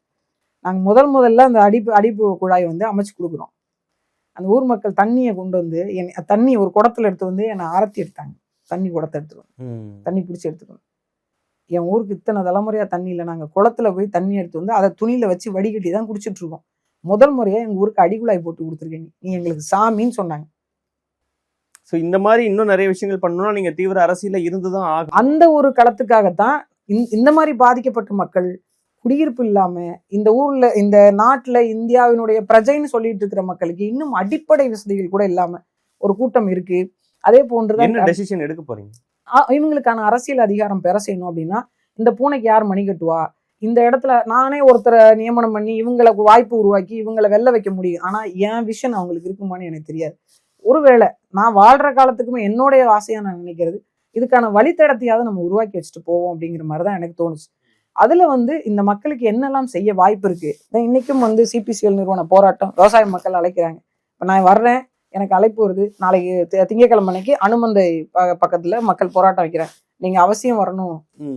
நாங்கள் முதல்ல அந்த அடிப்பு குழாய் வந்து அமைச்சு கொடுக்குறோம். அந்த ஊர் மக்கள் தண்ணியை கொண்டு வந்து தண்ணி ஒரு குடத்துல எடுத்து வந்து என்னை ஆரத்தி எடுத்தாங்க. தண்ணி குடத்தை எடுத்துக்கணும், தண்ணி பிடிச்சி எடுத்துக்கணும். என் ஊருக்கு இத்தனை தலைமுறையா தண்ணி இல்லை, நாங்கள் குளத்துல போய் தண்ணி எடுத்து வந்து அதை துணியில வச்சு வடிகட்டி தான் குடிச்சிட்டு இருக்கோம். முதல் முறையா எங்க ஊருக்கு அடிகுழாய் போட்டு கொடுத்துருக்கீங்க, நீ எங்களுக்கு சாமின்னு சொன்னாங்க. ஸோ இந்த மாதிரி இன்னும் நிறைய விஷயங்கள் பண்ணணும்னா நீங்க தீவிர அரசியல இருந்துதான் ஆகும். அந்த ஒரு களத்துக்காகத்தான் இந்த மாதிரி பாதிக்கப்பட்ட மக்கள் குடியிருப்பு இல்லாம இந்த ஊர்ல இந்த நாட்டுல இந்தியாவினுடைய பிரஜைன்னு சொல்லிட்டு இருக்கிற மக்களுக்கு இன்னும் அடிப்படை வசதிகள் கூட இல்லாம ஒரு கூட்டம் இருக்கு. அதே போன்றுதான் என்ன டெசிஷன் எடுக்க போறீங்க? இவங்களுக்கான அரசியல் அதிகாரம் பெற செய்யணும் அப்படின்னா இந்த பூனைக்கு யார் மணி கட்டுவா, இந்த இடத்துல நானே ஒருத்தரை நியமனம் பண்ணி இவங்களுக்கு வாய்ப்பு உருவாக்கி இவங்களை வெல்ல வைக்க முடியும். ஆனா என் விஷன் அவங்களுக்கு இருக்குமான்னு எனக்கு தெரியாது. ஒருவேளை நான் வாழ்ற காலத்துக்குமே என்னுடைய ஆசையா நான் நினைக்கிறது இதுக்கான வழித்தடத்தையாவது நம்ம உருவாக்கி வச்சுட்டு போவோம் அப்படிங்கிற மாதிரிதான் எனக்கு தோணுச்சு. அதுல வந்து இந்த மக்களுக்கு என்னெல்லாம் செய்ய வாய்ப்பு இருக்கு. இன்னைக்கும் வந்து சிபிசிஎல் நிறுவன போராட்டம் விவசாய மக்கள் அழைக்கிறாங்க. இப்ப நான் வர்றேன், எனக்கு அழைப்பு வருது, நாளைக்கு திங்கட்கிழமை அன்னைக்கு அனுமந்தை பக்கத்துல மக்கள் போராட்டம் வைக்கிறேன், நீங்க அவசியம் வரணும்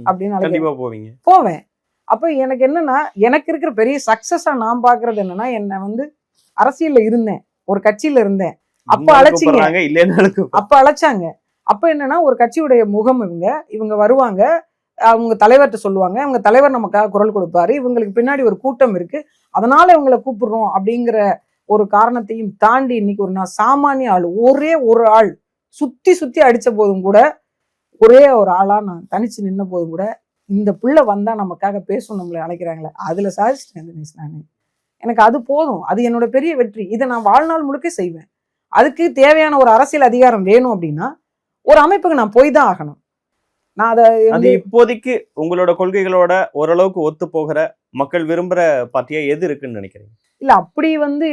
அப்படின்னு போவேன். அப்ப எனக்கு என்னன்னா எனக்கு இருக்கிற பெரிய சக்சஸா நான் பாக்குறது என்னன்னா, என்ன வந்து அரசியல்ல இருந்தேன், ஒரு கட்சியில இருந்தேன், அப்ப அழைச்சாங்க. அப்ப என்னன்னா ஒரு கட்சியுடைய முகம் இவங்க வருவாங்க, அவங்க தலைவர்கிட்ட சொல்லுவாங்க, அவங்க தலைவர் நமக்காக குரல் கொடுப்பாரு, இவங்களுக்கு பின்னாடி ஒரு கூட்டம் இருக்கு, அதனால இவங்களை கூப்பிடுறோம் அப்படிங்கிற ஒரு காரணத்தையும் தாண்டி இன்னைக்கு ஒரு நான் சாமானிய ஆள், ஒரே ஒரு ஆள் சுத்தி அடிச்ச போதும் கூட, ஒரே ஒரு ஆளா நான் தனிச்சு நின்ன போதும் கூட இந்த புள்ள வந்தா நமக்காக பேசணும் நம்மளை அழைக்கிறாங்களே, அதுல சாதிச்சிட்டேன் தினேஷ். நான் எனக்கு அது போதும், அது என்னோட பெரிய வெற்றி. இதை நான் வாழ்நாள் முழுக்க செய்வேன். அதுக்கு தேவையான ஒரு அரசியல் அதிகாரம் வேணும் அப்படின்னா ஒரு அமைப்புக்கு நான் போய் தான் ஆகணும். நான் அதை இப்போதைக்கு உங்களோட கொள்கைகளோட ஓரளவுக்கு ஒத்து போகிற மக்கள் விரும்புற பார்ட்டியா எது இருக்குன்னு நினைக்கிறீங்க? இல்ல அப்படி வந்து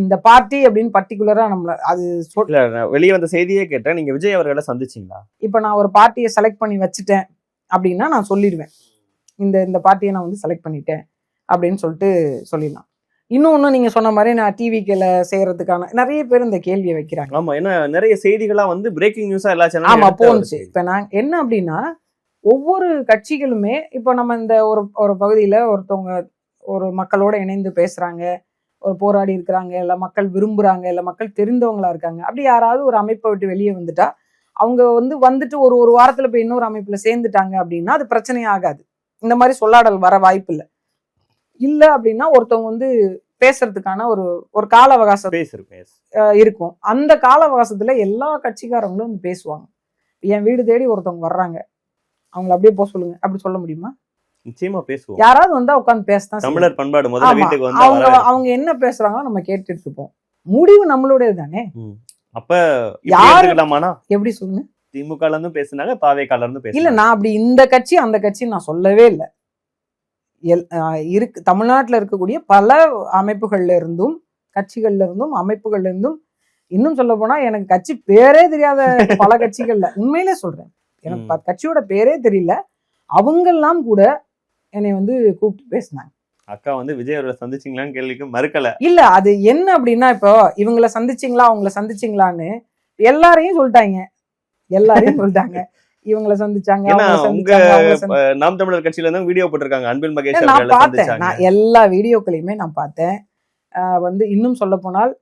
இந்த பார்ட்டி அப்படின்னு பர்டிகுலரா நம்மள அது வெளியே வந்த செய்தியே கேட்டேன். நீங்க விஜய் அவர்களை சந்திச்சீங்களா? இப்ப நான் ஒரு பார்ட்டியை செலக்ட் பண்ணி வச்சுட்டேன் அப்படின்னா நான் சொல்லிடுவேன், இந்த பார்ட்டியை நான் வந்து செலக்ட் பண்ணிட்டேன் அப்படின்னு சொல்லிட்டு சொல்லிடலாம். இன்னொன்னு நீங்க சொன்ன மாதிரி நான் டிவிக்கில செய்யறதுக்கான நிறைய பேர் இந்த கேள்வியை வைக்கிறாங்க. ஆமா, ஏன்னா நிறைய செய்திகளா வந்து பிரேக்கிங் நியூஸா எல்லா சேனலும் ஆமா போனுச்சு. இப்ப நான் என்ன அப்படின்னா, ஒவ்வொரு கட்சிகளுமே இப்ப நம்ம இந்த ஒரு பகுதியில ஒருத்தவங்க ஒரு மக்களோட இணைந்து பேசுறாங்க, ஒரு போராடி இருக்கிறாங்க, இல்ல மக்கள் விரும்புறாங்க, இல்ல மக்கள் தெரிந்தவங்களா இருக்காங்க, அப்படி யாராவது ஒரு அமைப்பை விட்டு வெளியே வந்துட்டா அவங்க வந்துட்டு ஒரு வாரத்துல போய் இன்னொரு அமைப்புல சேர்ந்துட்டாங்க அப்படின்னா அது பிரச்சனையே ஆகாது. இந்த மாதிரி சொல்லாடல் வர வாய்ப்பு இல்ல அப்படின்னா ஒருத்தவங்க வந்து பேசுறதுக்கான ஒரு கால அவகாசம் இருக்கும். அந்த கால அவகாசத்துல எல்லா கட்சிக்காரங்களும் வந்து பேசுவாங்க. என் வீடு தேடி ஒருத்தவங்க வர்றாங்க, அவங்களை அப்படியே போக சொல்லுங்க அப்படி சொல்ல முடியுமா? நிச்சயமா பேசுவோம். யாராவது வந்தா உட்காந்து பேசதான். தமிழர் பண்பாடு முதல்ல வீட்டுக்கு வந்து அவங்க என்ன பேசுறாங்களோ நம்ம கேட்டு எடுத்துப்போம். முடிவு நம்மளுடைய தானே. அப்ப யாருலாமானா எப்படி சொல்லுங்க? திமுக இருந்து பேசுனாங்க, தாவேகால இருந்து பேசுனாங்க. இல்ல நான் அப்படி இந்த கட்சி அந்த கட்சி நான் சொல்லவே இல்லை. தமிழ்நாட்டுல இருக்கக்கூடிய பல அமைப்புகள்ல இருந்தும் கட்சிகள்ல இருந்தும் அமைப்புகள்ல இருந்தும், இன்னும் சொல்ல போனா எனக்கு கட்சி பேரே தெரியாத பல கட்சிகள்ல உண்மையிலே சொல்றேன், எனக்கு கட்சியோட பேரே தெரியல, அவங்கெல்லாம் கூட என்னை வந்து கூப்பிட்டு பேசினாங்க. அக்கா வந்து விஜய் அவர்களை சந்திச்சிங்களான்னு கேள்விக்கு மறுக்கல. இல்ல அது என்ன அப்படின்னா, இப்போ இவங்களை சந்திச்சிங்களா அவங்களை சந்திச்சிங்களான்னு எல்லாரையும் சொல்லிட்டாங்க, இவங்களை சந்திச்சாங்க. நாம் தமிழர் கட்சியில இருந்து வீடியோ போட்டிருக்காங்க, அன்பில் மகேஷ் நான் பார்த்தேன். நான் எல்லா வீடியோக்களையுமே நான் பார்த்தேன். வந்து இன்னும் சொல்ல போனால்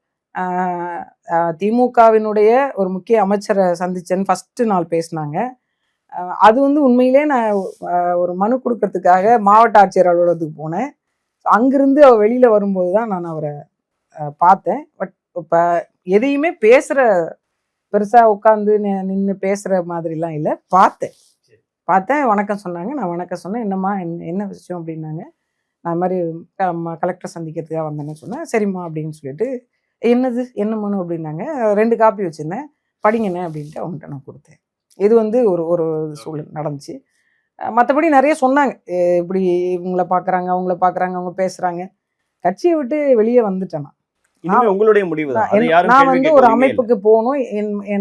திமுகவினுடைய ஒரு முக்கிய அமைச்சரை சந்திச்சேன்னு ஃபர்ஸ்ட் நாள் பேசினாங்க. அது வந்து உண்மையிலே நான் ஒரு மனு கொடுக்கறதுக்காக மாவட்ட ஆட்சியர் அலுவலகத்துக்கு போனேன். அங்கிருந்து அவர் வெளியில வரும்போது தான் நான் அவரை பார்த்தேன். பட் இப்போ எதையுமே பெருசா உட்காந்து நின்று பேசுற மாதிரிலாம் இல்லை. பார்த்தேன், வணக்கம் சொன்னாங்க. நான் வணக்கம் சொன்னேன். என்னம்மா என்ன விஷயம் அப்படின்னாங்க. நான் மாதிரி கலெக்டர் சந்திக்கிறதுக்காக வந்தேன்னு சொன்னேன். சரிம்மா அப்படின்னு சொல்லிட்டு, என்ன மனு அப்படின்னாங்க. 2 காப்பி வச்சுருந்தேன், படிங்கண்ணே அப்படின்ட்டு அவங்ககிட்ட நான் கொடுத்தேன். இது வந்து ஒரு சூழல் நடந்துச்சு. மற்றபடி நிறைய சொன்னாங்க, இப்படி இவங்கள பார்க்குறாங்க, அவங்க பேசுகிறாங்க. கட்சியை விட்டு வெளியே வந்துட்டேன். உங்களுடைய முடிவு நான் வந்து ஒரு அமைப்புக்கு போகணும்.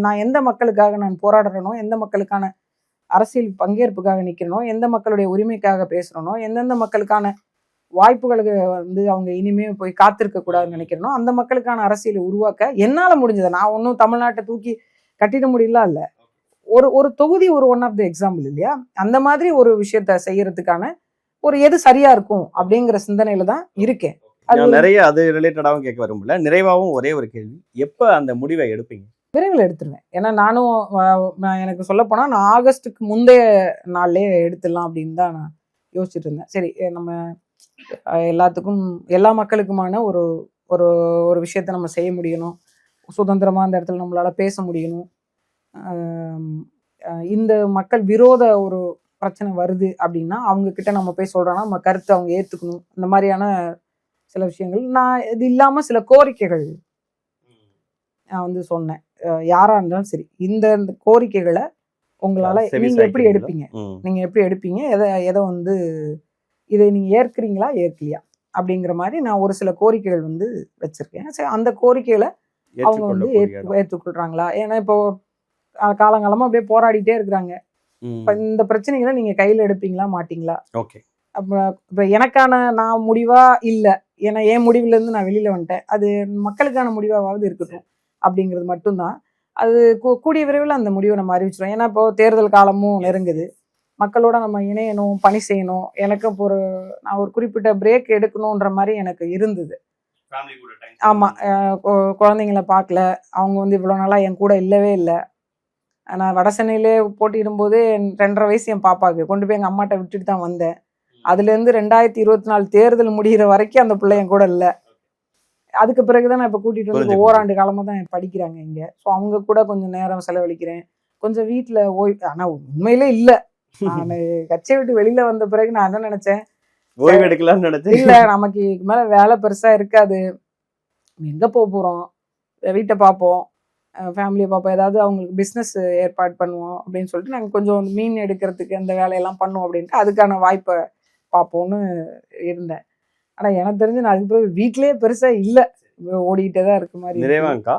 நான் எந்த மக்களுக்காக நான் போராடுறேனோ, எந்த மக்களுக்கான அரசியல் பங்கேற்புக்காக நிற்கிறனோ, எந்த மக்களுடைய உரிமைக்காக பேசுகிறனோ, எந்தெந்த மக்களுக்கான வாய்ப்புகளுக்கு வந்து அவங்க இனிமே போய் காத்திருக்க கூடாதுன்னு நினைக்கிறனோ, அந்த மக்களுக்கான அரசியலை உருவாக்க என்னால் முடிஞ்சதை, நான் ஒன்றும் தமிழ்நாட்டை தூக்கி கட்டிட முடியல இல்லை, ஒரு தொகுதி ஒரு ஒன் ஆஃப் த எக்ஸாம்பிள் இல்லையா, அந்த மாதிரி ஒரு விஷயத்த செய்யறதுக்கான ஒரு எது சரியா இருக்கும் அப்படிங்கிற சிந்தனையில தான் இருக்கேன். நிறைய அது ரிலேட்டடாகவும் கேட்க வரும்ல, நிறைவாகவும் ஒரே ஒரு கேள்வி, எப்ப அந்த முடிவை எடுப்பீங்க? விரைவில் எடுத்துருவேன். ஏன்னா நான் எனக்கு சொல்ல போனா நான் ஆகஸ்டுக்கு முந்தைய நாள்லயே எடுத்துடலாம் அப்படின்னு தான் நான் யோசிச்சுட்டு இருந்தேன். சரி, நம்ம எல்லாத்துக்கும் எல்லா மக்களுக்குமான ஒரு ஒரு ஒரு விஷயத்த நம்ம செய்ய முடியணும், சுதந்திரமா அந்த இடத்துல நம்மளால பேச முடியணும். இந்த மக்கள் விரோத ஒரு பிரச்சனை வருது அப்படின்னா அவங்க கிட்ட நம்ம போய் சொல்றோம்னா நம்ம கருத்தை அவங்க ஏத்துக்கணும். இந்த மாதிரியான சில விஷயங்கள் நான் இது இல்லாம சில கோரிக்கைகள் நான் வந்து சொன்னேன். யாரா இருந்தாலும் சரி, இந்த கோரிக்கைகளை உங்களால நீங்க எப்படி எடுப்பீங்க, எதை வந்து இதை நீங்க ஏற்கிறீங்களா ஏற்கலையா அப்படிங்கிற மாதிரி நான் ஒரு சில கோரிக்கைகள் வந்து வச்சிருக்கேன். சரி, அந்த கோரிக்கைகளை அவங்க வந்து ஏற்றுக்கொள்றாங்களா? ஏன்னா இப்போ காலங்காலமா அப்படியே போராடிட்டே இருக்கிறாங்க. இப்ப இந்த பிரச்சனைகளை நீங்க கையில எடுப்பீங்களா மாட்டீங்களா? இப்ப எனக்கான நான் முடிவா இல்ல, ஏன்னா என் முடிவுல இருந்து நான் வெளியில வந்துட்டேன், அது மக்களுக்கான முடிவாவது இருக்கட்டும் அப்படிங்கிறது மட்டும்தான். அது கூடிய விரைவில் அந்த முடிவை நம்ம அறிவிச்சிடும். ஏன்னா இப்போ தேர்தல் காலமும் நெருங்குது, மக்களோட நம்ம இணையணும், பணி செய்யணும். எனக்கு நான் ஒரு குறிப்பிட்ட பிரேக் எடுக்கணுன்ற மாதிரி எனக்கு இருந்தது. ஆமா, குழந்தைங்கள பார்க்கல, அவங்க வந்து இவ்வளவு நாளா என் கூட இல்லவே இல்லை. நான் வட சென்னையிலே போட்டியிடும் போது 2.5 வயசு என் பாப்பாவுக்கு கொண்டு போய் எங்க அம்மாட்ட விட்டுட்டு தான் வந்தேன். அதுல இருந்து 2024 தேர்தல் முடிகிற வரைக்கும் அந்த பிள்ளை என் கூட இல்லை. அதுக்கு பிறகுதான் நான் இப்ப கூட்டிட்டு வந்து ஓராண்டு காலமா தான் படிக்கிறாங்க இங்க. ஸோ அவங்க கூட கொஞ்சம் நேரம் செலவழிக்கிறேன், கொஞ்சம் வீட்டுல ஆனா உண்மையிலே இல்ல, நான் கட்சியை விட்டு வெளியில வந்த பிறகு நான் என்ன நினைச்சேன், ஓய்வு எடுக்கலாம்னு நினைச்சேன். இல்ல, நமக்கு இதுக்கு மேல வேலை பெருசா இருக்காது, எங்க போறோம், வீட்டை பார்ப்போம், ஃபேமிலியை பார்ப்போம், ஏதாவது அவங்களுக்கு பிஸ்னஸ் ஏற்பாடு பண்ணுவோம் அப்படின்னு சொல்லிட்டு நாங்கள் கொஞ்சம் மீன் எடுக்கிறதுக்கு அந்த வேலையெல்லாம் பண்ணுவோம் அப்படின்ட்டு அதுக்கான வாய்ப்பை பார்ப்போம்னு இருந்தேன். ஆனா எனக்கு தெரிஞ்சு நான் அதுக்கு பிறகு வீட்லயே பெருசா இல்ல, ஓடிக்கிட்டே தான் இருக்கு மாதிரி. நிறைவாங்கா,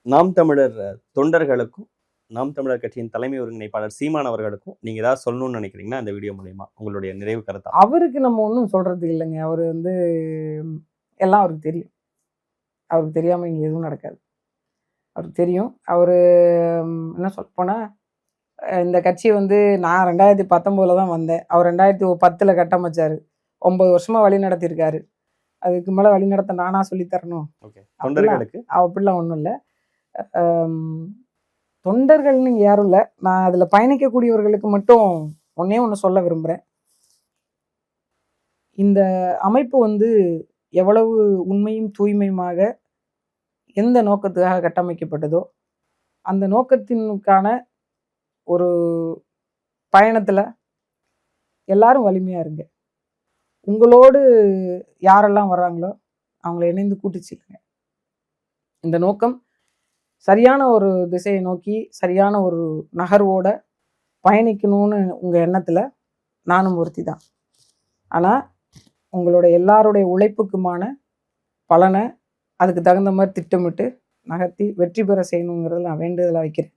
நாம் தமிழர் தொண்டர்களுக்கும் நாம் தமிழர் கட்சியின் தலைமை ஒருங்கிணைப்பாளர் சீமான் அவர்களுக்கும் நீங்க ஏதாவது சொல்லணும்னு நினைக்கிறீங்கன்னா இந்த வீடியோ மூலமா உங்களுடைய நிறைவு கருத்தா? அவருக்கு நம்ம ஒன்றும் சொல்றது இல்லைங்க. அவரு வந்து எல்லாம் அவருக்கு தெரியும், அவருக்கு தெரியாம இங்க எதுவும் நடக்காது, அவருக்கு தெரியும். அவரு என்ன சொல்ல போனா, இந்த கட்சி வந்து நான் 2019 தான் வந்தேன், அவர் 2010 கட்டமைச்சாரு, 9 வருஷமா வழி நடத்திருக்காரு. அதுக்கு மேல வழி நடத்த நானா சொல்லி தரணும்? அப்படிலாம் ஒண்ணும் இல்லை. தொண்டர்கள்னு யாரும் இல்லை, நான் அதுல பயணிக்கக்கூடியவர்களுக்கு மட்டும் ஒண்ணு சொல்ல விரும்புறேன். இந்த அமைப்பு வந்து எவ்வளவு உண்மையும் தூய்மையுமாக எந்த நோக்கத்துக்காக கட்டமைக்கப்பட்டதோ அந்த நோக்கத்தினுக்கான ஒரு பயணத்துல எல்லாரும் வலிமையா இருங்க. உங்களோடு யாரெல்லாம் வர்றாங்களோ அவங்கள இணைந்து கூட்டிச்சுங்க. இந்த நோக்கம் சரியான ஒரு திசையை நோக்கி சரியான ஒரு நகர்வோட பயணிக்கணும்னு உங்க எண்ணத்துல நானும் ஒருத்தி தான். ஆனா உங்களோட எல்லாருடைய உழைப்புக்குமான பலனை அதுக்கு தகுந்த மாதிரி திட்டமிட்டு நகர்த்தி வெற்றி பெற செய்யணுங்கிறத நான் வேண்டுதலை வைக்கிறேன்.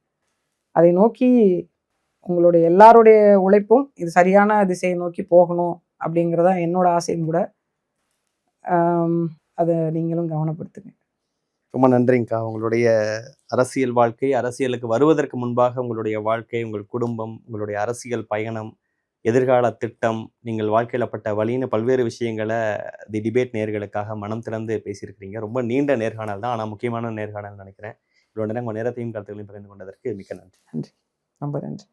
அதை நோக்கி உங்களுடைய எல்லாருடைய உழைப்பும் இது சரியான திசையை நோக்கி போகணும் அப்படிங்கிறதா என்னோட ஆசையும் கூட. அதை நீங்களும் கவனப்படுத்துங்க. ரொம்ப நன்றிங்கக்கா. உங்களுடைய அரசியல் வாழ்க்கை, அரசியலுக்கு வருவதற்கு முன்பாக உங்களுடைய வாழ்க்கை, உங்கள் குடும்பம், உங்களுடைய அரசியல் பயணம், எதிர்கால திட்டம், நீங்கள் வாழ்க்கையில் பட்ட வழின்னு பல்வேறு விஷயங்களை தி டிபேட் நேர்களுக்காக மனம் திறந்து பேசியிருக்கிறீங்க. ரொம்ப நீண்ட நேர்காணல் தான், ஆனால் முக்கியமான நேர்காணல் நினைக்கிறேன். இவ்வளோ நேரம் உங்கள் நேரத்தையும் கருத்துக்களையும் பகிர்ந்து கொண்டதற்கு மிக்க நன்றி. நன்றி, ரொம்ப நன்றி.